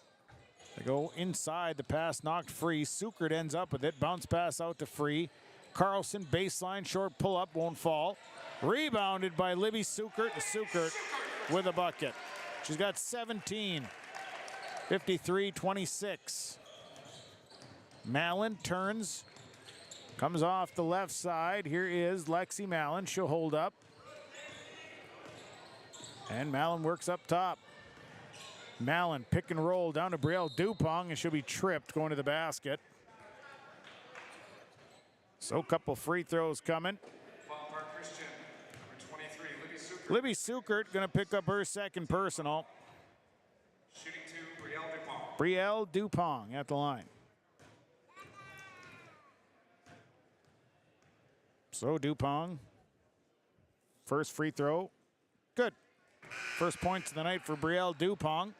They go inside. The pass knocked free. Sukert ends up with it. Bounce pass out to Free. Carlson, baseline, short pull-up, won't fall. Rebounded by Libby Sukert. Sukert with a bucket. She's got 17. 53-26. Mallon turns. Comes off the left side. Here is Lexi Mallon. She'll hold up. And Mallon works up top. Mallon, pick and roll down to Brielle Dupong, and she'll be tripped going to the basket. So a couple free throws coming. Libby Sukert going to pick up her second personal. Shooting two, Brielle Dupong. Brielle Dupong at the line. So Dupong, first free throw, good. First points of the night for Brielle Dupong.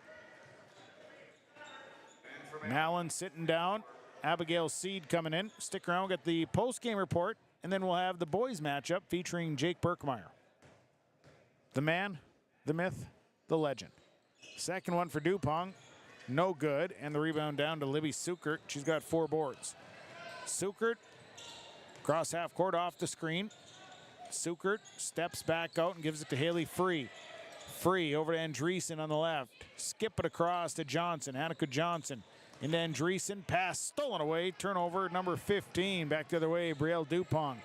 Mallon sitting down. Abigail Seed coming in. Stick around, get the post-game report, and then we'll have the boys matchup featuring Jake Berkmeyer. The man, the myth, the legend. Second one for Dupong, no good, and the rebound down to Libby Sukert. She's got 4 boards. Sukert, cross half court off the screen. Sukert steps back out and gives it to Haley Free. Free over to Andreessen on the left. Skip it across to Johnson, Annika Johnson. Into Andreessen, pass stolen away, turnover number 15. Back the other way, Brielle Dupong.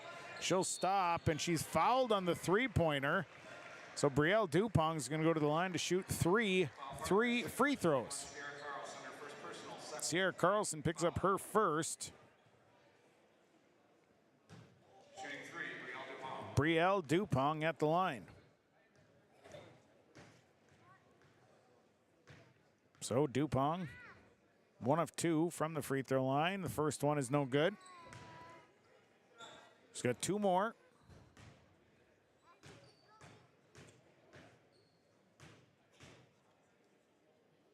She'll stop, and she's fouled on the three-pointer. So Brielle Dupong is going to go to the line to shoot three free throws. Sierra Carlson picks up her first. Shooting three, Brielle Dupong at the line. So Dupong, 1 of 2 from the free throw line. The first one is no good. She's got 2 more.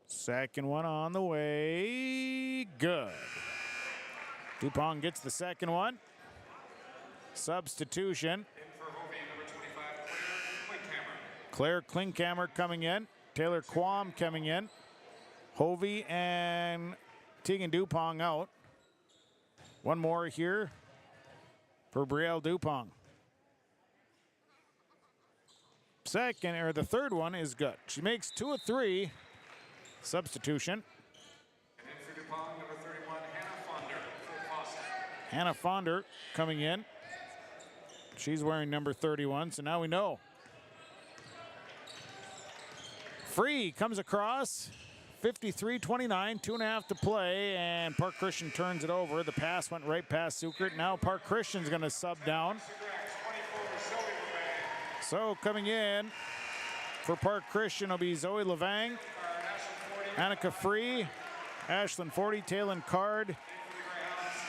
Second one on the way. Good. Dupong gets the second one. Substitution. Claire Klinkhammer coming in. Taylor Quam coming in. Hovey and Tegan Dupong out. One more here for Brielle Dupong. The third one is good. She makes 2 of 3. Substitution. And then for Dupong, number 31, Hannah Fonder for Fosston. Hannah Fonder coming in. She's wearing number 31, so now we know. Free comes across. 53-29, 2.5 to play, and Park Christian turns it over. The pass went right past Sukert. Now Park Christian's going to sub down. So coming in for Park Christian will be Zoe Levang, Annika Free, Ashlyn Forty, Taylin Card,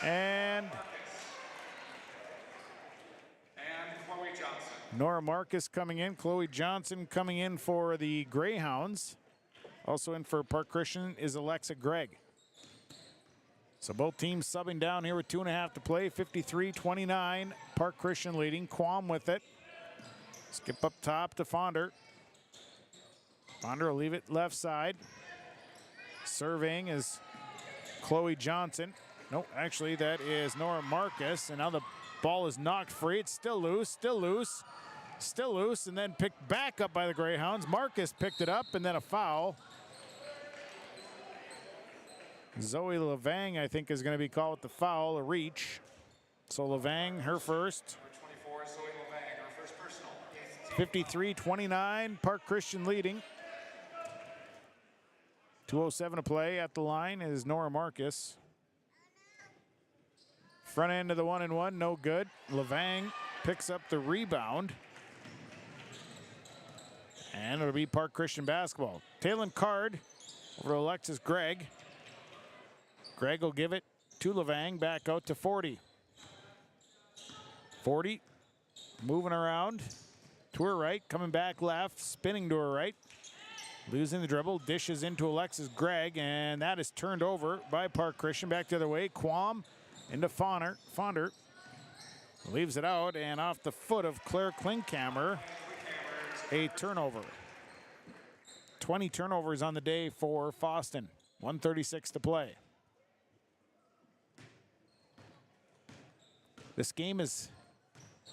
and Chloe Johnson. Nora Marcus coming in. Chloe Johnson coming in for the Greyhounds. Also in for Park Christian is Alexa Gregg. So both teams subbing down here with 2.5 to play. 53-29. Park Christian leading. Quam with it. Skip up top to Fonder. Fonder will leave it left side. Serving is Chloe Johnson. No, actually that is Nora Marcus. And now the ball is knocked free. It's still loose, still loose, still loose, and then picked back up by the Greyhounds. Marcus picked it up, and then a foul. Zoe Levang, I think, is going to be called with the foul, a reach. So Levang, her first. Number 24, Zoe Levang, her first personal. 53-29, Park Christian leading. 2:07 to play. At the line is Nora Marcus. Front end of the 1-and-1, no good. Levang picks up the rebound. And it'll be Park Christian basketball. Taylin Card over to Alexis Gregg. Gregg will give it to Levang, back out to 40. 40 moving around to her right, coming back left, spinning to her right. Losing the dribble, dishes into Alexis Gregg, and that is turned over by Park Christian. Back the other way, Quam into Fonder. Leaves it out, and off the foot of Claire Klinkhammer, a turnover. 20 turnovers on the day for Fosston. 1:36 to play. This game has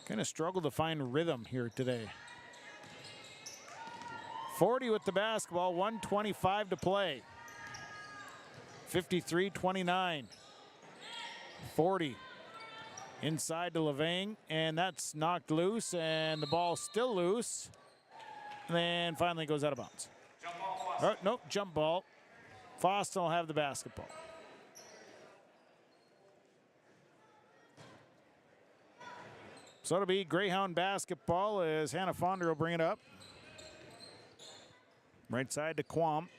kind of struggled to find rhythm here today. 40 with the basketball, 1:25 to play. 53-29. 40 inside to Levang, and that's knocked loose, and the ball still loose. And then finally goes out of bounds. Jump ball, Fosston. Oh, nope, jump ball. Fosston will have the basketball. So it'll be Greyhound basketball as Hannah Fonder will bring it up. Right side to Quam.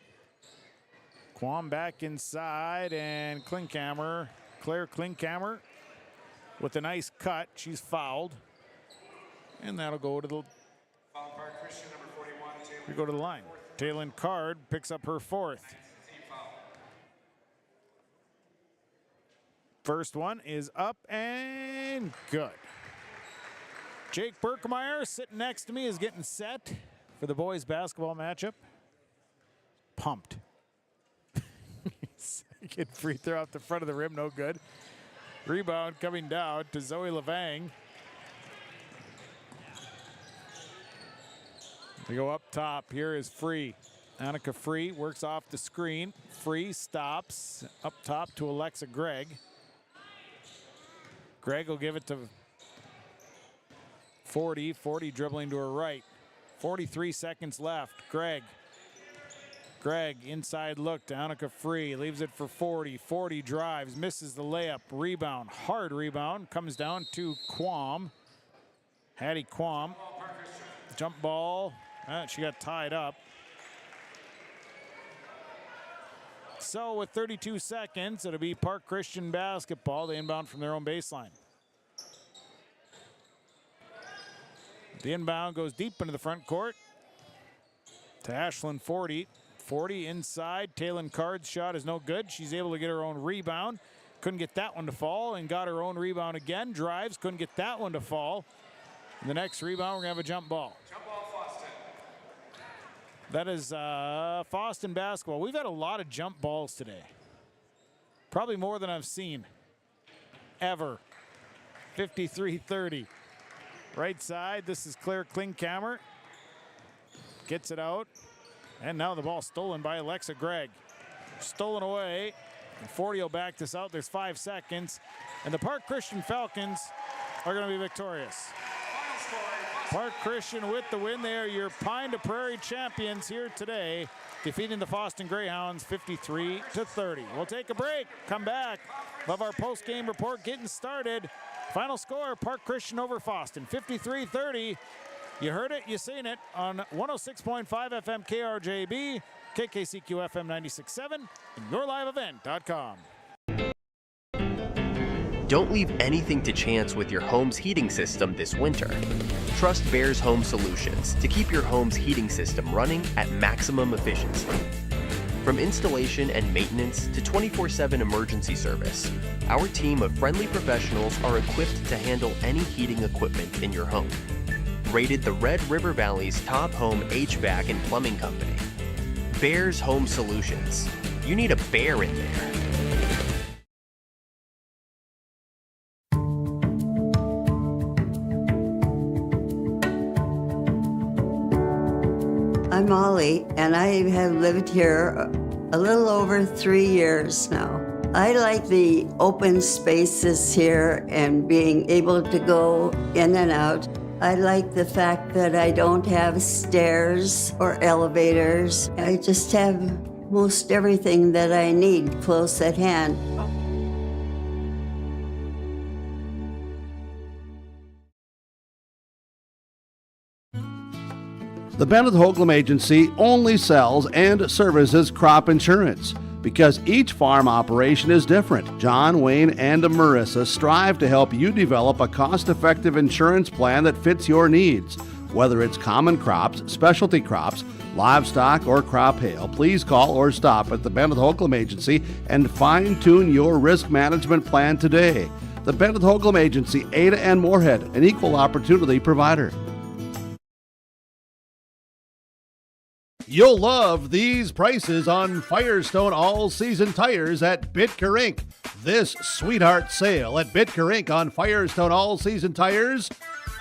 Quam back inside, and Klinkhammer, Claire Klinkhammer with a nice cut. She's fouled. And that'll go to the Foul Park Christian, number 41. we go to the line. Taylin Card picks up her fourth. First one is up and good. Jake Berkemeyer sitting next to me is getting set for the boys basketball matchup. Pumped. Second free throw off the front of the rim, no good. Rebound coming down to Zoe Levang. They go up top. Here is Free. Annika Free works off the screen. Free stops up top to Alexa Gregg. Gregg will give it to 40. 40 dribbling to her right. 43 seconds left. Gregg inside look to Annika Free. Leaves it for 40. 40 drives. Misses the layup. Rebound. Hard rebound. Comes down to Quam. Hattie Quam. Jump ball. She got tied up. So with 32 seconds, it'll be Park Christian basketball. They inbound from their own baseline. The inbound goes deep into the front court to Ashlyn 40. 40 inside. Taylin Card's shot is no good. She's able to get her own rebound. Couldn't get that one to fall, and got her own rebound again. Drives, couldn't get that one to fall. And the next rebound, we're going to have a jump ball. Jump ball, Fosston. That is Fosston basketball. We've had a lot of jump balls today. Probably more than I've seen ever. 53-30. Right side, this is Claire Klinkhammer. Gets it out. And now the ball stolen by Alexa Gregg. Stolen away. And 40 will back this out. There's 5 seconds. And the Park Christian Falcons are going to be victorious. Park Christian with the win. They are your Pine to Prairie champions here today, defeating the Fosston Greyhounds 53-30. We'll take a break. Come back. Love our post-game report getting started. Final score, Park Christian over Fosston, 53-30. You heard it, you seen it on 106.5 FM KRJB, KKCQ FM 96.7, and yourliveevent.com. Don't leave anything to chance with your home's heating system this winter. Trust Bears Home Solutions to keep your home's heating system running at maximum efficiency. From installation and maintenance to 24/7 emergency service, our team of friendly professionals are equipped to handle any heating equipment in your home. Rated the Red River Valley's top home HVAC and plumbing company. Bears Home Solutions. You need a bear in there. I'm Molly, and I have lived here a little over 3 years now. I like the open spaces here and being able to go in and out. I like the fact that I don't have stairs or elevators. I just have most everything that I need close at hand. The Bennett Hoagland Agency only sells and services crop insurance. Because each farm operation is different. John, Wayne, and Marissa strive to help you develop a cost-effective insurance plan that fits your needs. Whether it's common crops, specialty crops, livestock, or crop hail, please call or stop at the Bennett Holcomb Agency and fine-tune your risk management plan today. The Bennett Holcomb Agency, Ada and Moorhead, an equal opportunity provider. You'll love these prices on Firestone all-season tires at Bitker Inc. This sweetheart sale at Bitker Inc. on Firestone all-season tires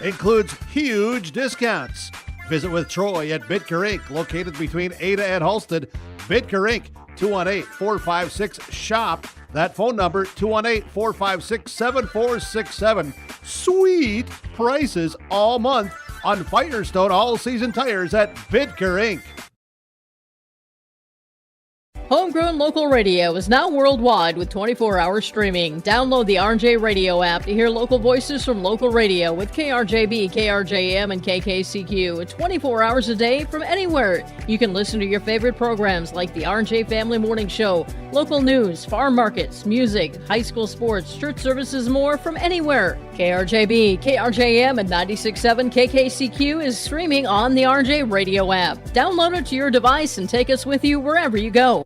includes huge discounts. Visit with Troy at Bitker Inc., located between Ada and Halsted. Bitker Inc., 218-456-SHOP. That phone number, 218-456-7467. Sweet prices all month on Firestone all-season tires at Bitker Inc. Homegrown local radio is now worldwide with 24-hour streaming. Download the RJ Radio app to hear local voices from local radio with KRJB, KRJM, and KKCQ 24 hours a day from anywhere. You can listen to your favorite programs like the RJ Family Morning Show, local news, farm markets, music, high school sports, church services, more from anywhere. KRJB, KRJM, and 96.7 KKCQ is streaming on the RJ Radio app. Download it to your device and take us with you wherever you go.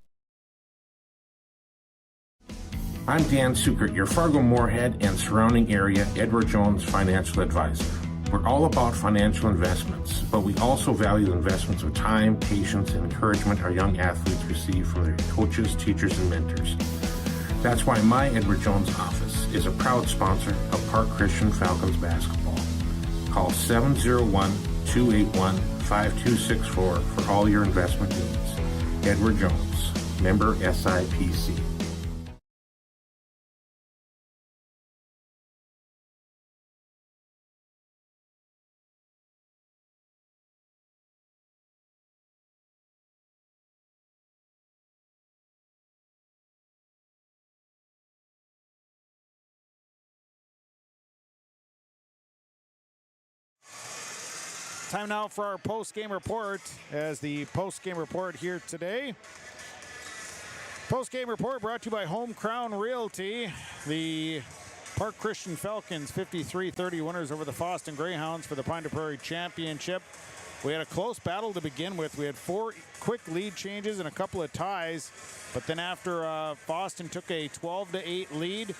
I'm Dan Sukert, your Fargo-Moorhead and surrounding area Edward Jones financial advisor. We're all about financial investments, but we also value investments of time, patience, and encouragement our young athletes receive from their coaches, teachers, and mentors. That's why my Edward Jones office is a proud sponsor of Park Christian Falcons basketball. Call 701-281-5264 for all your investment needs. Edward Jones, member SIPC. Time now for our post-game report, as the post-game report here today. Post-game report brought to you by Home Crown Realty. The Park Christian Falcons 53-30 winners over the Fosston Greyhounds for the Pine to Prairie Championship. We had a close battle to begin with. We had 4 quick lead changes and a couple of ties, but then after Fosston took a 12-8 lead,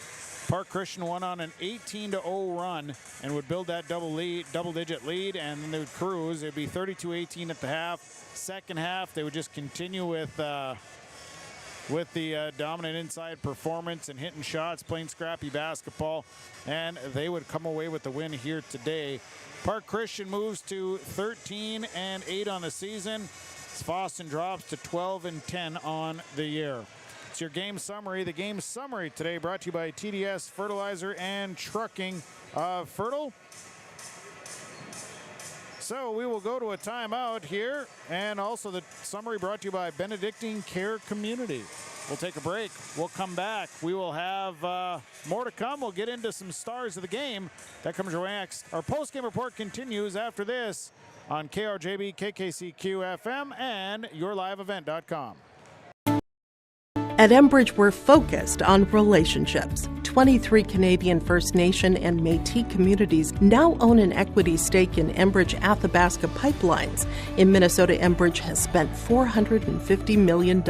Park Christian won on an 18-0 run and would build that double-digit lead, and then they would cruise. It'd be 32-18 at the half. Second half, they would just continue with the dominant inside performance and hitting shots, playing scrappy basketball, and they would come away with the win here today. Park Christian moves to 13-8 on the season. Fosston drops to 12-10 on the year. It's your game summary. The game summary today brought to you by TDS Fertilizer and Trucking of Fertile. So we will go to a timeout here, and also the summary brought to you by Benedictine Care Community. We'll take a break. We'll come back. We will have more to come. We'll get into some stars of the game. That comes your way next. Our post-game report continues after this on KRJB, KKCQ FM, and yourliveevent.com. At Enbridge, we're focused on relationships. 23 Canadian First Nation and Métis communities now own an equity stake in Enbridge Athabasca Pipelines. In Minnesota, Enbridge has spent $450 million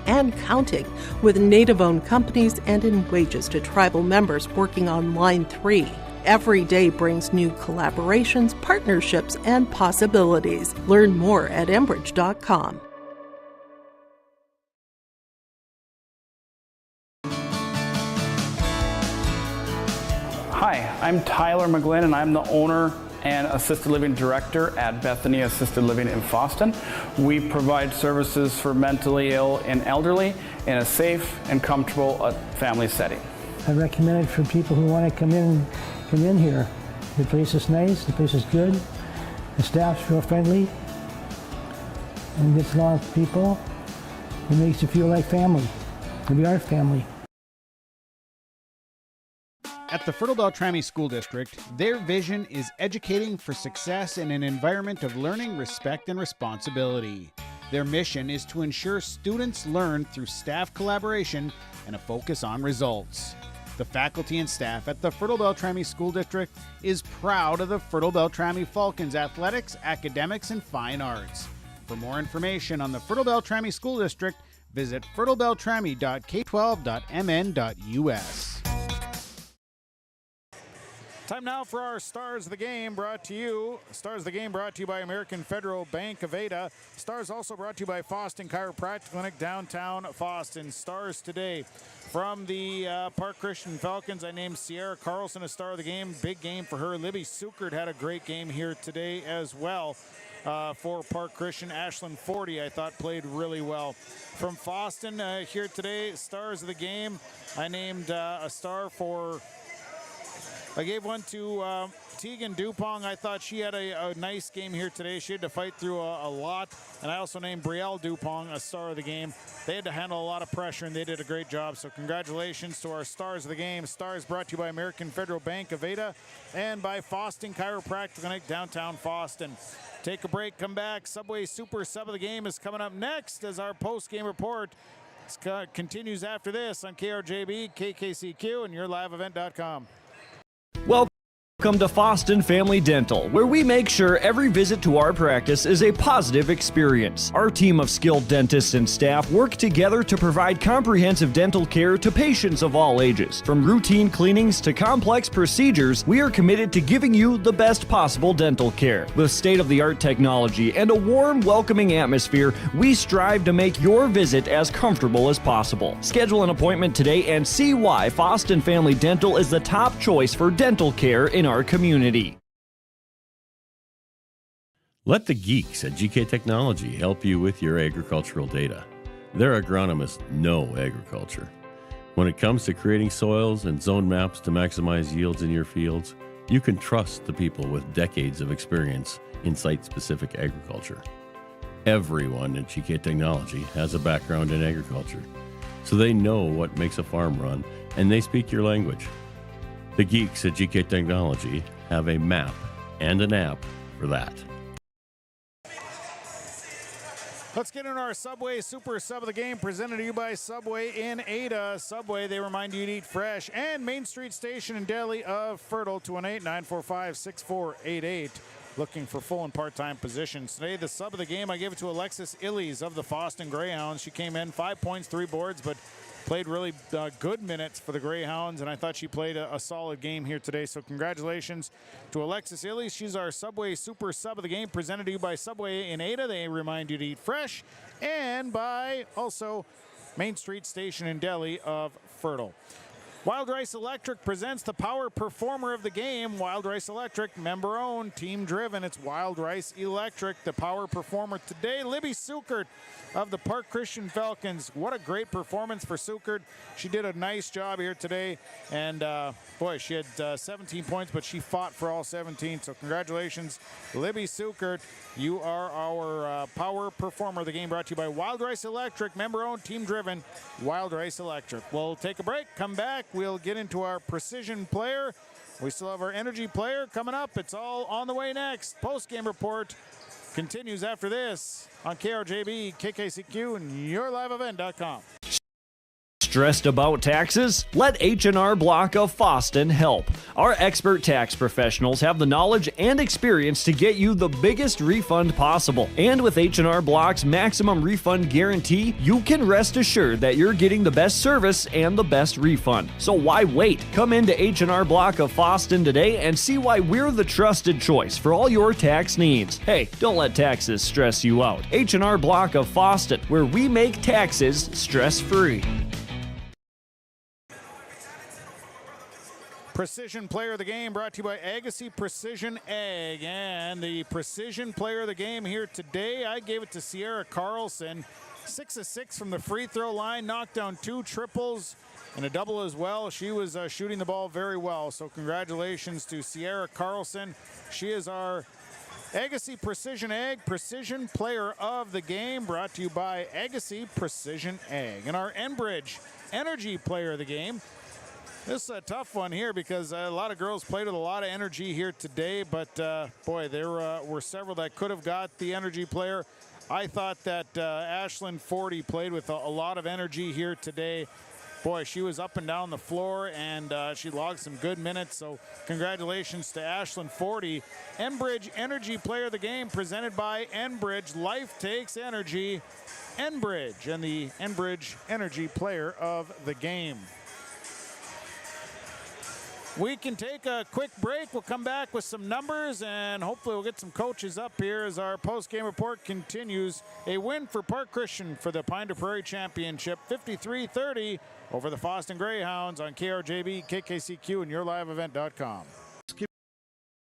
and counting with Native-owned companies and in wages to tribal members working on Line 3. Every day brings new collaborations, partnerships, and possibilities. Learn more at Enbridge.com. Hi, I'm Tyler McGlynn, and I'm the owner and Assisted Living Director at Bethany Assisted Living in Fosston. We provide services for mentally ill and elderly in a safe and comfortable family setting. I recommend it for people who want to come in here. The place is nice, the place is good, the staff's real friendly, and gets along with people. It makes you feel like family. We are family. At the Fertile Beltrami School District, their vision is educating for success in an environment of learning, respect, and responsibility. Their mission is to ensure students learn through staff collaboration and a focus on results. The faculty and staff at the Fertile Beltrami School District is proud of the Fertile Beltrami Falcons athletics, academics, and fine arts. For more information on the Fertile Beltrami School District, visit fertilebeltrami.k12.mn.us. Time now for our Stars of the Game brought to you. Stars of the Game brought to you by American Federal Bank of Ada. Stars also brought to you by Fosston Chiropractic Clinic, downtown Fosston. Stars today from the Park Christian Falcons. I named Sierra Carlson a Star of the Game. Big game for her. Libby Sukert had a great game here today as well. For Park Christian, Ashlyn Forty, I thought, played really well. From Fosston here today, Stars of the Game, I named a star for... I gave one to Tegan Dupong. I thought she had a nice game here today. She had to fight through a lot. And I also named Brielle Dupong a star of the game. They had to handle a lot of pressure, and they did a great job. So congratulations to our Stars of the Game. Stars brought to you by American Federal Bank of Ada and by Fosston Chiropractic Clinic, downtown Fosston. Take a break, come back. Subway Super Sub of the Game is coming up next as our post-game report continues after this on KRJB, KKCQ, and YourLiveEvent.com. Welcome to Fosston Family Dental, where we make sure every visit to our practice is a positive experience. Our team of skilled dentists and staff work together to provide comprehensive dental care to patients of all ages. From routine cleanings to complex procedures, we are committed to giving you the best possible dental care. With state-of-the-art technology and a warm, welcoming atmosphere, we strive to make your visit as comfortable as possible. Schedule an appointment today and see why Fosston Family Dental is the top choice for dental care in our community. Let the geeks at GK Technology help you with your agricultural data. Their agronomists know agriculture. When it comes to creating soils and zone maps to maximize yields in your fields, you can trust the people with decades of experience in site-specific agriculture. Everyone at GK Technology has a background in agriculture, so they know what makes a farm run, and they speak your language. The geeks at GK Technology have a map and an app for that. Let's get into our Subway Super Sub of the Game, presented to you by Subway in Ada. Subway, they remind you to eat fresh. And Main Street Station and Deli of Fertile, 218-945-6488. Looking for full and part-time positions. Today, the sub of the game, I gave it to Alexis Illies of the Fosston Greyhounds. She came in 5 points, 3 boards, but played really good minutes for the Greyhounds, and I thought she played a solid game here today. So congratulations to Alexis Illies. She's our Subway Super Sub of the Game, presented to you by Subway in Ada. They remind you to eat fresh, and by also Main Street Station and Deli of Fertile. Wild Rice Electric presents the Power Performer of the Game. Wild Rice Electric, member-owned, team-driven. It's Wild Rice Electric, the Power Performer today. Libby Sukert of the Park Christian Falcons. What a great performance for Sukert. She did a nice job here today. And, boy, she had 17 points, but she fought for all 17. So congratulations, Libby Sukert. You are our Power Performer of the Game, brought to you by Wild Rice Electric, member-owned, team-driven, Wild Rice Electric. We'll take a break, come back. We'll get into our Precision Player. We still have our Energy Player coming up. It's all on the way next. Post-game report continues after this on KRJB, KKCQ, and YourLiveEvent.com. Stressed about taxes? Let H&R Block of Fosston help. Our expert tax professionals have the knowledge and experience to get you the biggest refund possible. And with H&R Block's maximum refund guarantee, you can rest assured that you're getting the best service and the best refund. So why wait? Come into H&R Block of Fosston today and see why we're the trusted choice for all your tax needs. Hey, don't let taxes stress you out. H&R Block of Fosston, where we make taxes stress-free. Precision Player of the Game brought to you by Agassiz Precision Ag. And the Precision Player of the Game here today, I gave it to Sierra Carlson. 6 of 6 from the free throw line, knocked down 2 triples and a double as well. She was shooting the ball very well. So congratulations to Sierra Carlson. She is our Agassiz Precision Ag Precision Player of the Game, brought to you by Agassiz Precision Ag. And our Enbridge Energy Player of the Game. This is a tough one here because a lot of girls played with a lot of energy here today, but boy, there were several that could have got the energy player. I thought that Ashlyn Forty played with a lot of energy here today. Boy, she was up and down the floor, and she logged some good minutes. So congratulations to Ashlyn Forty. Enbridge Energy Player of the Game, presented by Enbridge. Life takes energy. Enbridge, and the Enbridge Energy Player of the Game. We can take a quick break. We'll come back with some numbers, and hopefully we'll get some coaches up here as our post-game report continues. A win for Park Christian for the Pine to Prairie Championship, 53-30 over the Fosston Greyhounds on KRJB, KKCQ, and YourLiveEvent.com.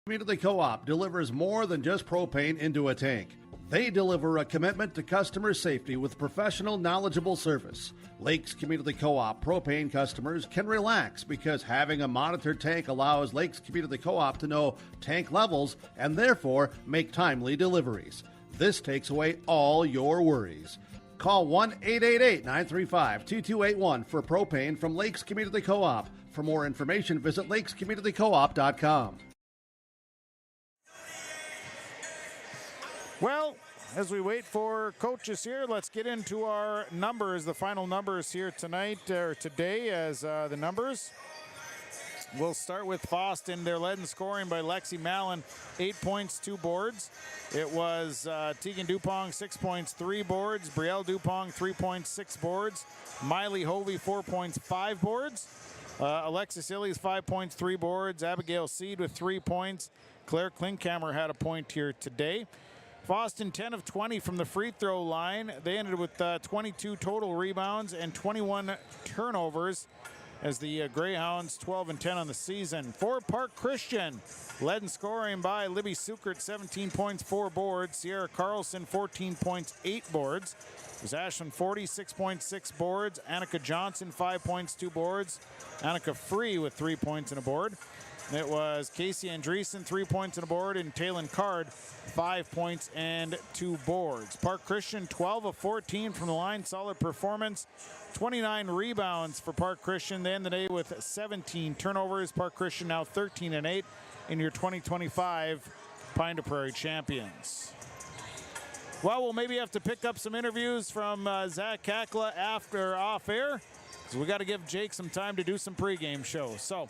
Community Co-op delivers more than just propane into a tank. They deliver a commitment to customer safety with professional, knowledgeable service. Lakes Community Co-op propane customers can relax because having a monitored tank allows Lakes Community Co-op to know tank levels and therefore make timely deliveries. This takes away all your worries. Call 1-888-935-2281 for propane from Lakes Community Co-op. For more information, visit lakescommunitycoop.com. Well, as we wait for coaches here, let's get into our numbers, the final numbers here tonight, or today as the numbers. We'll start with Fosston. They're led in scoring by Lexi Mallon, 8 points, 2 boards. It was Tegan Dupong, 6 points, 3 boards. Brielle Dupong, 3 points, 6 boards. Miley Hovey, 4 points, 5 boards. Alexis Illies, 5 points, 3 boards. Abigail Seed with 3 points. Claire Klinkhammer had a point here today. Fosston 10 of 20 from the free throw line. They ended with 22 total rebounds and 21 turnovers as the Greyhounds 12 and 10 on the season. For Park Christian, led in scoring by Libby Sukert, 17 points, 4 boards. Sierra Carlson, 14 points, 8 boards. It was Ashlyn Forty, 6 points, 6 boards. Annika Johnson, 5 points, 2 boards. Annika Free with 3 points and a board. It was Casey Andreessen, 3 points and a board, and Taylon Card, 5 points and 2 boards. Park Christian, 12 of 14 from the line, solid performance. 29 rebounds for Park Christian. They end the day with 17 turnovers. Park Christian now 13 and 8 in your 2025 Pine to Prairie champions. Well, we'll maybe have to pick up some interviews from Zach Kakla after off air, so we got to give Jake some time to do some pregame shows. So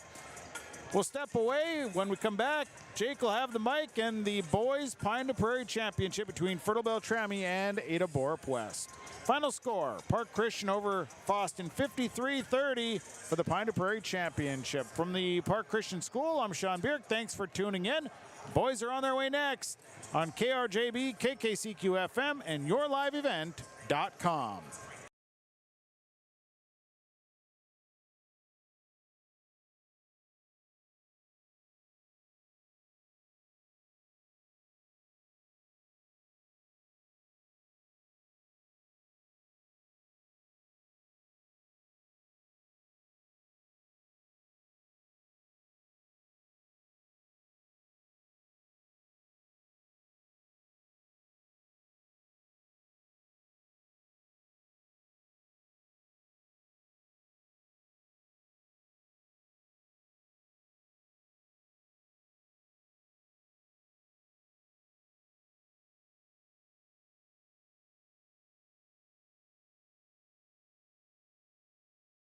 we'll step away. When we come back, Jake will have the mic and the boys Pine to Prairie Championship between Fertile Beltrami and Ada Borup West. Final score, Park Christian over Fosston, 53-30 for the Pine to Prairie Championship. From the Park Christian School, I'm Sean Bierk. Thanks for tuning in. Boys are on their way next on KRJB, KKCQ FM, and YourLiveEvent.com.